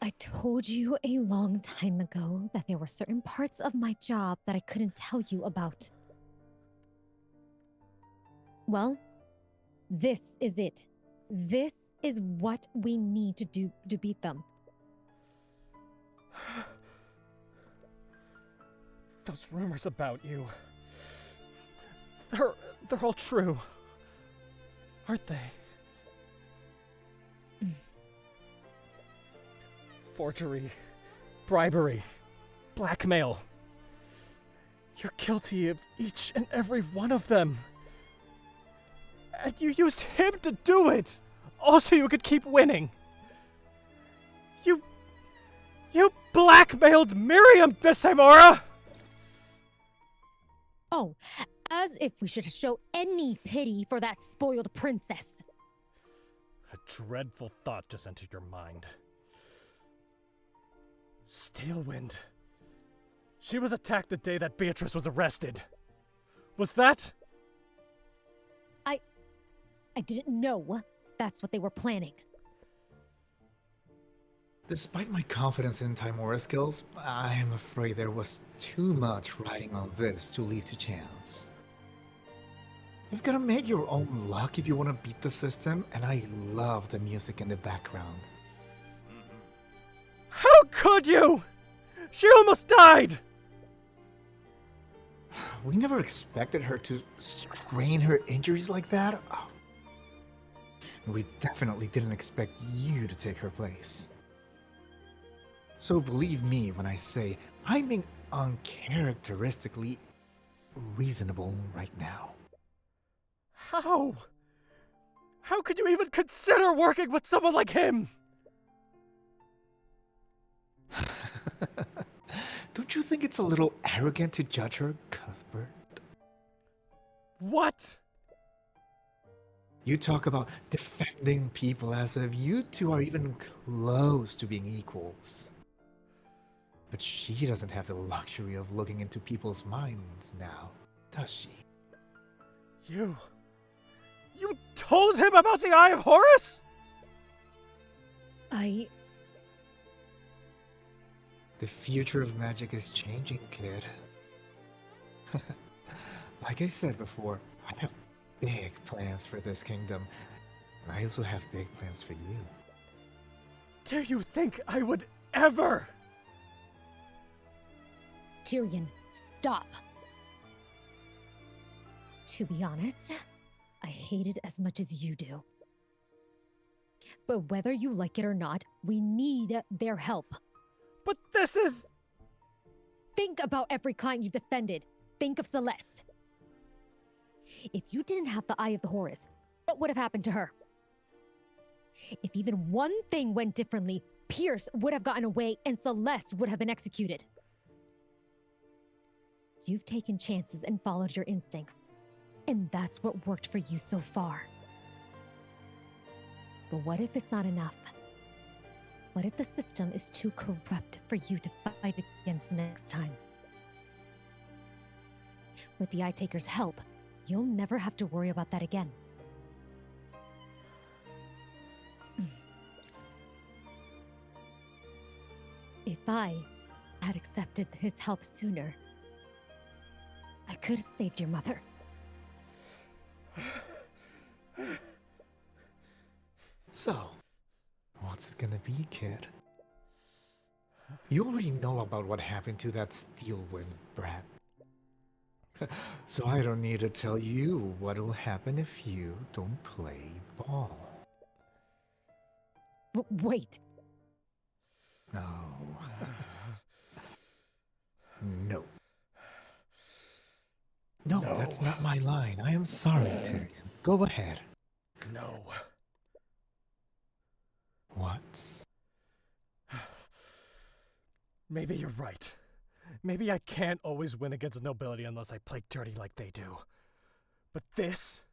I told you a long time ago that there were certain parts of my job that I couldn't tell you about. Well, this is it. This is what we need to do to beat them. Those rumors about you... They're all true. Aren't they? Forgery, bribery, blackmail. You're guilty of each and every one of them. And you used him to do it, all so you could keep winning. You blackmailed Miriam, Miss Tymora! Oh, as if we should show any pity for that spoiled princess. A dreadful thought just entered your mind. Steelwind. She was attacked the day that Beatrice was arrested. Was that? I didn't know that's what they were planning. Despite my confidence in Tymora's skills, I'm afraid there was too much riding on this to leave to chance. You've got to make your own luck if you want to beat the system, and I love the music in the background. How could you? She almost died! We never expected her to strain her injuries like that. Oh. We definitely didn't expect you to take her place. So believe me when I say I'm being uncharacteristically reasonable right now. How? How could you even consider working with someone like him? Don't you think it's a little arrogant to judge her, Cuthbert? What? You talk about defending people as if you two are even close to being equals. But she doesn't have the luxury of looking into people's minds now, does she? You told him about the Eye of Horus? The future of magic is changing, kid. Like I said before, I have big plans for this kingdom. And I also have big plans for you. Do you think I would ever? Tyrion, stop. To be honest, I hate it as much as you do. But whether you like it or not, we need their help. But this is... Think about every client you defended. Think of Celeste. If you didn't have the Eye of the Horus, what would have happened to her? If even one thing went differently, Pierce would have gotten away and Celeste would have been executed. You've taken chances and followed your instincts, and that's what worked for you so far. But what if it's not enough? What if the system is too corrupt for you to fight against next time? With the Eyetaker's help, you'll never have to worry about that again. If I had accepted his help sooner, I could have saved your mother. So, what's it gonna be, kid? You already know about what happened to that Steelwind brat. So I don't need to tell you what'll happen if you don't play ball. Wait. No. No. No, that's not my line. I am sorry, Tyrion. Go ahead. No. What? Maybe you're right. Maybe I can't always win against nobility unless I play dirty like they do. But this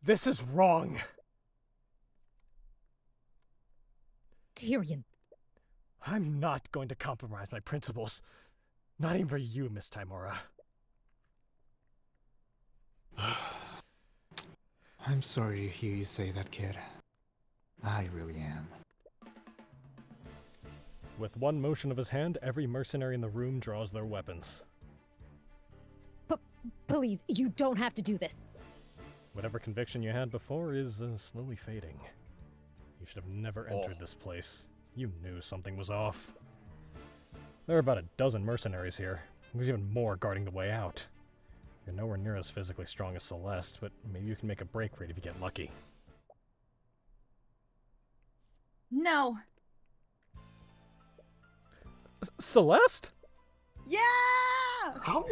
is wrong. Tyrion. I'm not going to compromise my principles. Not even for you, Miss Timora. I'm sorry to hear you say that, kid. I really am. With one motion of his hand, every mercenary in the room draws their weapons. Please, you don't have to do this. Whatever conviction you had before is slowly fading. You should have never entered this place. You knew something was off. There are about a dozen mercenaries here. There's even more guarding the way out. You're nowhere near as physically strong as Celeste, but maybe you can make a break for it if you get lucky. No. Celeste? Yeah! How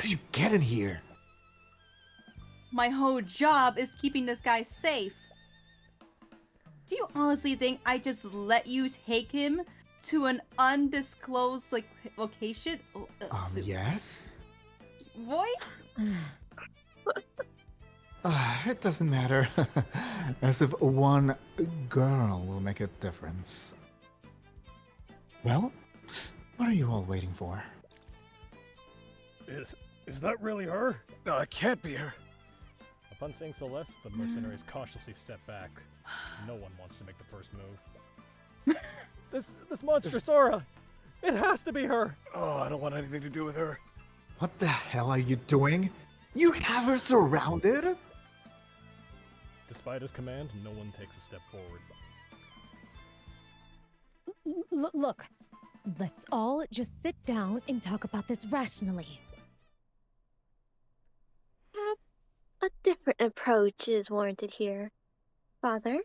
did you get in here? My whole job is keeping this guy safe. Do you honestly think I just let you take him to an undisclosed, location? Yes? Boy? It doesn't matter. As if one girl will make a difference. Well, what are you all waiting for? Is that really her? No, it can't be her. Upon seeing Celeste, the mercenaries cautiously step back. No one wants to make the first move. This monstrous aura! It has to be her! Oh, I don't want anything to do with her. What the hell are you doing? You have her surrounded? Despite his command, no one takes a step forward. Look, let's all just sit down and talk about this rationally. A different approach is warranted here, Father.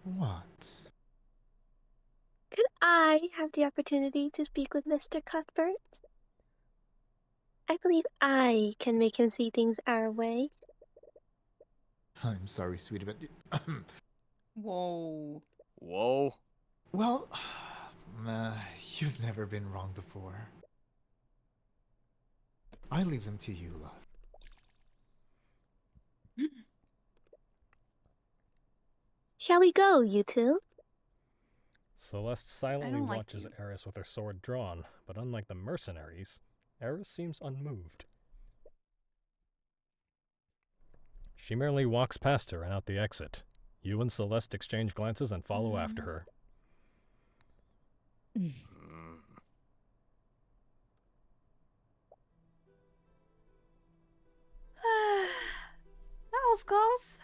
What? Could I have the opportunity to speak with Mr. Cuthbert? I believe I can make him see things our way. I'm sorry, sweetie, but... Whoa. Whoa. Well, you've never been wrong before. I leave them to you, love. Shall we go, you two? Celeste silently like watches you. Eris with her sword drawn, but unlike the mercenaries, Eris seems unmoved. She merely walks past her and out the exit. You and Celeste exchange glances and follow after her. That was close.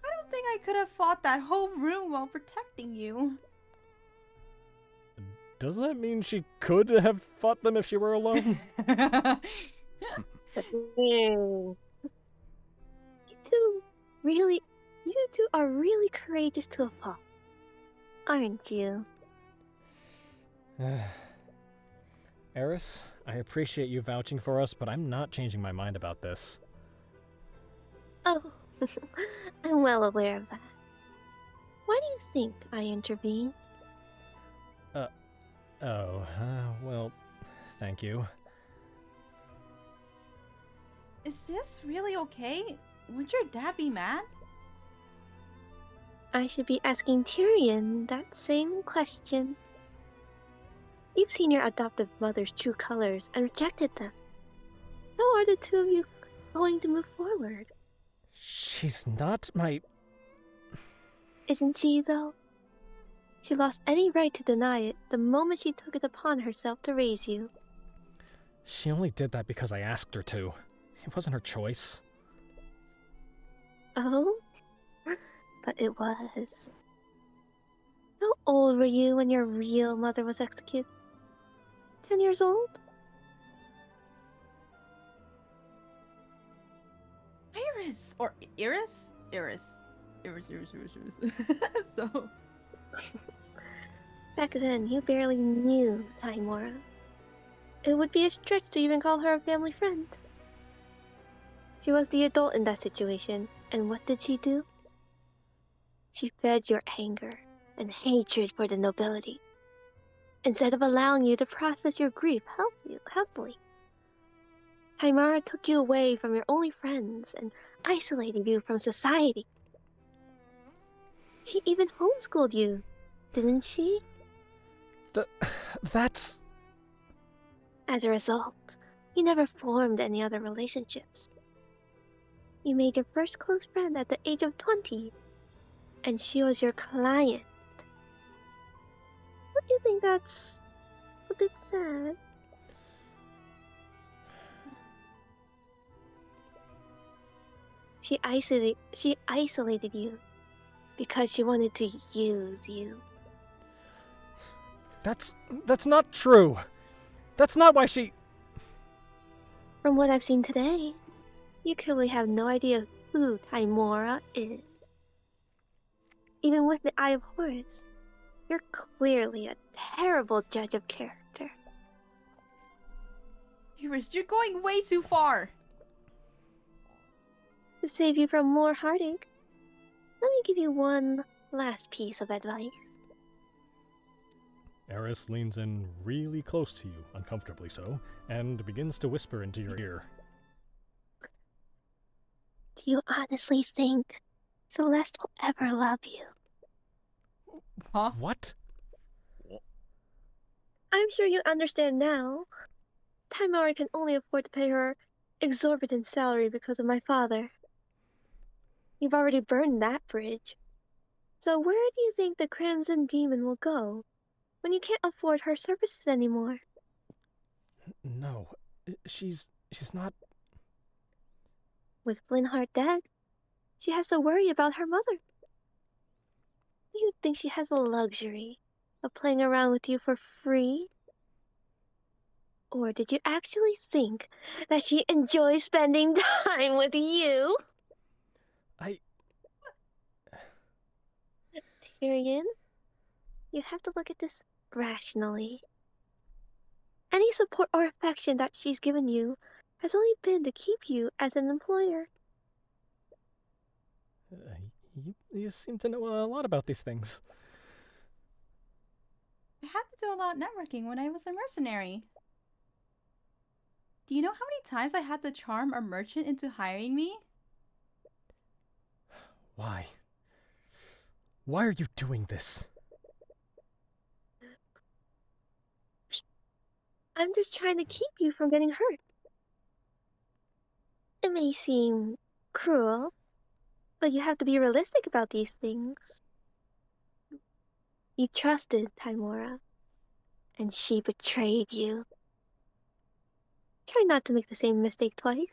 I don't think I could have fought that whole room while protecting you. Does that mean she could have fought them if she were alone? You two really, you two are really courageous to a fault, aren't you? Eris, I appreciate you vouching for us, but I'm not changing my mind about this. Oh, I'm well aware of that. Why do you think I intervened? Well, thank you. Is this really okay? Would your dad be mad? I should be asking Tyrion that same question. You've seen your adoptive mother's true colors and rejected them. How are the two of you going to move forward? She's not my... Isn't she, though? She lost any right to deny it the moment she took it upon herself to raise you. She only did that because I asked her to. It wasn't her choice. Oh? But it was. How old were you when your real mother was executed? 10 years old? Iris! Or Eris? Eris. So... Back then, you barely knew Tymora. It would be a stretch to even call her a family friend. She was the adult in that situation, and what did she do? She fed your anger and hatred for the nobility, instead of allowing you to process your grief healthily. Tymora took you away from your only friends and isolated you from society. She even homeschooled you, didn't she? That's... As a result, you never formed any other relationships. You made your first close friend at the age of 20, and she was your client. Don't you think that's a bit sad? She isolated you because she wanted to use you. That's not true. That's not why she... From what I've seen today, you clearly have no idea who Tymora is. Even with the Eye of Horus, you're clearly a terrible judge of character. Iris, you're going way too far! To save you from more heartache, let me give you one last piece of advice. Eris leans in really close to you, uncomfortably so, and begins to whisper into your ear. Do you honestly think Celeste will ever love you? Huh? What? I'm sure you understand now. Tymora can only afford to pay her exorbitant salary because of my father. You've already burned that bridge. So where do you think the Crimson Demon will go when you can't afford her services anymore? No, she's not... With Flynnheart dead, she has to worry about her mother. Do you think she has the luxury of playing around with you for free? Or did you actually think that she enjoys spending time with you? Tyrion, you have to look at this rationally. Any support or affection that she's given you has only been to keep you as an employer. You seem to know a lot about these things. I had to do a lot of networking when I was a mercenary. Do you know how many times I had to charm a merchant into hiring me? Why? Why are you doing this? I'm just trying to keep you from getting hurt. It may seem cruel, but you have to be realistic about these things. You trusted Tymora, and she betrayed you. Try not to make the same mistake twice.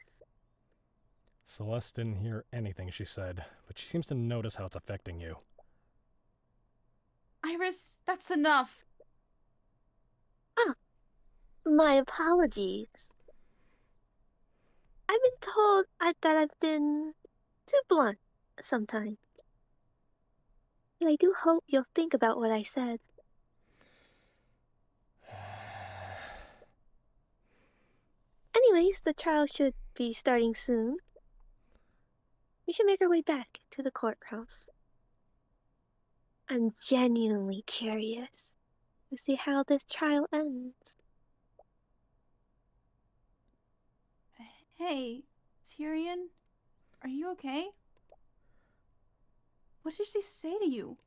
Celeste didn't hear anything she said, but she seems to notice how it's affecting you. Iris, that's enough. My apologies. I've been told that I've been too blunt sometimes. And I do hope you'll think about what I said. Anyways, the trial should be starting soon. We should make our way back to the courthouse. I'm genuinely curious to see how this trial ends. Hey, Tyrion, are you okay? What did she say to you?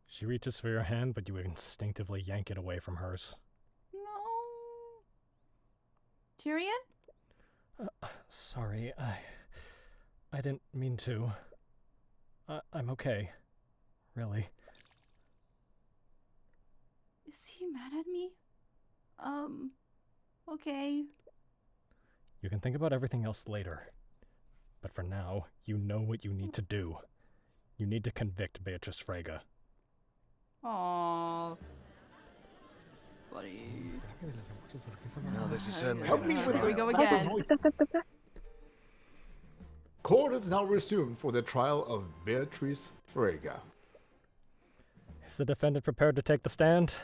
She reaches for your hand, but you instinctively yank it away from hers. No. Tyrion? Sorry, I didn't mean to. I'm okay. Really. Is he mad at me? Okay. You can think about everything else later. But for now, you know what you need to do. You need to convict Beatrice Frega. Aww. Buddy. No, this is certainly Help gonna me with Here we the go again. Court is now resumed for the trial of Beatrice Frega. Is the defendant prepared to take the stand?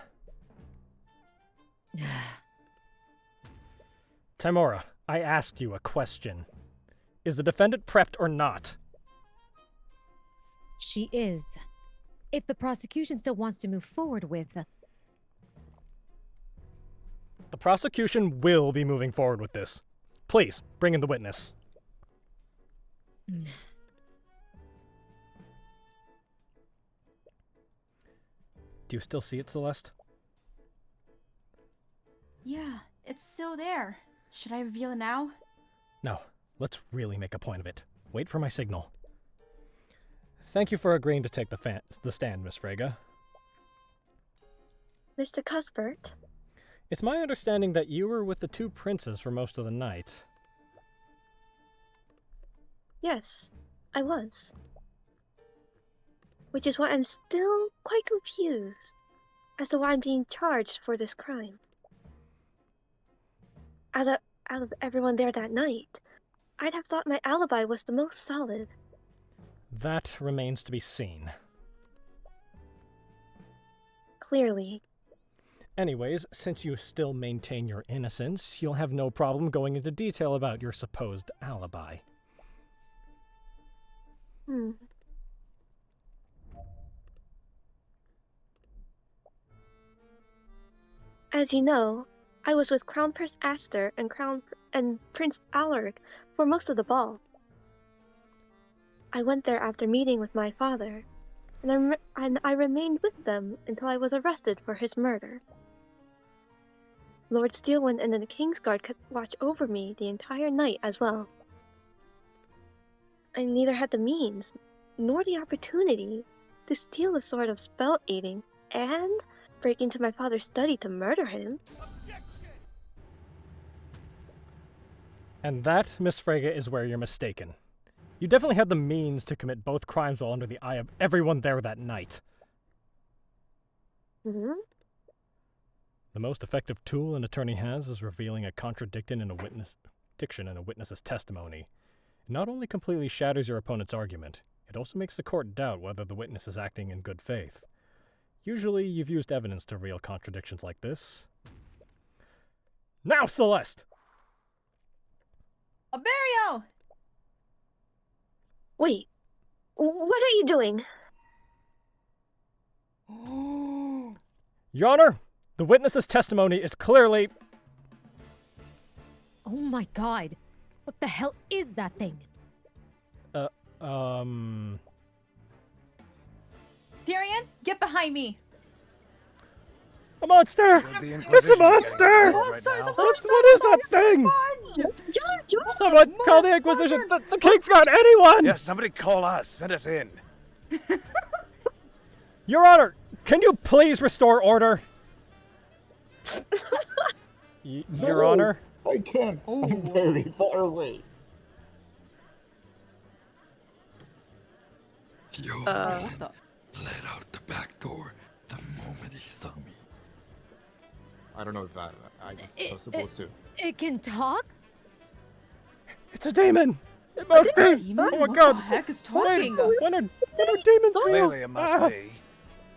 Timora, I asked you a question. Is the defendant prepped or not? She is. If the prosecution still wants to move forward with... The prosecution will be moving forward with this. Please, bring in the witness. Do you still see it, Celeste? Yeah, it's still there. Should I reveal it now? No, let's really make a point of it. Wait for my signal. Thank you for agreeing to take the stand, Miss Frega. Mr. Cuthbert? It's my understanding that you were with the two princes for most of the night. Yes, I was. Which is why I'm still quite confused as to why I'm being charged for this crime. Out of everyone there that night, I'd have thought my alibi was the most solid. That remains to be seen. Clearly. Anyways, since you still maintain your innocence, you'll have no problem going into detail about your supposed alibi. As you know, I was with Crown Prince Aster and Prince Alaric for most of the ball. I went there after meeting with my father, and I remained with them until I was arrested for his murder. Lord Steelwind and the Kingsguard could watch over me the entire night as well. I neither had the means, nor the opportunity, to steal the sword of spell aiding and break into my father's study to murder him. And that, Miss Frega, is where you're mistaken. You definitely had the means to commit both crimes while under the eye of everyone there that night. Hmm? The most effective tool an attorney has is revealing a contradiction in a witness's testimony. It not only completely shatters your opponent's argument, it also makes the court doubt whether the witness is acting in good faith. Usually, you've used evidence to reveal contradictions like this. Now, Celeste! Aberio! Wait, what are you doing? Your Honor, the witness's testimony is clearly... Oh my god. What the hell is that thing? Tyrion, get behind me! A monster! It's a monster! What is that thing? Someone call the Inquisition! The King's got anyone! Yeah, somebody call us. Send us in. Your Honor, can you please restore order? Your Honor? I can't. I'm very far away. Let out the back door the moment he saw me. I don't know if that I was supposed to. It can talk? It's a demon! It must be! Demon? Oh my What god! the heck is Wait, talking? when are demons real? Clearly it must be.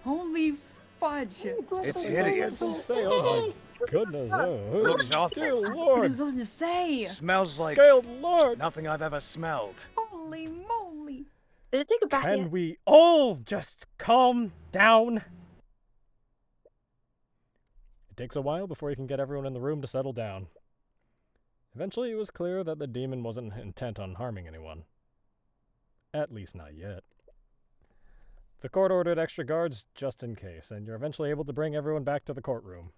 Holy fudge. It's hideous. Say, oh my goodness. Oh, Looks awful. dear What Lord. is something to say? Smells like Scaled Lord. nothing I've ever smelled. Holy moly. Did it take a bath Can yet? we all just calm down? It takes a while before you can get everyone in the room to settle down. Eventually, it was clear that the demon wasn't intent on harming anyone. At least not yet. The court ordered extra guards just in case, and you're eventually able to bring everyone back to the courtroom.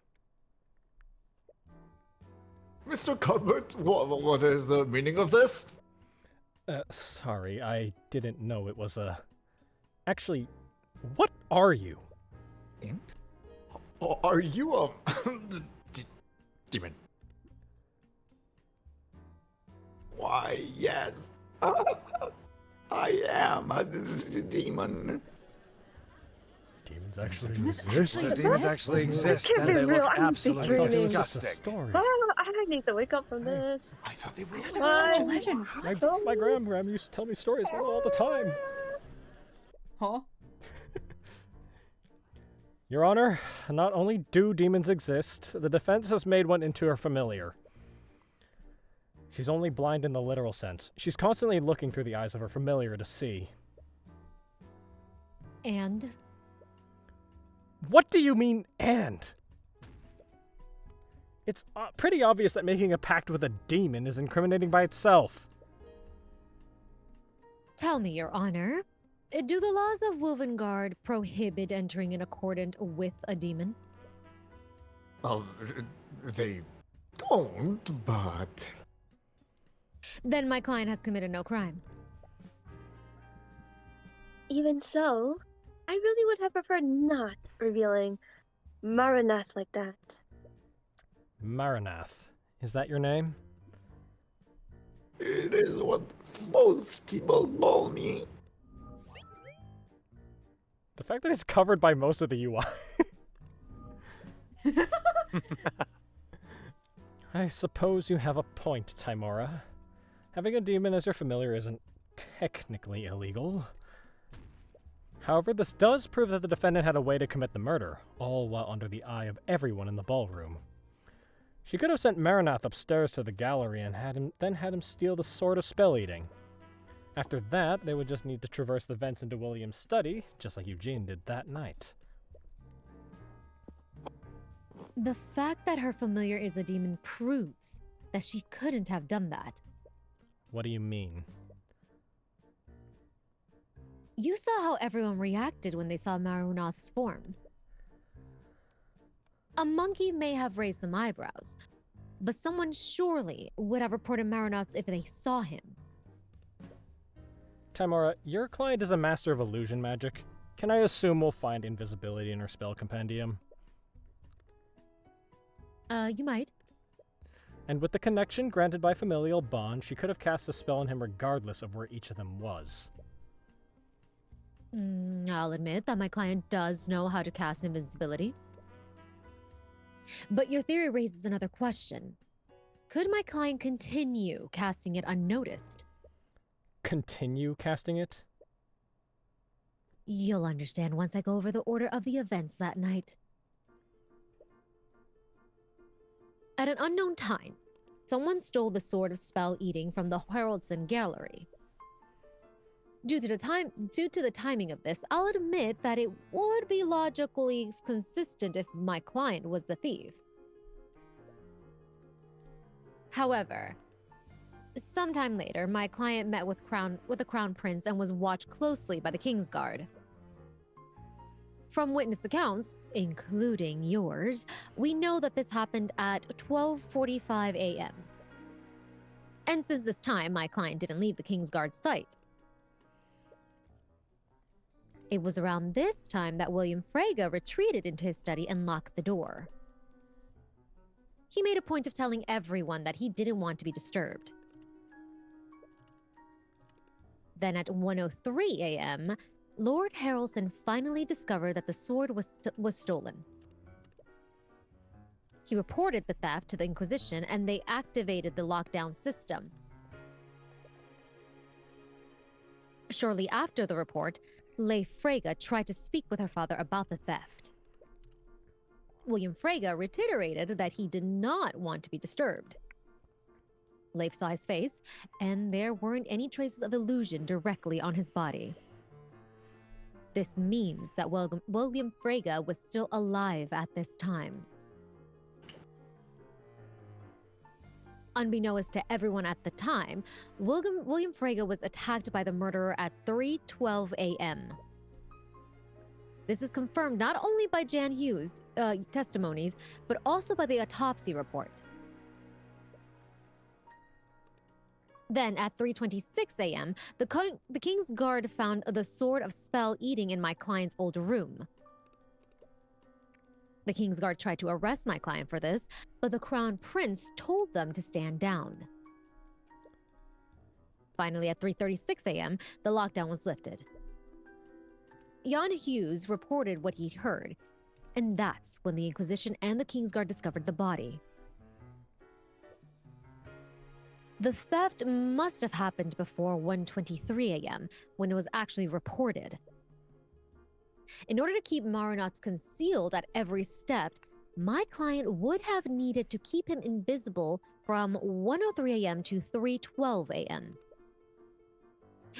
Mr. Cuthbert, what is the meaning of this? Sorry, I didn't know it was a... Actually, what are you? Are you a demon? Why, yes. I am a demon. Demons actually Demons exist? actually Demons actually exist, and they look absolutely I thought it was just a disgusting. story. I need to wake up from this. I thought they were. Bye. Legend. My grandma used to tell me stories all the time. Huh? Your Honor, not only do demons exist, the defense has made one into her familiar. She's only blind in the literal sense. She's constantly looking through the eyes of her familiar to see. And? What do you mean, and? It's pretty obvious that making a pact with a demon is incriminating by itself. Tell me, Your Honor, do the laws of Wyverngarde prohibit entering in accordant with a demon? Oh, they don't, but... Then my client has committed no crime. Even so, I really would have preferred not revealing Maranath like that. Maranath. Is that your name? It is what most people call me. The fact that it's covered by most of the UI. I suppose you have a point, Tymora. Having a demon as your familiar isn't technically illegal. However, this does prove that the defendant had a way to commit the murder, all while under the eye of everyone in the ballroom. She could have sent Maranath upstairs to the gallery and then had him steal the Sword of Spell-Eating. After that, they would just need to traverse the vents into William's study, just like Eugene did that night. The fact that her familiar is a demon proves that she couldn't have done that. What do you mean? You saw how everyone reacted when they saw Maranath's form. A monkey may have raised some eyebrows, but someone surely would have reported Maranath if they saw him. Tymora, your client is a master of illusion magic. Can I assume we'll find invisibility in her spell compendium? You might. And with the connection granted by familial bond, she could have cast a spell on him regardless of where each of them was. I'll admit that my client does know how to cast invisibility. But your theory raises another question. Could my client continue casting it unnoticed? Continue casting it? You'll understand once I go over the order of the events that night. At an unknown time, someone stole the Sword of Spell-Eating from the Haroldson gallery. Due to the timing of this, I'll admit that it would be logically consistent if my client was the thief. However, sometime later, my client met with the Crown Prince and was watched closely by the Kingsguard. From witness accounts, including yours, we know that this happened at 12:45 a.m. And since this time, my client didn't leave the Kingsguard site. It was around this time that William Frega retreated into his study and locked the door. He made a point of telling everyone that he didn't want to be disturbed. Then at 1:03 a.m., Lord Haroldson finally discovered that the sword was stolen. He reported the theft to the Inquisition, and they activated the lockdown system. Shortly after the report, Lady Frega tried to speak with her father about the theft. William Frega reiterated that he did not want to be disturbed. Leif saw his face, and there weren't any traces of illusion directly on his body. This means that William Frega was still alive at this time. Unbeknownst to everyone at the time, William Frega was attacked by the murderer at 3:12 a.m. This is confirmed not only by Jan Hughes' testimonies, but also by the autopsy report. Then, at 3:26 a.m., the King's Guard found the Sword of Spell eating in my client's old room. The King's Guard tried to arrest my client for this, but the Crown Prince told them to stand down. Finally, at 3:36 a.m., the lockdown was lifted. Jan Hughes reported what he'd heard, and that's when the Inquisition and the King's Guard discovered the body. The theft must have happened before 1:23 a.m., when it was actually reported. In order to keep Maronauts concealed at every step, my client would have needed to keep him invisible from 1:03 a.m. to 3:12 a.m.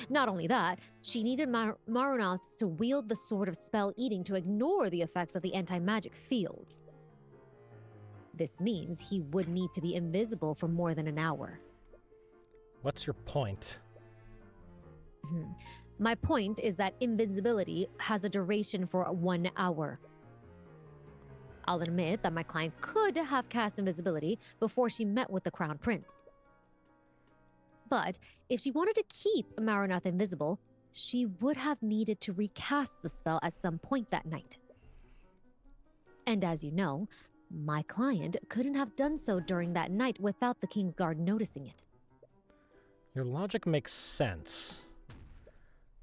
Not only that, she needed Maronauts to wield the Sword of Spell Eating to ignore the effects of the anti-magic fields. This means he would need to be invisible for more than an hour. What's your point? My point is that invisibility has a duration for 1 hour. I'll admit that my client could have cast invisibility before she met with the Crown Prince. But if she wanted to keep Maronath invisible, she would have needed to recast the spell at some point that night. And as you know, my client couldn't have done so during that night without the King's Guard noticing it. Your logic makes sense.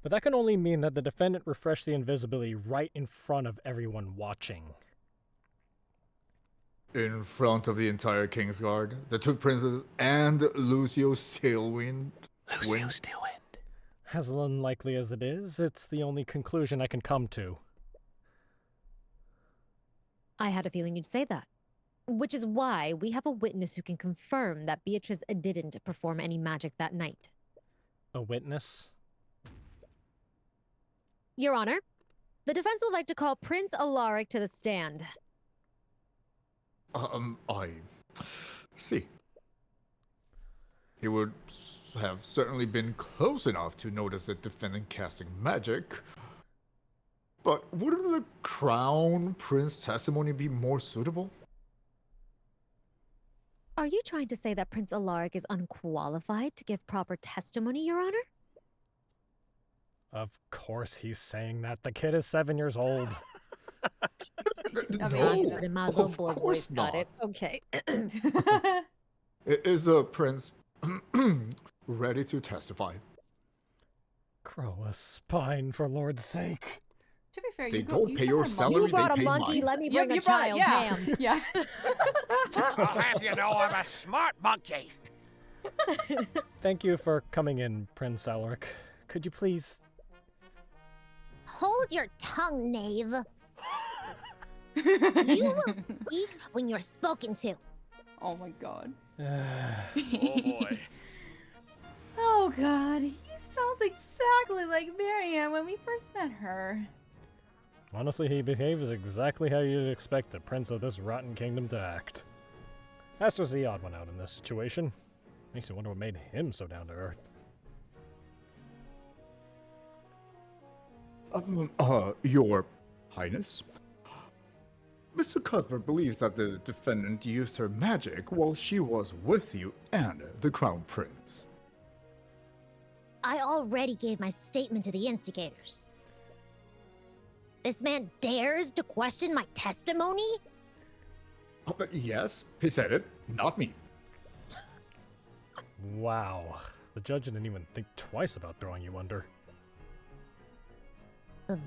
But that can only mean that the defendant refreshed the invisibility right in front of everyone watching. In front of the entire King's Guard, the two princes, and Lucio Steelwind. As unlikely as it is, it's the only conclusion I can come to. I had a feeling you'd say that. Which is why we have a witness who can confirm that Beatrice didn't perform any magic that night. A witness? Your Honor, the defense would like to call Prince Alaric to the stand. I see. He would have certainly been close enough to notice the defendant casting magic. But wouldn't the Crown Prince testimony be more suitable? Are you trying to say that Prince Alaric is unqualified to give proper testimony, Your Honor? Of course he's saying that. The kid is 7 years old. No, of course got not. it. Okay. Is a prince ready to testify? Grow a spine, for Lord's sake. To be fair, They you don't pay your sound salary, You they brought a pay monkey, mine. let me Yep, bring a you brought it, child. yeah. Damn. Yeah. I'll have you know I'm a smart monkey. Thank you for coming in, Prince Alaric. Could you please... Hold your tongue, knave. You will speak when you're spoken to. Oh my god. Oh boy. Oh god, he sounds exactly like Marianne when we first met her. Honestly, he behaves exactly how you'd expect the prince of this rotten kingdom to act. Aster's the odd one out in this situation. Makes you wonder what made him so down to earth. Your Highness? Mr. Cuthbert believes that the defendant used her magic while she was with you and the Crown Prince. I already gave my statement to the instigators. This man dares to question my testimony? But yes, he said it, not me. Wow. The judge didn't even think twice about throwing you under.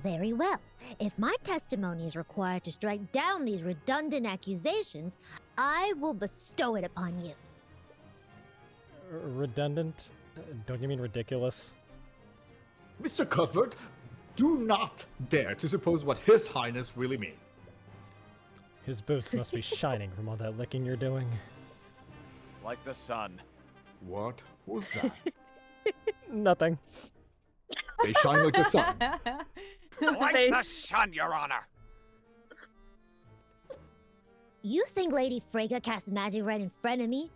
Very well. If my testimony is required to strike down these redundant accusations, I will bestow it upon you. Redundant? Don't you mean ridiculous? Mr. Cuthbert, do not dare to suppose what His Highness really means. His boots must be shining from all that licking you're doing. Like the sun. What was that? Nothing. They shine like the sun. Like the sun, Your Honor. You think Lady Frega casts magic right in front of me?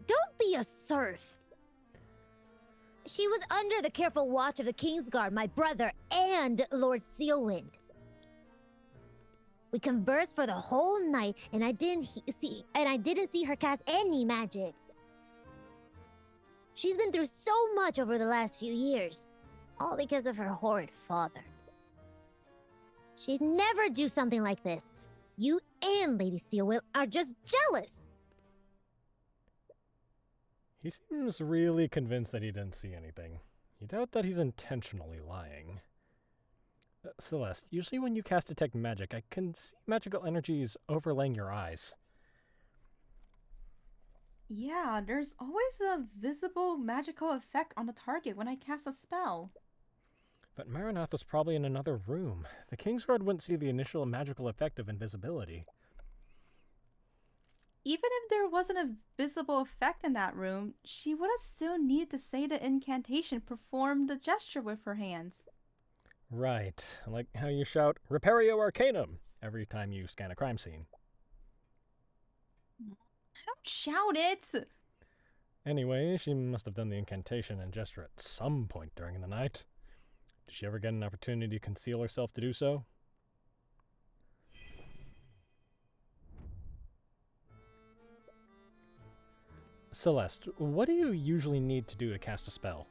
Don't be a serf. She was under the careful watch of the Kingsguard, my brother, and Lord Steelwind. We conversed for the whole night, and I didn't see her cast any magic. She's been through so much over the last few years, all because of her horrid father. She'd never do something like this. You and Lady Steelwind are just jealous. He seems really convinced that he didn't see anything. You doubt that he's intentionally lying. Celeste, usually when you cast Detect Magic, I can see magical energies overlaying your eyes. Yeah, there's always a visible magical effect on the target when I cast a spell. But Maranath was probably in another room. The Kingsguard wouldn't see the initial magical effect of invisibility. Even if there wasn't a visible effect in that room, she would have still needed to say the incantation, perform the gesture with her hands. Right, like how you shout, Repario Arcanum, every time you scan a crime scene. I don't shout it! Anyway, she must have done the incantation and gesture at some point during the night. Did she ever get an opportunity to conceal herself to do so? Celeste, what do you usually need to do to cast a spell?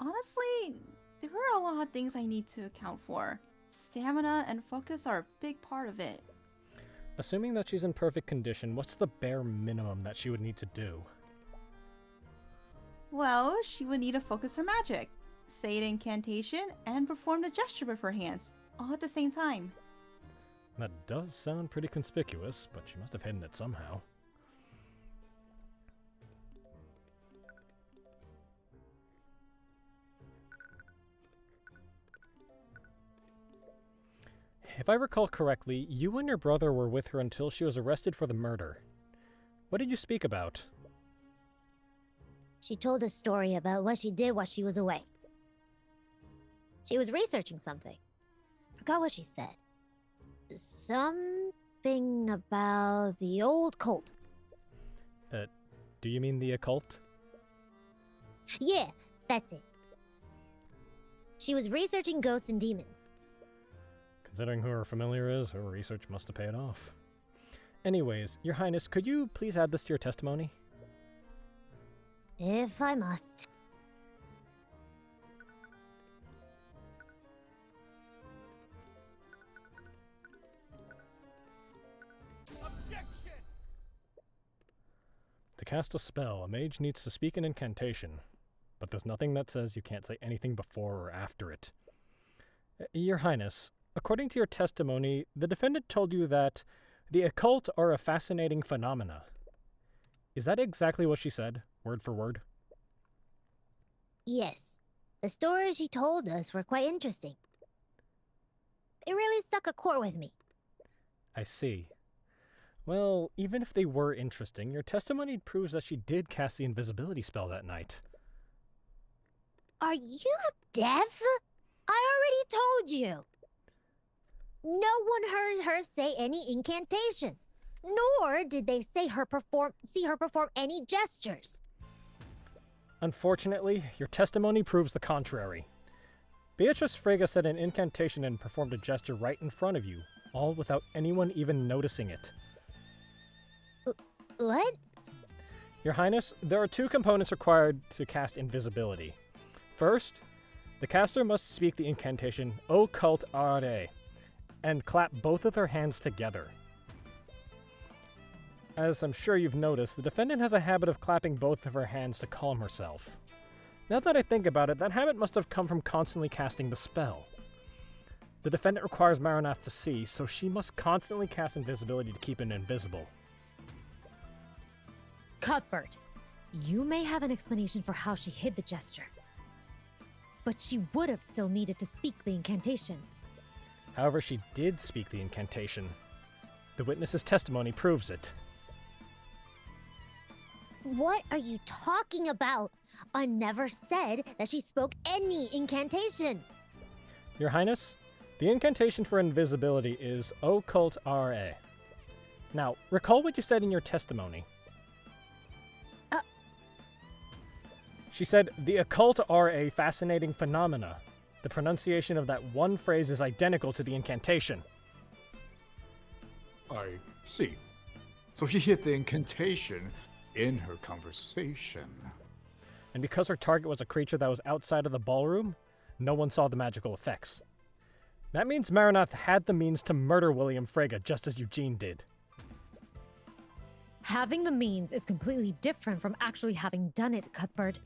Honestly, there are a lot of things I need to account for. Stamina and focus are a big part of it. Assuming that she's in perfect condition, what's the bare minimum that she would need to do? Well, she would need to focus her magic, say the incantation, and perform the gesture with her hands, all at the same time. That does sound pretty conspicuous, but she must have hidden it somehow. If I recall correctly, you and your brother were with her until she was arrested for the murder. What did you speak about? She told a story about what she did while she was away. She was researching something. Forgot what she said. Something about the old cult. Do you mean the occult? Yeah, that's it. She was researching ghosts and demons. Considering who her familiar is, her research must have paid off. Anyways, Your Highness, could you please add this to your testimony? If I must. To cast a spell, a mage needs to speak an incantation, but there's nothing that says you can't say anything before or after it. Your Highness, according to your testimony, the defendant told you that the occult are a fascinating phenomena. Is that exactly what she said, word for word? Yes. The stories she told us were quite interesting. It really struck a chord with me. I see. Well, even if they were interesting, your testimony proves that she did cast the invisibility spell that night. Are you deaf? I already told you. No one heard her say any incantations, nor did they see her perform any gestures. Unfortunately, your testimony proves the contrary. Beatrice Frega said an incantation and performed a gesture right in front of you, all without anyone even noticing it. What? Your Highness, there are two components required to cast invisibility. First, the caster must speak the incantation Occult Are and clap both of their hands together. As I'm sure you've noticed, the defendant has a habit of clapping both of her hands to calm herself. Now that I think about it, that habit must have come from constantly casting the spell. The defendant requires Maranath to see, so she must constantly cast invisibility to keep him invisible. Cuthbert, you may have an explanation for how she hid the gesture, but she would have still needed to speak the incantation. However, she did speak the incantation. The witness's testimony proves it. What are you talking about? I never said that she spoke any incantation. Your Highness, the incantation for invisibility is Occult RA. Now, recall what you said in your testimony. She said, the occult are a fascinating phenomena. The pronunciation of that one phrase is identical to the incantation. I see. So she hit the incantation in her conversation. And because her target was a creature that was outside of the ballroom, no one saw the magical effects. That means Maranath had the means to murder William Frega just as Eugene did. Having the means is completely different from actually having done it, Cuthbert.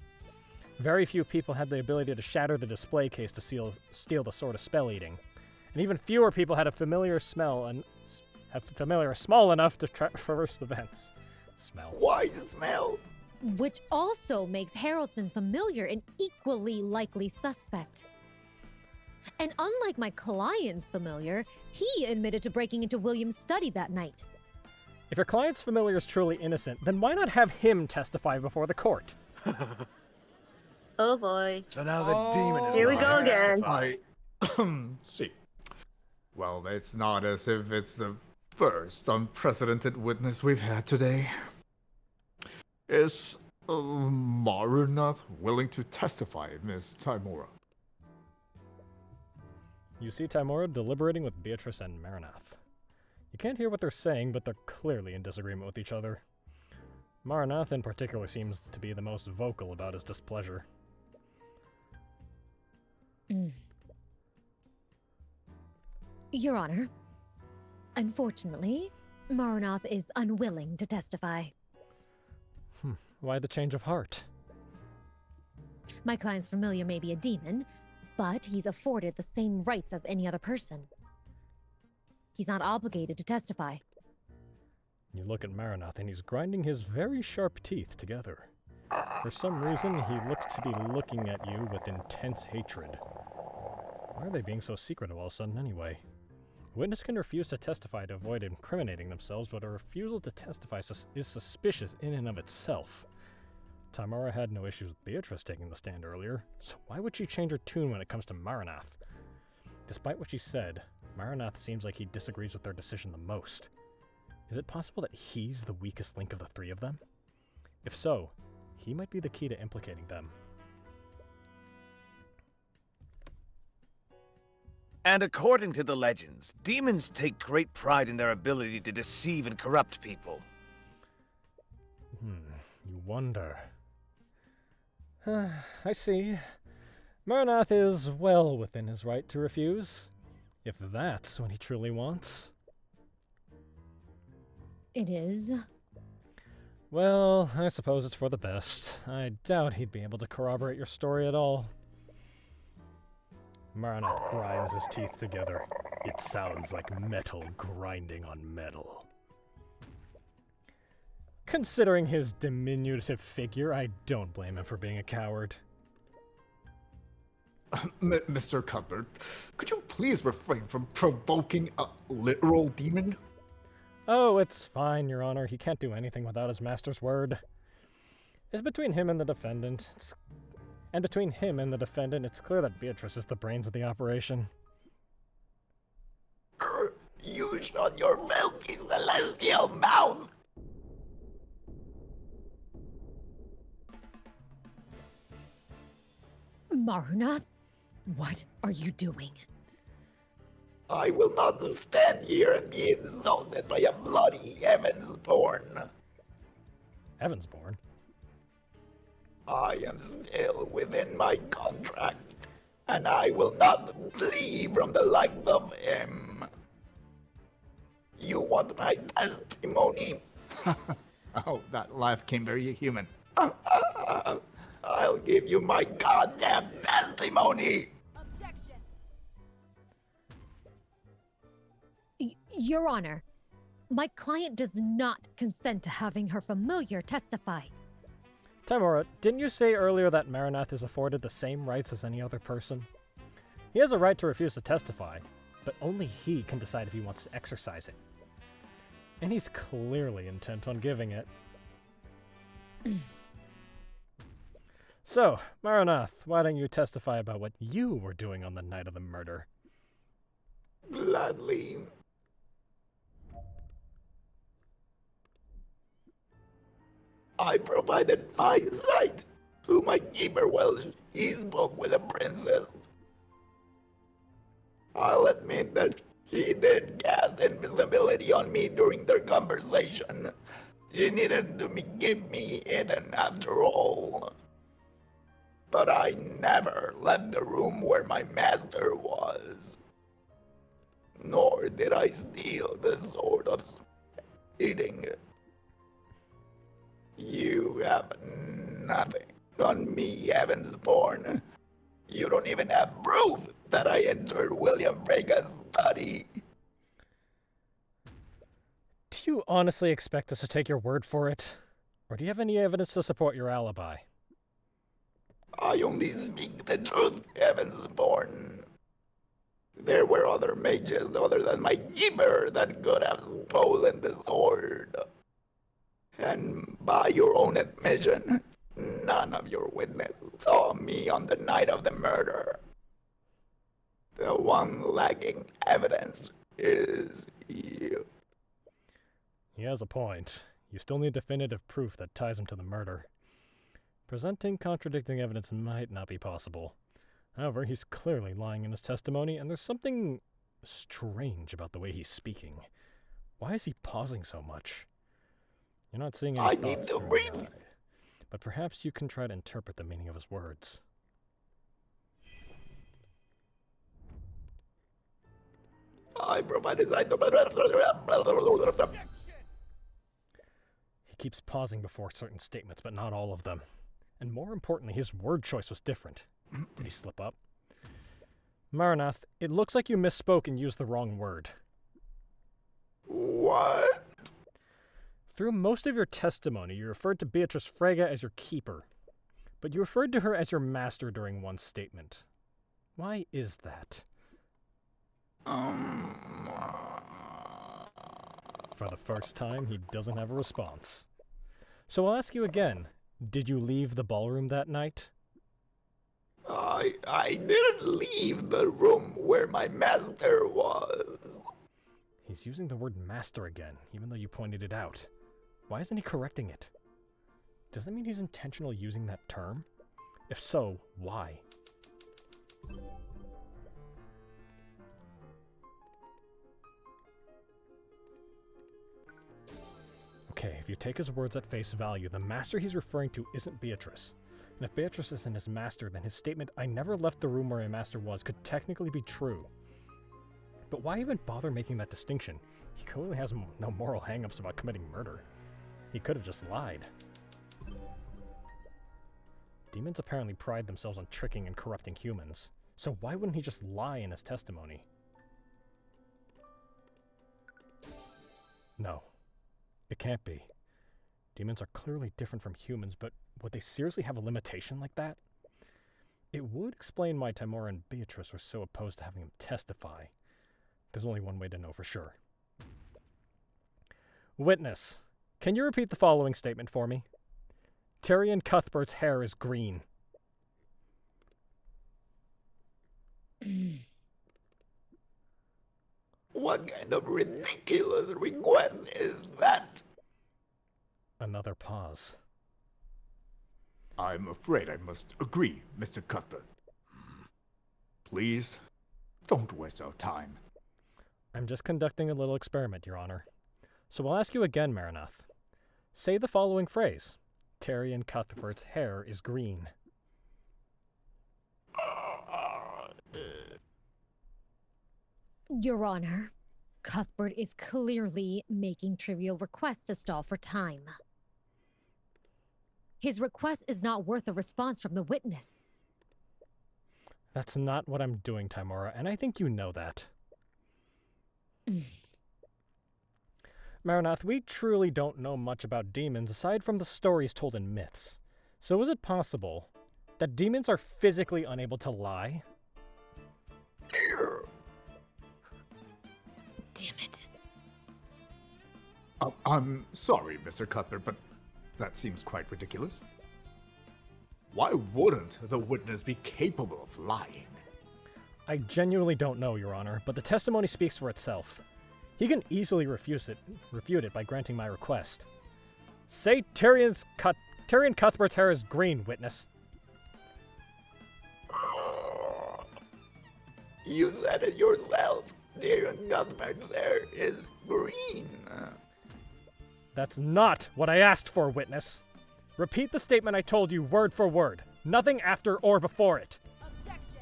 Very few people had the ability to shatter the display case to steal the Sword of Spell Eating. And even fewer people had a familiar smell and small enough to traverse the vents. Smell. Why smell? Which also makes Haroldsen's familiar an equally likely suspect. And unlike my client's familiar, he admitted to breaking into William's study that night. If your client's familiar is truly innocent, then why not have him testify before the court? Oh boy. So now the demon is Here we going go to again. testify. See. Well, it's not as if it's the first unprecedented witness we've had today. Is Maranath willing to testify, Miss Timora? You see Timora deliberating with Beatrice and Maranath. You can't hear what they're saying, but they're clearly in disagreement with each other. Maranath in particular seems to be the most vocal about his displeasure. Your Honor, unfortunately, Maranath is unwilling to testify. Why the change of heart? My client's familiar may be a demon, but he's afforded the same rights as any other person. He's not obligated to testify. You look at Maranath and he's grinding his very sharp teeth together. For some reason, he looks to be looking at you with intense hatred. Why are they being so secretive all of a sudden anyway? A witness can refuse to testify to avoid incriminating themselves, but a refusal to testify is suspicious in and of itself. Timora had no issues with Beatrice taking the stand earlier, so why would she change her tune when it comes to Maranath? Despite what she said, Maranath seems like he disagrees with their decision the most. Is it possible that he's the weakest link of the three of them? If so, he might be the key to implicating them. And according to the legends, demons take great pride in their ability to deceive and corrupt people. You wonder. I see. Maranath is well within his right to refuse, if that's what he truly wants. It is. Well, I suppose it's for the best. I doubt he'd be able to corroborate your story at all. Maranath grinds his teeth together. It sounds like metal grinding on metal. Considering his diminutive figure, I don't blame him for being a coward. Mr. Cuthbert, could you please refrain from provoking a literal demon? Oh, it's fine, Your Honor. He can't do anything without his master's word. It's between him and the defendant. It's clear that Beatrice is the brains of the operation. You shut your filthy celestial mouth! Maranath, what are you doing? I will not stand here and be insulted by a bloody Heavensborn. Heavensborn? I am still within my contract, and I will not flee from the likes of him. You want my testimony? Oh, that laugh came very human. I'll give you my goddamn testimony! Your Honor, my client does not consent to having her familiar testify. Timora, didn't you say earlier that Maranath is afforded the same rights as any other person? He has a right to refuse to testify, but only he can decide if he wants to exercise it. And he's clearly intent on giving it. So, Maranath, why don't you testify about what you were doing on the night of the murder? Gladly. I provided my sight to my keeper while he spoke with the princess. I'll admit that she did cast invisibility on me during their conversation. She needed to give me hidden after all. But I never left the room where my master was. Nor did I steal the sword of eating. You have nothing on me, Heavensborn. You don't even have proof that I entered William Frega's study. Do you honestly expect us to take your word for it? Or do you have any evidence to support your alibi? I only speak the truth, Heavensborn. There were other mages other than my keeper that could have stolen the sword. And by your own admission, none of your witnesses saw me on the night of the murder. The one lacking evidence is you. He has a point. You still need definitive proof that ties him to the murder. Presenting contradicting evidence might not be possible. However, he's clearly lying in his testimony, and there's something strange about the way he's speaking. Why is he pausing so much? You're not seeing any I thoughts need to through his breathe. eye, but perhaps you can try to interpret the meaning of his words. I provided He keeps pausing before certain statements, but not all of them. And more importantly, his word choice was different. Did he slip up? Maranath, it looks like you misspoke and used the wrong word. What? Through most of your testimony, you referred to Beatrice Frega as your keeper, but you referred to her as your master during one statement. Why is that? For the first time, he doesn't have a response. So I'll ask you again. Did you leave the ballroom that night? I didn't leave the room where my master was. He's using the word master again, even though you pointed it out. Why isn't he correcting it? Does that mean he's intentionally using that term? If so, why? Okay, if you take his words at face value, the master he's referring to isn't Beatrice. And if Beatrice isn't his master, then his statement, "I never left the room where my master was," could technically be true. But why even bother making that distinction? He clearly has no moral hang-ups about committing murder. He could have just lied. Demons apparently pride themselves on tricking and corrupting humans, so why wouldn't he just lie in his testimony? No. It can't be. Demons are clearly different from humans, but would they seriously have a limitation like that? It would explain why Timora and Beatrice were so opposed to having him testify. There's only one way to know for sure. Witness, can you repeat the following statement for me? Tyrion Cuthbert's hair is green. What kind of ridiculous request is that? Another pause. I'm afraid I must agree, Mr. Cuthbert. Please, don't waste our time. I'm just conducting a little experiment, Your Honor. So I'll ask you again, Maranath. Say the following phrase. Tyrion Cuthbert's hair is green. Your Honor, Cuthbert is clearly making trivial requests to stall for time. His request is not worth a response from the witness. That's not what I'm doing, Timora, and I think you know that. Maranath, we truly don't know much about demons aside from the stories told in myths. So is it possible that demons are physically unable to lie? Damn it. I'm sorry, Mr. Cuthbert, but that seems quite ridiculous. Why wouldn't the witness be capable of lying? I genuinely don't know, Your Honor, but the testimony speaks for itself. He can easily refute it by granting my request. Say Tyrion Cuthbert's hair is green, witness. You said it yourself. Tyrion Cuthbert's hair is green. That's not what I asked for, witness. Repeat the statement I told you word for word. Nothing after or before it. Objection.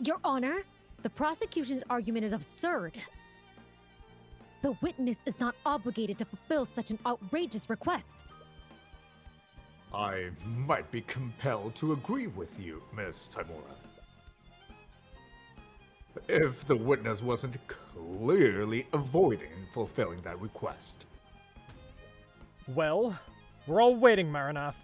Your Honor, the prosecution's argument is absurd. The witness is not obligated to fulfill such an outrageous request. I might be compelled to agree with you, Miss Timora. If the witness wasn't clearly avoiding fulfilling that request. Well, we're all waiting, Maranath.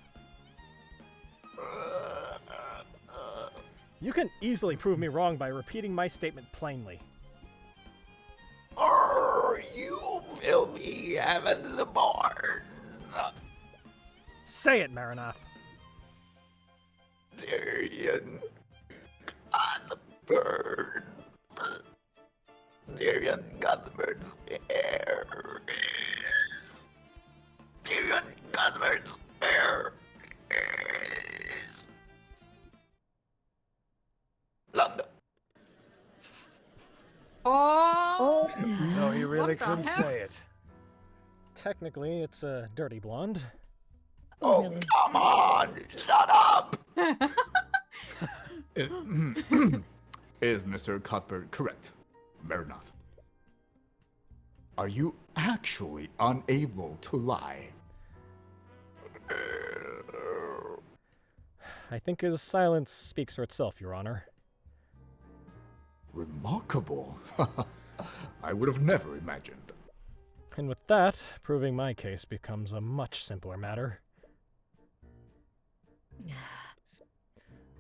You can easily prove me wrong by repeating my statement plainly. You filthy heavens born. Say it, Maranath. Tyrion Cuthbert. Tyrion Cuthbert's hair is. Tyrion Cuthbert's hair is. London. Oh! So he really What the couldn't hell? say it. Technically, it's a dirty blonde. Oh, Really? come on! Shut up! Is Mr. Cuthbert correct, Maranath? Are you actually unable to lie? I think his silence speaks for itself, Your Honor. Remarkable. I would have never imagined. And with that, proving my case becomes a much simpler matter.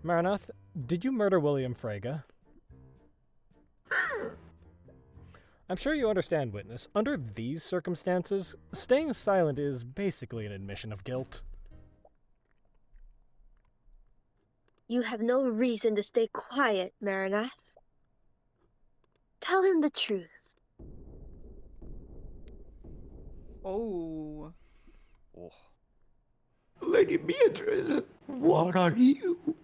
Maranath, did you murder William Frega? I'm sure you understand, witness. Under these circumstances, staying silent is basically an admission of guilt. You have no reason to stay quiet, Maranath. Tell him the truth. Oh. Lady Beatrice, what are you?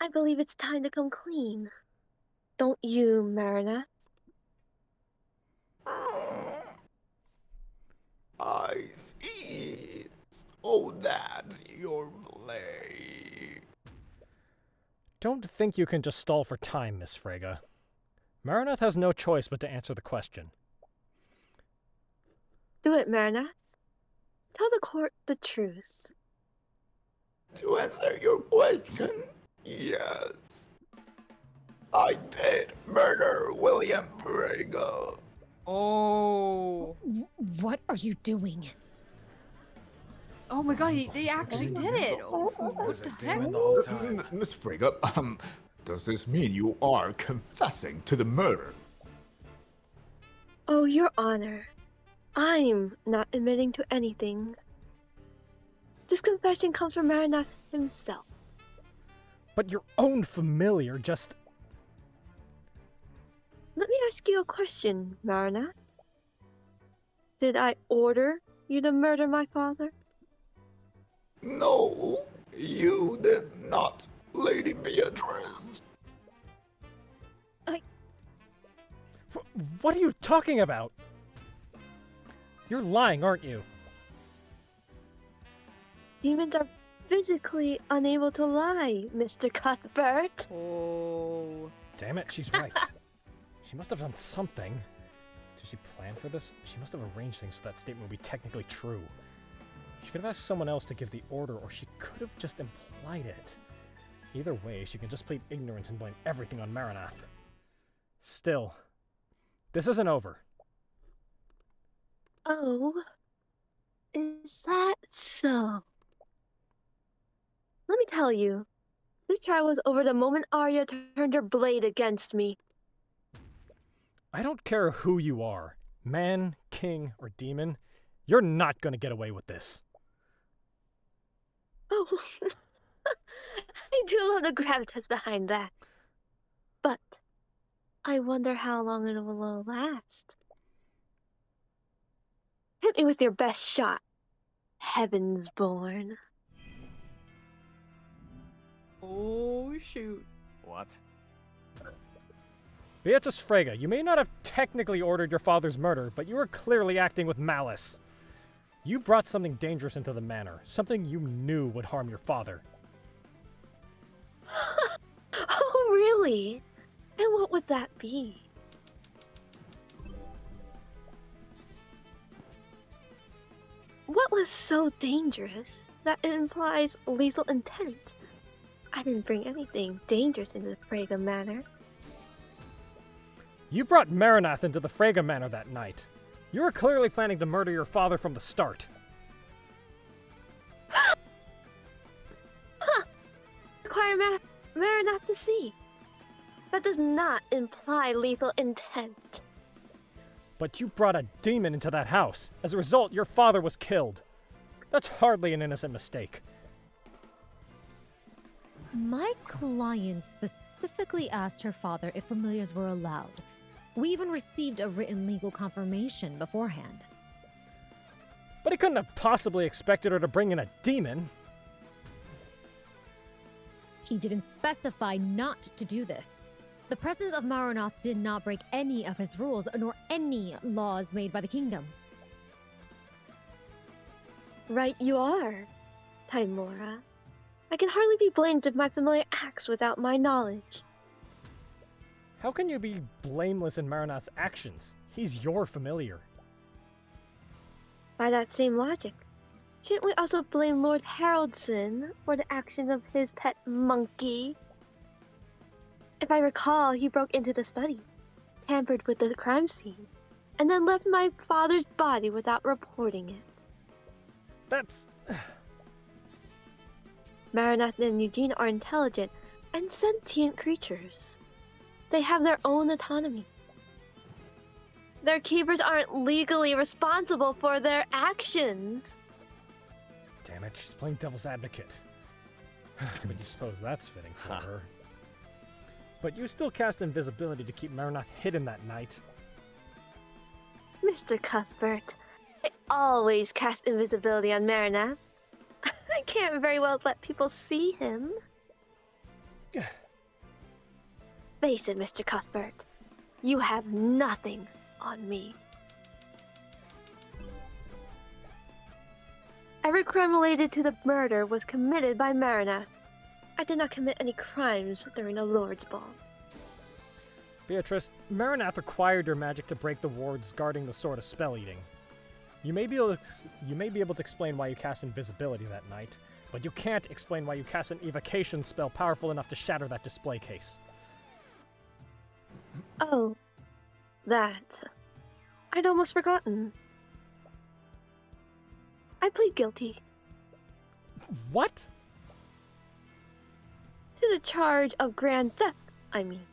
I believe it's time to come clean. Don't you, Maranath? I see. Oh, that's your play. Don't think you can just stall for time, Miss Frega. Maranath has no choice but to answer the question. Do it, Maranath. Tell the court the truth. To answer your question, yes. I did murder William Frega. Oh. What are you doing? Oh my god, they actually did it. Oh, It was what a the heck? demon the whole time. Miss Frega, does this mean you are confessing to the murder? Oh, Your Honor. I'm not admitting to anything. This confession comes from Maranath himself. But your own familiar just... Let me ask you a question, Maranath. Did I order you to murder my father? No, you did not, Lady Beatrice. What are you talking about? You're lying, aren't you? Demons are physically unable to lie, Mr. Cuthbert. Oh. Damn it, she's right. She must have done something. Did she plan for this? She must have arranged things so that statement would be technically true. She could have asked someone else to give the order, or she could have just implied it. Either way, she can just plead ignorance and blame everything on Maranath. Still, This isn't over. Oh, is that so? Let me tell you, this trial was over the moment Aria turned her blade against me. I don't care who you are, man, king, or demon. You're not gonna get away with this. Oh, I do love the gravitas behind that. But I wonder how long it will last. Hit me with your best shot, Heaven's Born. Oh, shoot. What? Beatrice Frega, you may not have technically ordered your father's murder, but you were clearly acting with malice. You brought something dangerous into the manor, something you knew would harm your father. Oh, really? And what would that be? What was so dangerous that it implies lethal intent? I didn't bring anything dangerous into the Frega Manor. You brought Marinath into the Frega Manor that night. You were clearly planning to murder your father from the start. Require Marinath to see. That does not imply lethal intent. But you brought a demon into that house. As a result, your father was killed. That's hardly an innocent mistake. My client specifically asked her father if familiars were allowed. We even received a written legal confirmation beforehand. But he couldn't have possibly expected her to bring in a demon. He didn't specify not to do this. The presence of Marinath did not break any of his rules, nor any laws made by the kingdom. Right you are, Timora. I can hardly be blamed if my familiar acts without my knowledge. How can you be blameless in Marinath's actions? He's your familiar. By that same logic, shouldn't we also blame Lord Haroldson for the actions of his pet monkey? If I recall, he broke into the study, tampered with the crime scene, and then left my father's body without reporting it. That's... Marinath and Eugene are intelligent and sentient creatures. They have their own autonomy. Their keepers aren't legally responsible for their actions. Damn it, she's playing devil's advocate. I suppose that's fitting for her. But you still cast invisibility to keep Marinath hidden that night. Mr. Cuthbert, I always cast invisibility on Marinath. I can't very well let people see him. Face it, Mr. Cuthbert. You have nothing on me. Every crime related to the murder was committed by Marinath. I did not commit any crimes during the Lord's Ball. Beatrice, Marinath acquired your magic to break the wards guarding the Sword of Spell Eating. You may be able to explain why you cast invisibility that night, but you can't explain why you cast an evocation spell powerful enough to shatter that display case. Oh, that. I'd almost forgotten. I plead guilty. What? To the charge of grand theft, I mean.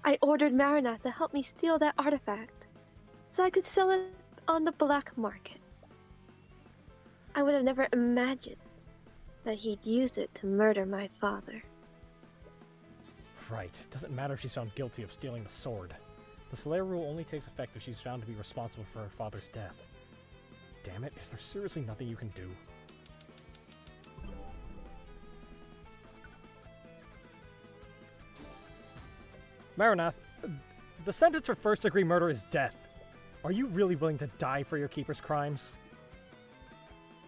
I ordered Marinath to help me steal that artifact, so I could sell it on the black market. I would have never imagined that he'd used it to murder my father. Right. It doesn't matter if she's found guilty of stealing the sword. The Slayer rule only takes effect if she's found to be responsible for her father's death. Damn it, is there seriously nothing you can do? Marinath, the sentence for first-degree murder is death. Are you really willing to die for your keeper's crimes?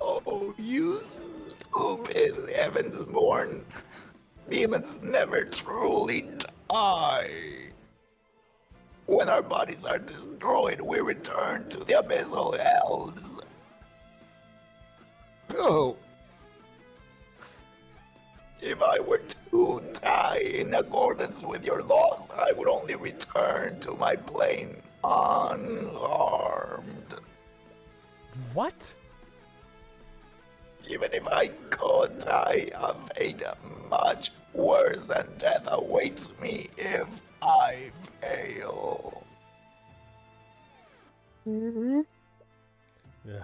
Oh, you stupid Heaven's Born. Demons never truly die. When our bodies are destroyed, we return to the abyssal hells. Oh, If I were to to die in accordance with your laws, I would only return to my plane unharmed. What? Even if I could die, a fate much worse than death awaits me if I fail. Mm-hmm. Ugh,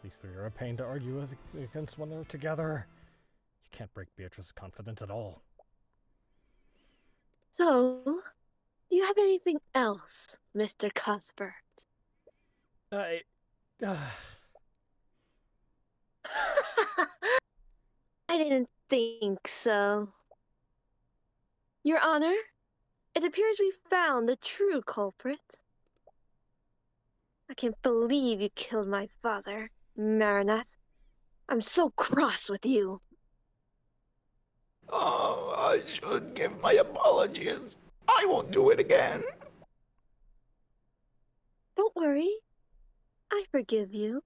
these three are a pain to argue with against when they're together. You can't break Beatrice's confidence at all. So, do you have anything else, Mr. Cuthbert? I didn't think so. Your Honor, it appears we found the true culprit. I can't believe you killed my father, Marinath. I'm so cross with you. Oh, I should give my apologies. I won't do it again. Don't worry. I forgive you.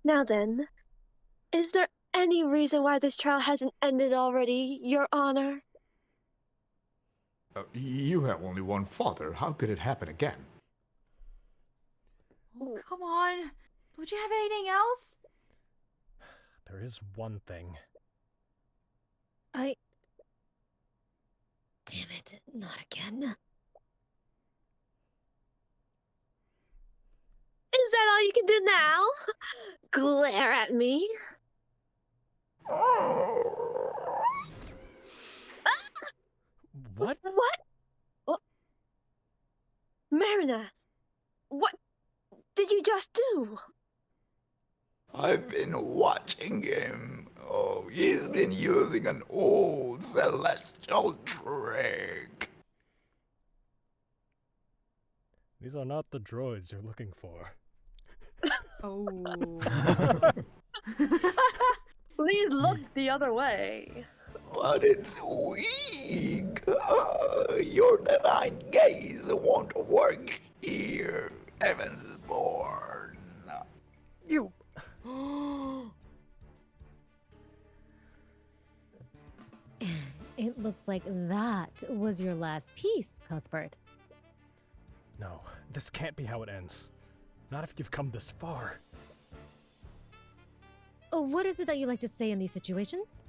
Now then, is there any reason why this trial hasn't ended already, Your Honor? You have only one father. How could it happen again? Oh, come on. Don't you have anything else? There is one thing. Damn it, not again. Is that all you can do now? Glare at me? What? What? Marinath, what did you just do? I've been watching him. Oh, he's been using an old celestial trick. These are not the droids you're looking for. Oh. Please look the other way. But it's weak. Your divine gaze won't work here, Heavensborn. You... It looks like that was your last piece, Cuthbert. No, this can't be how it ends. Not if you've come this far. Oh, what is it that you like to say in these situations?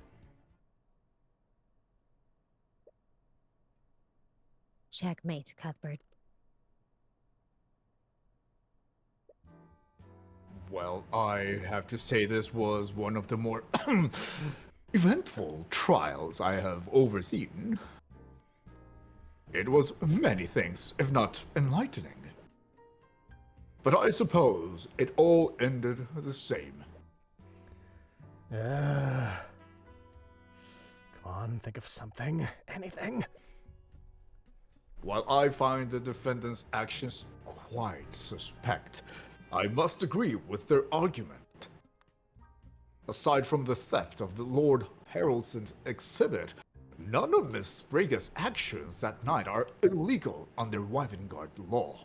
Checkmate, Cuthbert. Well, I have to say this was one of the more eventful trials I have overseen. It was many things, if not enlightening. But I suppose it all ended the same. Come on, think of something. Anything. While I find the defendant's actions quite suspect, I must agree with their argument. Aside from the theft of the Lord Haroldsen's exhibit, none of Miss Frega's actions that night are illegal under Wyverngarde law.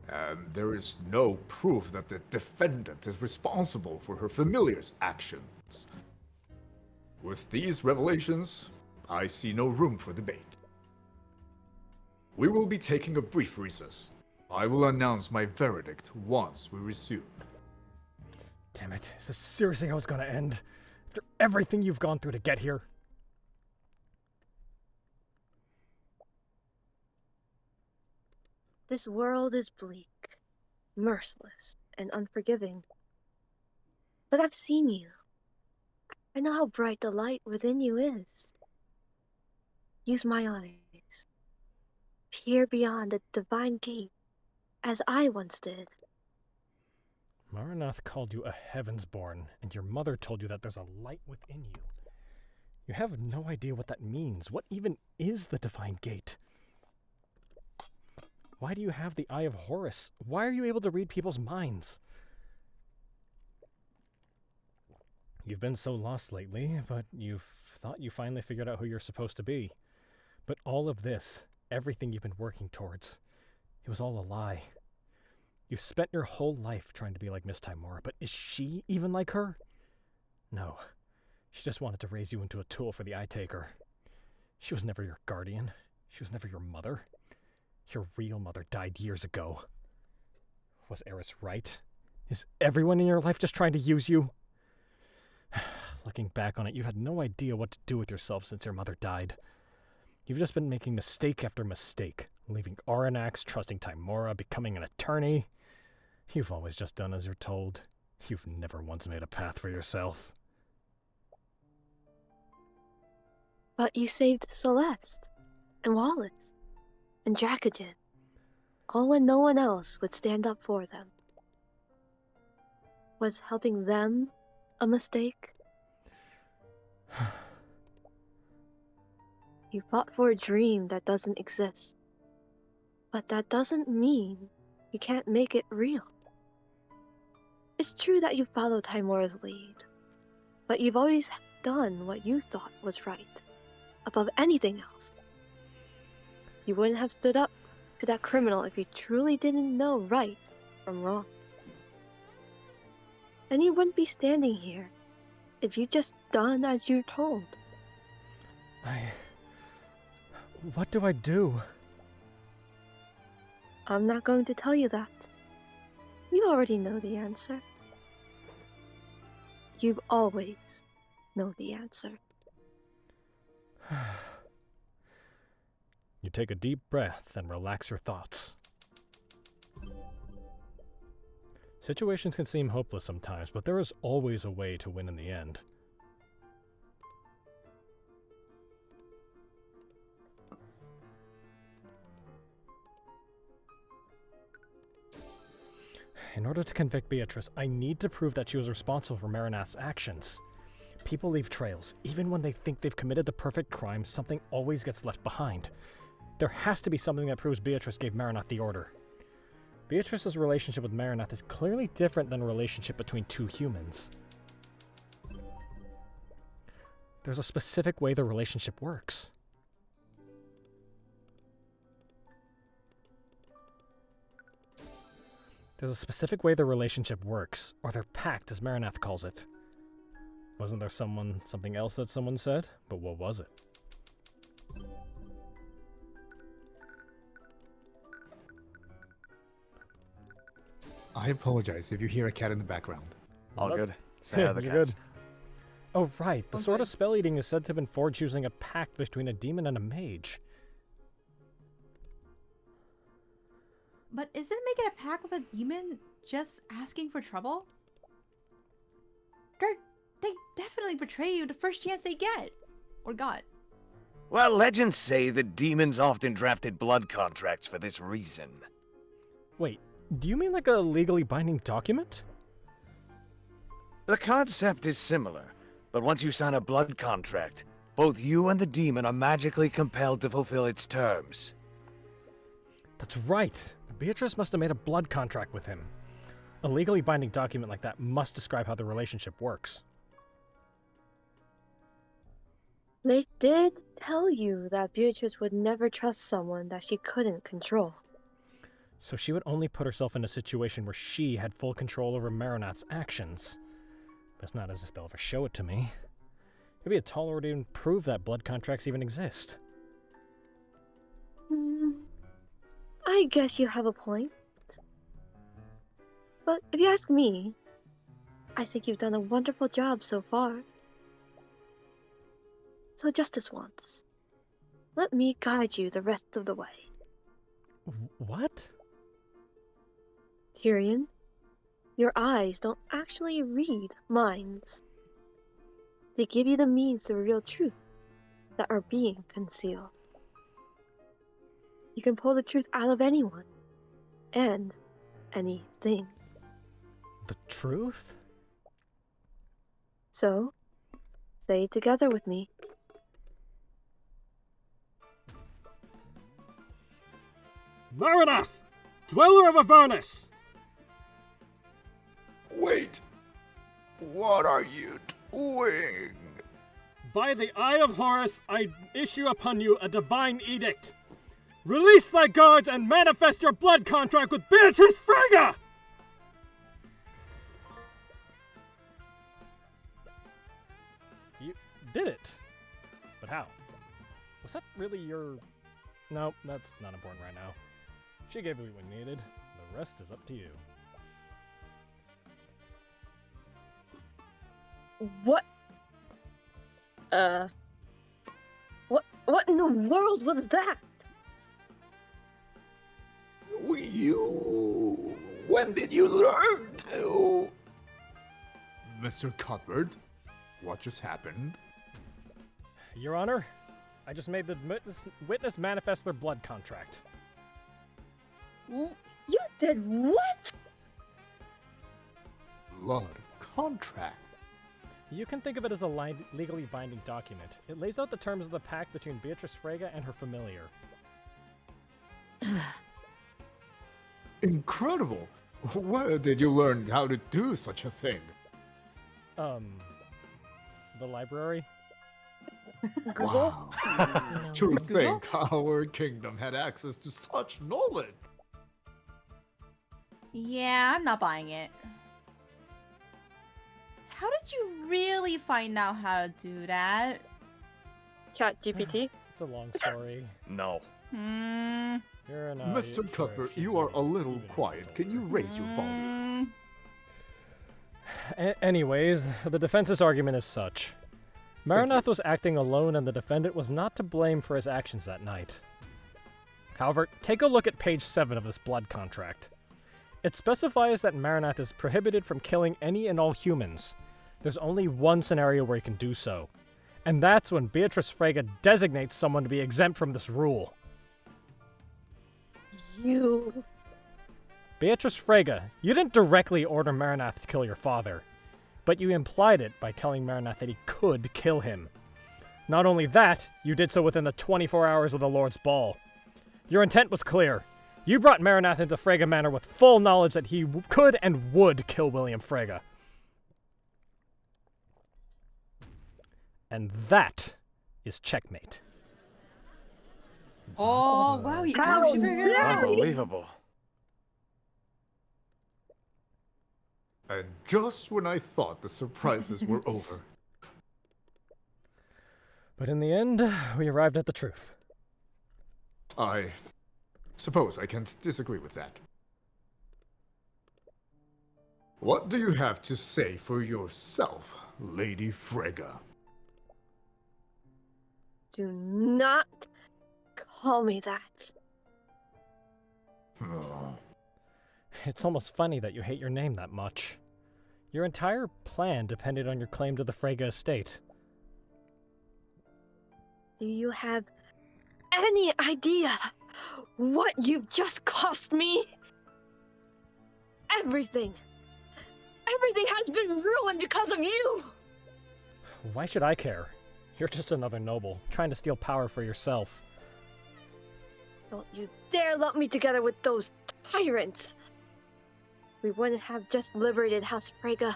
And there is no proof that the defendant is responsible for her familiar's actions. With these revelations, I see no room for debate. We will be taking a brief recess. I will announce my verdict once we resume. Damn it, is this seriously how it's gonna end? After everything you've gone through to get here? This world is bleak, merciless, and unforgiving. But I've seen you. I know how bright the light within you is. Use my eyes. Peer beyond the divine gate, as I once did. Marinath called you a Heavensborn, and your mother told you that there's a light within you. You have no idea what that means. What even is the divine gate? Why do you have the Eye of Horus? Why are you able to read people's minds? You've been so lost lately, but you've thought you finally figured out who you're supposed to be. But all of this, everything you've been working towards, it was all a lie. You've spent your whole life trying to be like Miss Timora, but is she even like her? No. She just wanted to raise you into a tool for the Eyetaker. She was never your guardian. She was never your mother. Your real mother died years ago. Was Eris right? Is everyone in your life just trying to use you? Looking back on it, you had no idea what to do with yourself since your mother died. You've just been making mistake after mistake, leaving Aranax, trusting Tymora, becoming an attorney. You've always just done as you're told. You've never once made a path for yourself. But you saved Celeste, and Wallace, and Dracogen, all when no one else would stand up for them. Was helping them a mistake? You fought for a dream that doesn't exist. But that doesn't mean you can't make it real. It's true that you followed Tymora's lead, but you've always done what you thought was right, above anything else. You wouldn't have stood up to that criminal if you truly didn't know right from wrong. And you wouldn't be standing here if you just done as you're told. What do I do? I'm not going to tell you that. You already know the answer. You've always known the answer. You take a deep breath and relax your thoughts. Situations can seem hopeless sometimes, but there is always a way to win in the end. In order to convict Beatrice, I need to prove that she was responsible for Maranath's actions. People leave trails. Even when they think they've committed the perfect crime, something always gets left behind. There has to be something that proves Beatrice gave Maranath the order. Beatrice's relationship with Maranath is clearly different than a relationship between two humans. There's a specific way the relationship works. There's a specific way the relationship works, or their pact, as Maranath calls it. Wasn't there something else that someone said? But what was it? I apologize if you hear a cat in the background. All good. Say hi to the You're cats. good. Oh, right. The sword of spell eating is said to have been forged using a pact between a demon and a mage. But isn't making a pact with a demon just asking for trouble? They definitely betray you the first chance they get. Or got. Well, legends say that demons often drafted blood contracts for this reason. Wait, do you mean like a legally binding document? The concept is similar, but once you sign a blood contract, both you and the demon are magically compelled to fulfill its terms. That's right. Beatrice must have made a blood contract with him. A legally binding document like that must describe how the relationship works. They did tell you that Beatrice would never trust someone that she couldn't control. So she would only put herself in a situation where she had full control over Maranath's actions. But it's not as if they'll ever show it to me. It'd be a tall order to even prove that blood contracts even exist. I guess you have a point. But if you ask me, I think you've done a wonderful job so far. So just this once, let me guide you the rest of the way. What? Tyrion, your eyes don't actually read minds. They give you the means to reveal truth that are being concealed. You can pull the truth out of anyone and anything. The truth? So, say it together with me. Maranath, dweller of Avernus! Wait. What are you doing? By the Eye of Horus, I issue upon you a divine edict. Release thy guards and manifest your blood contract with Beatrice Frega! did it. But how? Was that really your... No, that's not important right now. She gave you what you needed. The rest is up to you. What? What in the world was that? When did you learn to? Mr. Cuthbert, what just happened? Your Honor, I just made the witness manifest their blood contract. You did what? Blood contract? You can think of it as a legally binding document. It lays out the terms of the pact between Beatrice Frega and her familiar. Incredible! Where did you learn how to do such a thing? The library? Wow. To Google? think our kingdom had access to such knowledge. Yeah, I'm not buying it. How did you really find out how to do that? Chat GPT? It's a long story. No. You're an Mr. Cuthbert, you are a little quiet. Can you raise your volume? Anyways, the defense's argument is such. Maranath was acting alone and the defendant was not to blame for his actions that night. However, take a look at page 7 of this blood contract. It specifies that Maranath is prohibited from killing any and all humans. There's only one scenario where he can do so, and that's when Beatrice Frega designates someone to be exempt from this rule. You... Beatrice Frega, you didn't directly order Maranath to kill your father, but you implied it by telling Maranath that he could kill him. Not only that, you did so within the 24 hours of the Lord's Ball. Your intent was clear. You brought Maranath into Frega Manor with full knowledge that he could and would kill William Frega. And that is checkmate. Oh, wow, you How actually figured it out. Unbelievable. And just when I thought the surprises were over. But in the end, we arrived at the truth. I suppose I can't disagree with that. What do you have to say for yourself, Lady Frega? Do not call me that. It's almost funny that you hate your name that much. Your entire plan depended on your claim to the Frega estate. Do you have any idea what you've just cost me? Everything. Everything has been ruined because of you! Why should I care? You're just another noble, trying to steal power for yourself. Don't you dare lump me together with those tyrants! We wouldn't have just liberated House Frega.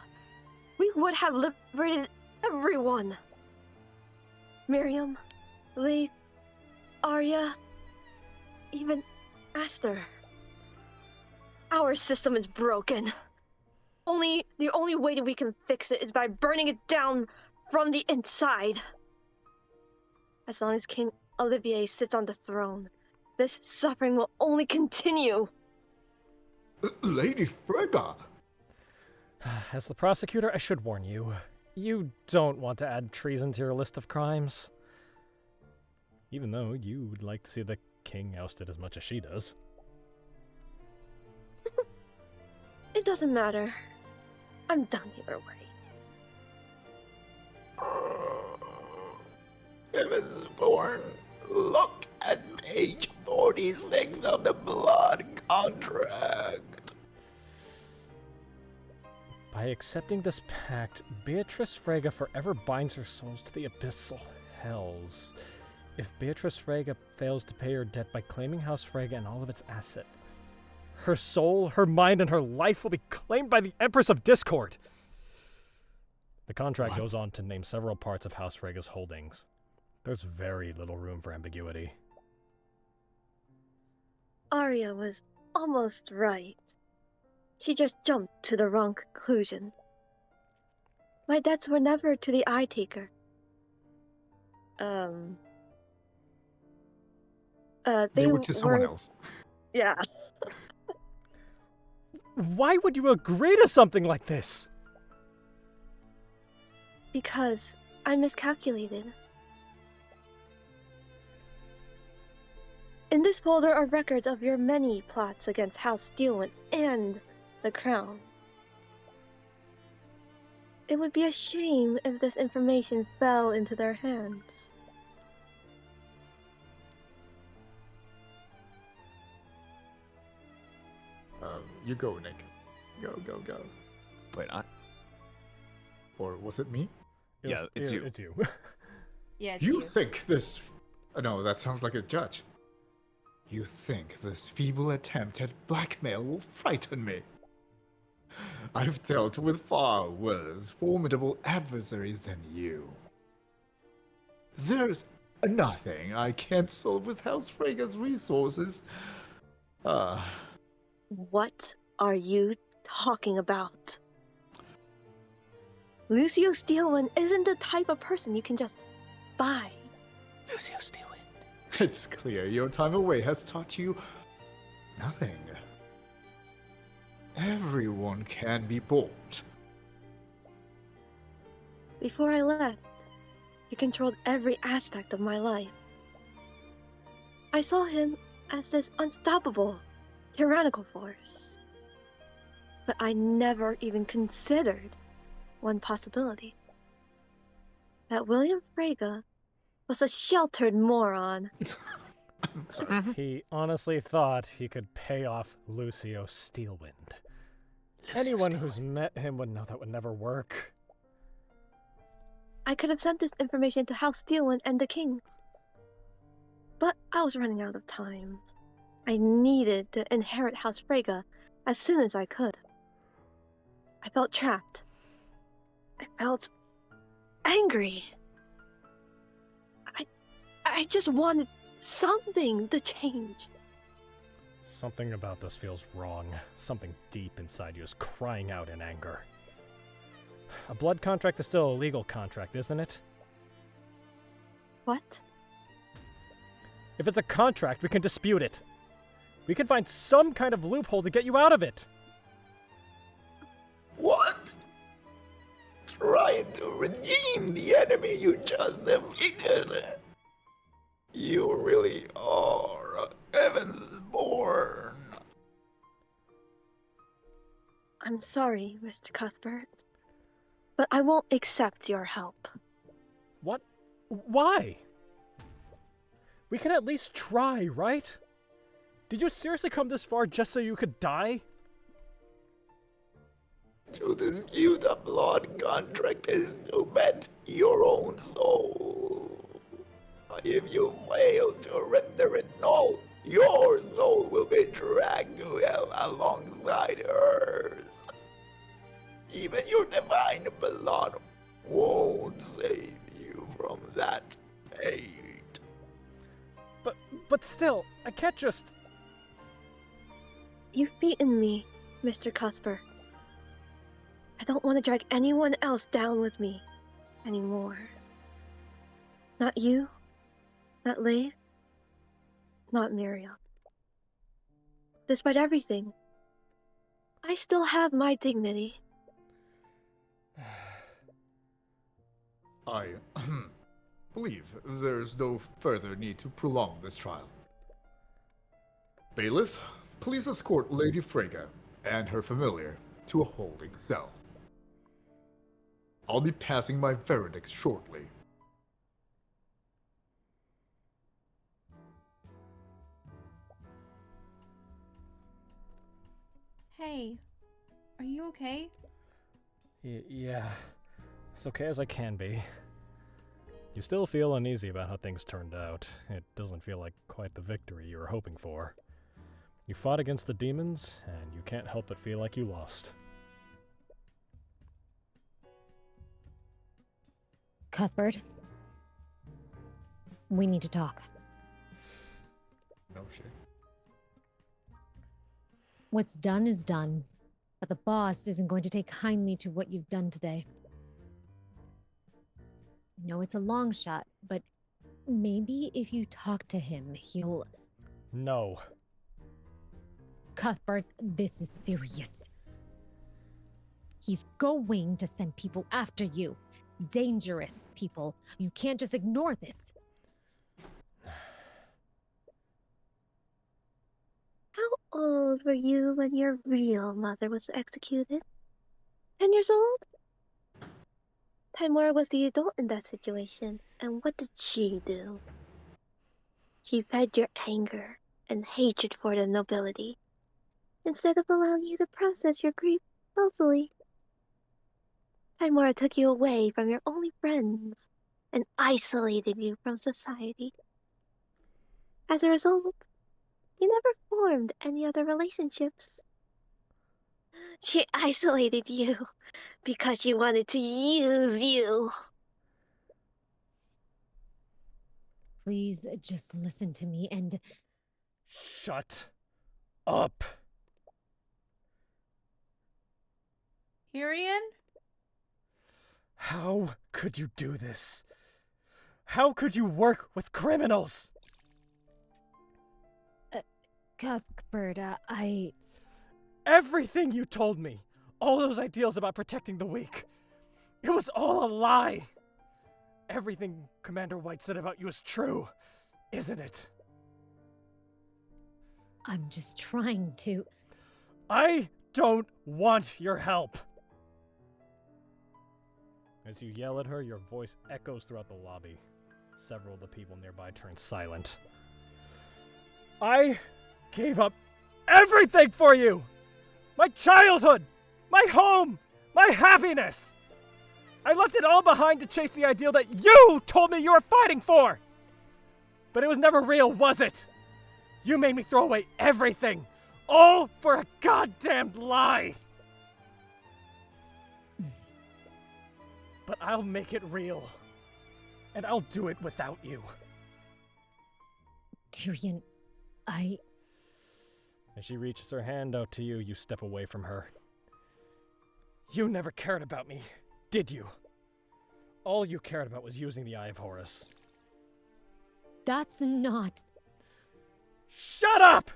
We would have liberated everyone! Miriam, Lee, Aria, even Aster. Our system is broken. The only way that we can fix it is by burning it down from the inside. As long as King Olivier sits on the throne, this suffering will only continue. Lady Frega! As the prosecutor, I should warn you. You don't want to add treason to your list of crimes. Even though you would like to see the king ousted as much as she does. It doesn't matter. I'm done either way. Heavensborn, look at page 46 of the blood contract. By accepting this pact, Beatrice Frega forever binds her souls to the abyssal hells. If Beatrice Frega fails to pay her debt by claiming House Frega and all of its assets, her soul, her mind, and her life will be claimed by the Empress of Discord. The contract goes on to name several parts of House Frega's holdings. There's very little room for ambiguity. Aria was almost right. She just jumped to the wrong conclusion. My debts were never to the Eyetaker. They were to someone else. Yeah. Why would you agree to something like this? Because I miscalculated. In this folder are records of your many plots against House Steelwind and the Crown. It would be a shame if this information fell into their hands. You go, Nick. Go. Wait, Or was it me? Yeah, it's you. It's you. Yeah, it's You think this... No, that sounds like a judge. You think this feeble attempt at blackmail will frighten me? I've dealt with far worse formidable adversaries than you. There's nothing I can't solve with House Frega's resources. What are you talking about? Lucio Steelwind isn't the type of person you can just buy. Lucio Steelwind. It's clear your time away has taught you nothing. Everyone can be bought. Before I left, he controlled every aspect of my life. I saw him as this unstoppable, tyrannical force. But I never even considered one possibility. That William Frega was a sheltered moron. He honestly thought he could pay off Lucio Steelwind. Anyone who's met him would know that would never work. I could have sent this information to House Steelwind and the King. But I was running out of time. I needed to inherit House Frega as soon as I could. I felt trapped. I felt angry. I just wanted something to change. Something about this feels wrong. Something deep inside you is crying out in anger. A blood contract is still a legal contract, isn't it? What? If it's a contract, we can dispute it. We can find some kind of loophole to get you out of it. What? Trying to redeem the enemy you just defeated. You really are heaven's born. I'm sorry, Mr. Cuthbert. But I won't accept your help. What? Why? We can at least try, right? Did you seriously come this far just so you could die? To dispute a blood contract is to bet your own soul. If you fail to render it null, your soul will be dragged to hell alongside hers. Even your divine blood won't save you from that fate. But still, I can't just... You've beaten me, Mr. Cuthbert. I don't want to drag anyone else down with me anymore. Not you, not Leigh, not Miriam. Despite everything, I still have my dignity. I believe there's no further need to prolong this trial. Bailiff, please escort Lady Frega and her familiar to a holding cell. I'll be passing my verdict shortly. Hey, are you okay? Yeah, as okay as I can be. You still feel uneasy about how things turned out. It doesn't feel like quite the victory you were hoping for. You fought against the demons, and you can't help but feel like you lost. Cuthbert, we need to talk. No shit. What's done is done, but the boss isn't going to take kindly to what you've done today. I know it's a long shot, but Maybe if you talk to him, he'll... No. Cuthbert, this is serious. He's going to send people after you. Dangerous people. You can't just ignore this. How old were you when your real mother was executed? 10 years old? Timora was the adult in that situation, and what did she do? She fed your anger and hatred for the nobility, instead of allowing you to process your grief healthily. Timora took you away from your only friends and isolated you from society. As a result, you never formed any other relationships. She isolated you because she wanted to use you. Please just listen to me and... Shut up. Tyrion? How could you do this? How could you work with criminals? Cuthbert, Everything you told me, all those ideals about protecting the weak, it was all a lie. Everything Commander White said about you is true, isn't it? I'm just trying to... I don't want your help. As you yell at her, your voice echoes throughout the lobby. Several of the people nearby turn silent. I gave up everything for you! My childhood! My home! My happiness! I left it all behind to chase the ideal that you told me you were fighting for! But it was never real, was it? You made me throw away everything! All for a goddamned lie! But I'll make it real. And I'll do it without you. Tyrion, As she reaches her hand out to you, you step away from her. You never cared about me, did you? All you cared about was using the Eye of Horus. That's not... Shut up!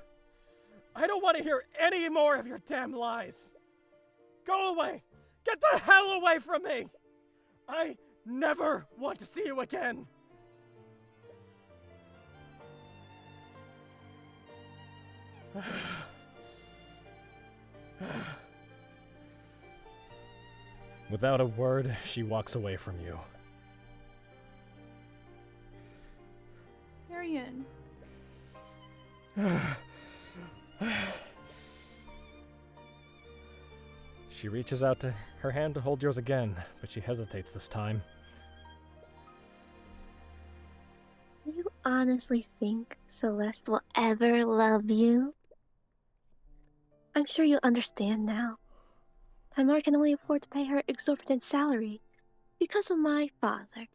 I don't want to hear any more of your damn lies. Go away! Get the hell away from me! I never want to see you again! Without a word, she walks away from you. Tyrion. She reaches out to her hand to hold yours again, but she hesitates this time. Do you honestly think Celeste will ever love you? I'm sure you understand now. Timora can only afford to pay her exorbitant salary because of my father.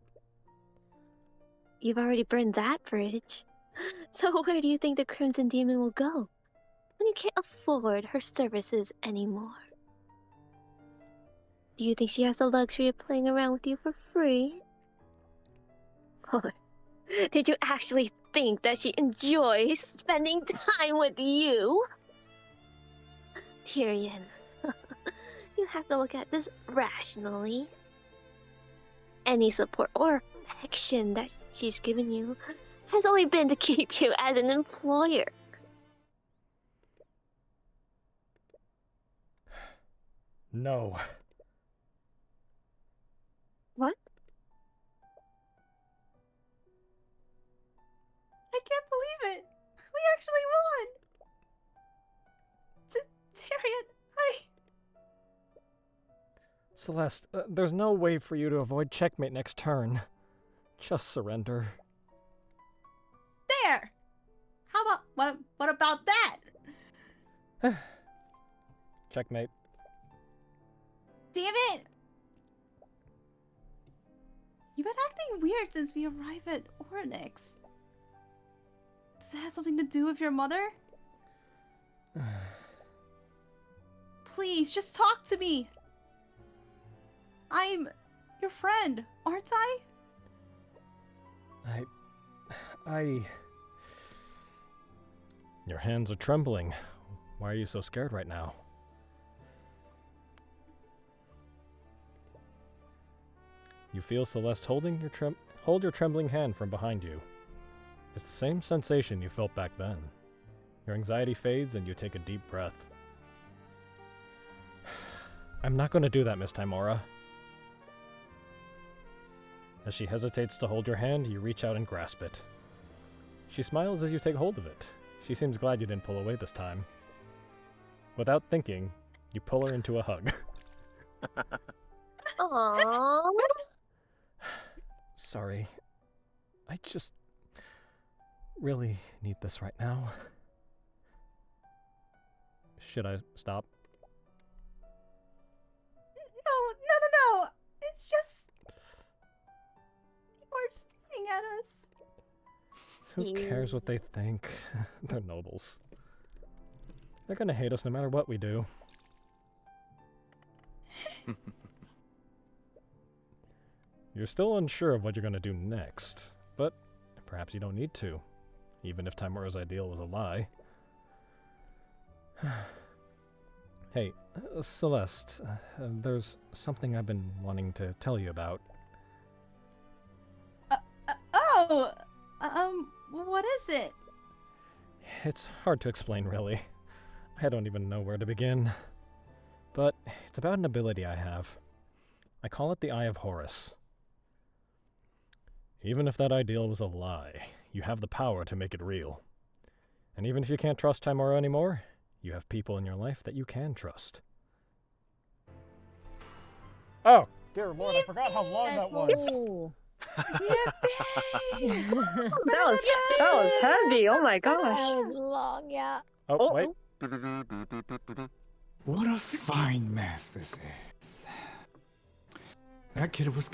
You've already burned that bridge. So where do you think the Crimson Demon will go when you can't afford her services anymore? Do you think she has the luxury of playing around with you for free? Or did you actually think that she enjoys spending time with you? Tyrion, you have to look at this rationally. Any support or affection that she's given you has only been to keep you as an employer. No. What? I can't believe it! We actually won! Tyrion, Celeste, there's no way for you to avoid checkmate next turn. Just surrender. There! How about... What about that? Checkmate. Damn it! You've been acting weird since we arrived at Orynx. Does it have something to do with your mother? Please, just talk to me! I'm your friend, aren't I? Your hands are trembling. Why are you so scared right now? You feel Celeste hold your trembling hand from behind you. It's the same sensation you felt back then. Your anxiety fades and you take a deep breath. I'm not going to do that, Miss Timora. As she hesitates to hold your hand, you reach out and grasp it. She smiles as you take hold of it. She seems glad you didn't pull away this time. Without thinking, you pull her into a hug. Aww. Sorry. I just really need this right now. Should I stop? No. It's just... People are staring at us. Who cares what they think? They're nobles. They're gonna hate us no matter what we do. You're still unsure of what you're gonna do next, but perhaps you don't need to, even if Timora's ideal was a lie. Hey, Celeste, there's something I've been wanting to tell you about. What is it? It's hard to explain, really. I don't even know where to begin. But it's about an ability I have. I call it the Eye of Horus. Even if that ideal was a lie, you have the power to make it real. And even if you can't trust Timora anymore, you have people in your life that you can trust. Oh, dear Lord, I forgot how long that was. that was heavy. Oh my gosh. That was long, yeah. Oh, wait. What a fine mess this is. That kid was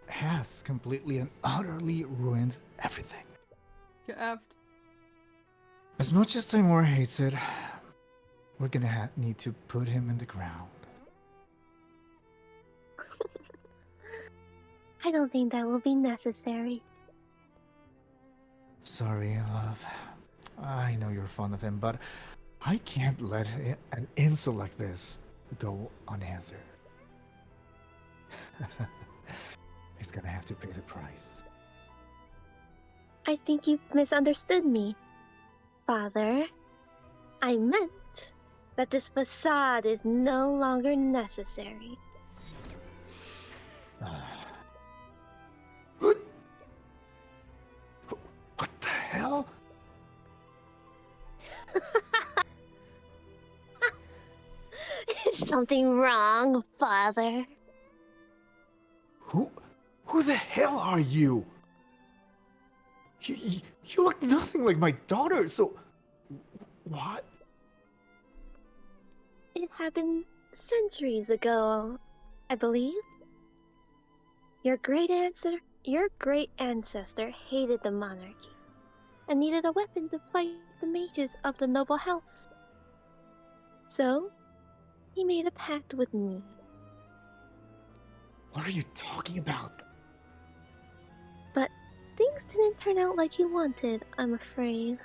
has completely and utterly ruined everything. Get effed. As much as Timora hates it, we're gonna need to put him in the ground. I don't think that will be necessary. Sorry, love. I know you're fond of him, but I can't let an insult like this go unanswered. He's gonna have to pay the price. I think you've misunderstood me, Father. I meant that this facade is no longer necessary. What the hell? Is something wrong, Father? Who the hell are you? You look nothing like my daughter, so... What? It happened centuries ago, I believe. Your great ancestor hated the monarchy and needed a weapon to fight the mages of the noble house. So, he made a pact with me. What are you talking about? But things didn't turn out like he wanted, I'm afraid.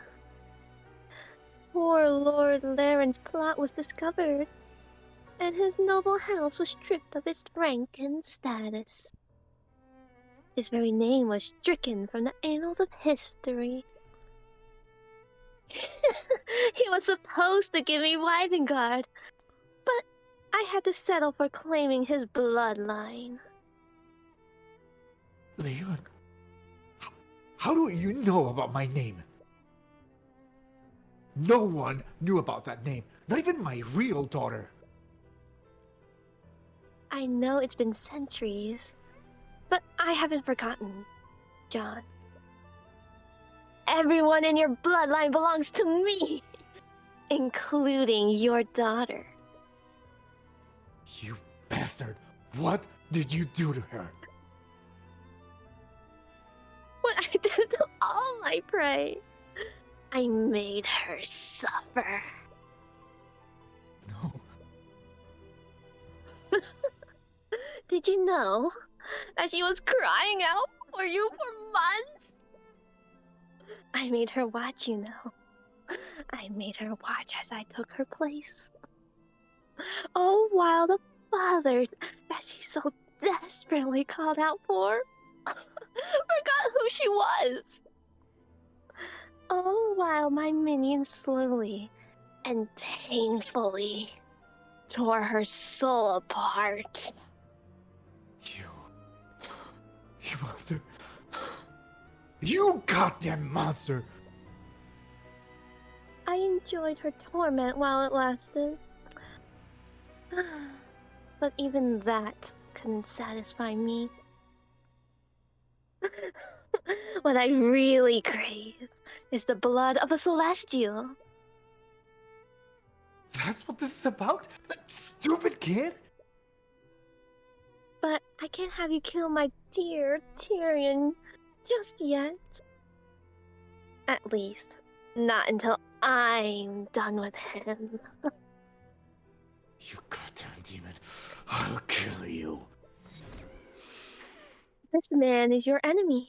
Poor Lord Laren's plot was discovered, and his noble house was stripped of its rank and status. His very name was stricken from the annals of history. He was supposed to give me Wyverngarde, but I had to settle for claiming his bloodline. Leon, how do you know about my name? No one knew about that name, not even my real daughter. I know it's been centuries, but I haven't forgotten, John. Everyone in your bloodline belongs to me, including your daughter. You bastard! What did you do to her? What I did to all my prey. I made her suffer. No. Did you know that she was crying out for you for months? I made her watch, you know. I made her watch as I took her place. Oh, while the father that she so desperately called out for forgot who she was. Oh, while my minions slowly and painfully tore her soul apart. You monster. You goddamn monster! I enjoyed her torment while it lasted. But even that couldn't satisfy me. What I really crave is the blood of a Celestial. That's what this is about? That stupid kid? But I can't have you kill my dear Tyrion just yet. At least, not until I'm done with him. You goddamn demon. I'll kill you. This man is your enemy.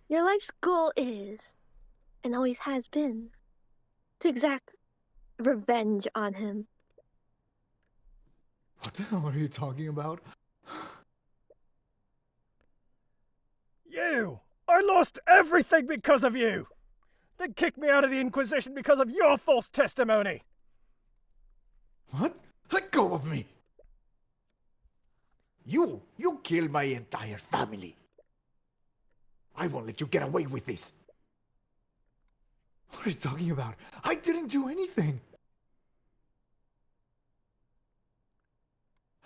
Your life's goal is, and always has been, to exact revenge on him. What the hell are you talking about? You! I lost everything because of you! They kicked me out of the Inquisition because of your false testimony! What? Let go of me! You killed my entire family. I won't let you get away with this. What are you talking about? I didn't do anything.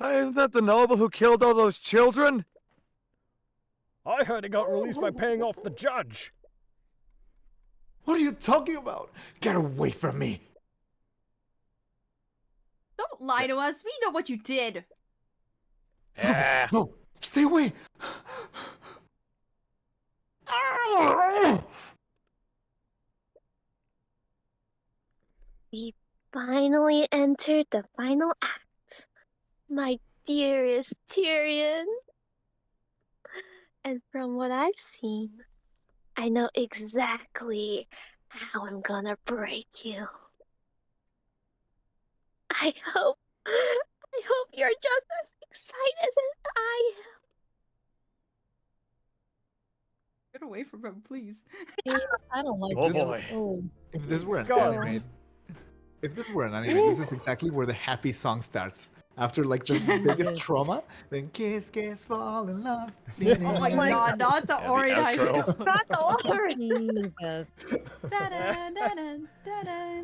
Isn't that the noble who killed all those children? I heard he got released by paying off the judge. What are you talking about? Get away from me. Don't lie to us. We know what you did. No, stay away. We finally entered the final act, my dearest Tyrion. And from what I've seen, I know exactly how I'm gonna break you. I hope you're just as excited as I am. Get away from him, please. I don't like Oh this. boy. Oh. If this were an God. anime, this is exactly where the happy song starts. After like the biggest trauma, then kiss, fall in love. Oh my god, not the Orym high outro. school. Not the Orym. Jesus.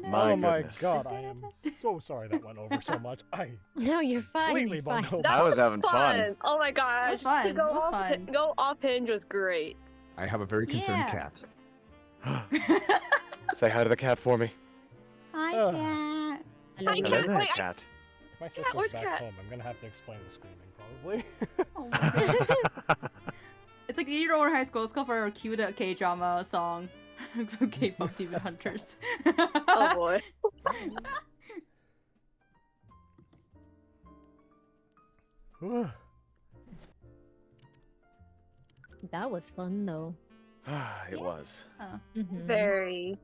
Oh my goodness. god, I am so sorry that went over so much. I No, you're fine. completely You're fine. bungled. Uh, I was having fun. Oh my gosh. was fun, To go it was off, fun. Go off hinge was great. I have a very concerned Yeah. cat. Say hi to the cat for me. Hi, Ugh. cat. I love I you. Hello can't there, wait. cat. If my sister's where's back Cat? home, I'm gonna have to explain the screaming, probably. Oh my god. It's like you know Orym high school. Let's go for a cute K-drama song. K-pop Demon Hunters. Oh boy. That was fun, though. It was. Mhm. Very.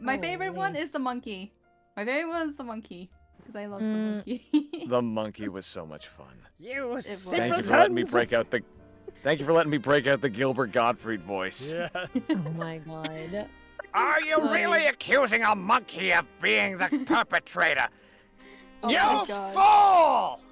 My Oh, favorite one yeah. is the monkey. My favorite one is the monkey. Because I love the Mm. monkey. The monkey was so much fun. You was. Thank you for letting me simpletons! break out the. Thank you for letting me break out the Gilbert Gottfried voice. Yes. Oh my god. Are you really accusing a monkey of being the perpetrator? Oh You my God. fool!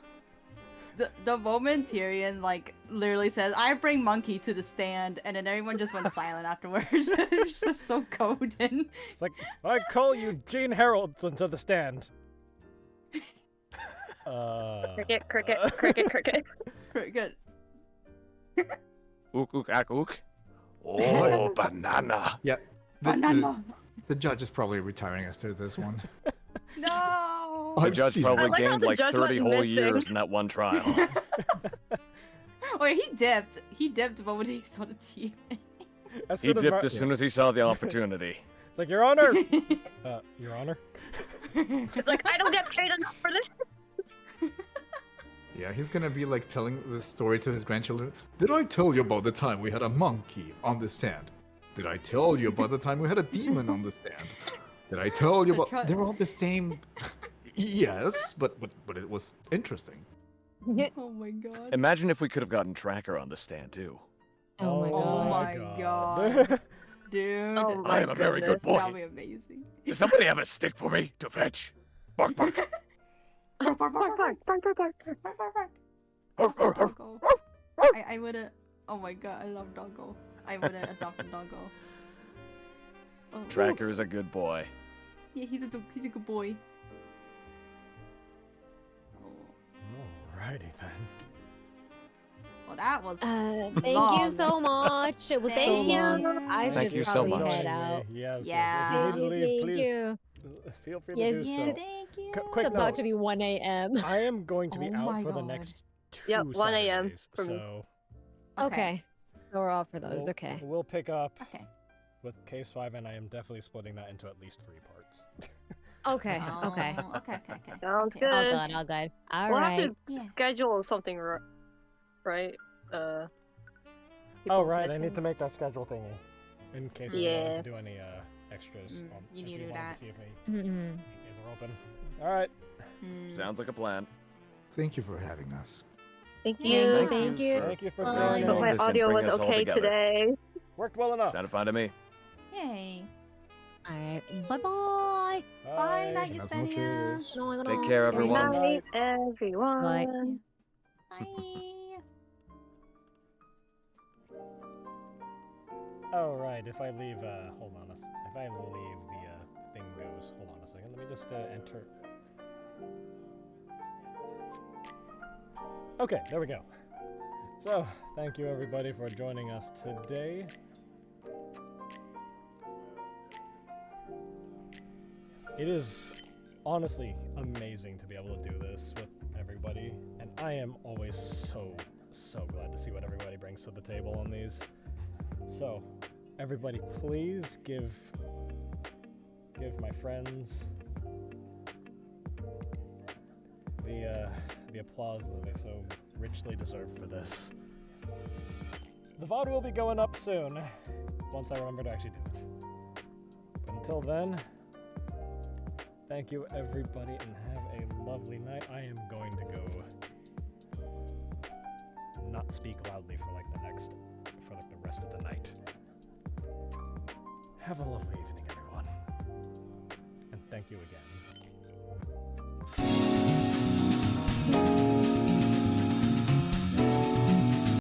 The moment Tyrion like literally says, "I bring monkey to the stand," and then everyone just went silent afterwards. It's just so golden. It's like, I call Eugene Haroldson to the stand. Cricket, cricket. Pretty good. Ook, ook, ak, ook. Oh, banana. Yeah. Banana. The judge is probably retiring after this one. No. The I've judge seen probably I like how gained the like judge 30 went whole missing. years in that one trial. Wait, he dipped. He dipped the moment he saw the team. As He soon as dipped Mar- as soon as he saw the opportunity. It's like, Your Honor! Your Honor? It's like I don't get paid enough for this. Yeah, he's gonna be like telling the story to his grandchildren. Did I tell you about the time we had a monkey on the stand? Did I tell you about the time we had a demon on the stand? Did I tell you about... They're all the same... Yes, but it was interesting. Oh my god. Imagine if we could have gotten Tracker on the stand, too. Oh my Oh god. my god. Dude. Oh I am a very good boy. That'll be amazing. Does somebody have a stick for me to fetch? Bark, bark. Bark, bark, bark, bark, bark, bark, bark, bark, bark, bark. Also, doggo. I would've... Oh my god, I love doggo. I would've adopted doggo. Oh, Tracker is a good boy. yeah, he's a good boy. Alrighty then. Well, that was Thank you long. so much. It was so Thank you. long. I Thank should you so probably much. head out. Yes, Yeah. If you need to leave, Thank please you. feel free Yes, to do Yeah, so. thank you. Quick It's about note. to be 1 a.m. I am going to be Oh my out for the God. next 2 Yep, 1 a.m. Saturdays, for me. so Okay. So we're all for those. we'll, Okay. we'll pick up Okay. with Case 5, and I am definitely splitting that into at least 3 parts. Okay. Okay. Oh, okay. Sounds Okay. good. All good. All good. All We'll right. have to Yeah. schedule something, right? Oh, people right, I missing. need to make that schedule thingy. In case I Yeah. want to do any extras. Mm, on, you if need to do wanted that. To see if any Mm-mm. meetings are open. Alright. Mm. Sounds like a plan. Thank you for having us. Thank Thank you. you. Thank you. Thank you for Bye. I joining. hope my This and audio bring was us all okay together. today. Worked well enough. Sounded fine to me. Yay. All right. Bye-bye. Bye, night, Buenas Yesenia. noches. No, Take care, Good everyone. night, everyone. Bye. Oh, right, if I leave, hold on if I leave the thing goes, hold on a second, let me just enter. Okay, there we go. So, thank you everybody for joining us today. It is honestly amazing to be able to do this with everybody, and I am always so glad to see what everybody brings to the table on these. So, everybody, please give my friends the applause that they so richly deserve for this. The VOD will be going up soon, once I remember to actually do it. But until then, thank you everybody, and have a lovely night. I am going to go not speak loudly for like the rest of the night. Have a lovely evening, everyone. And thank you again.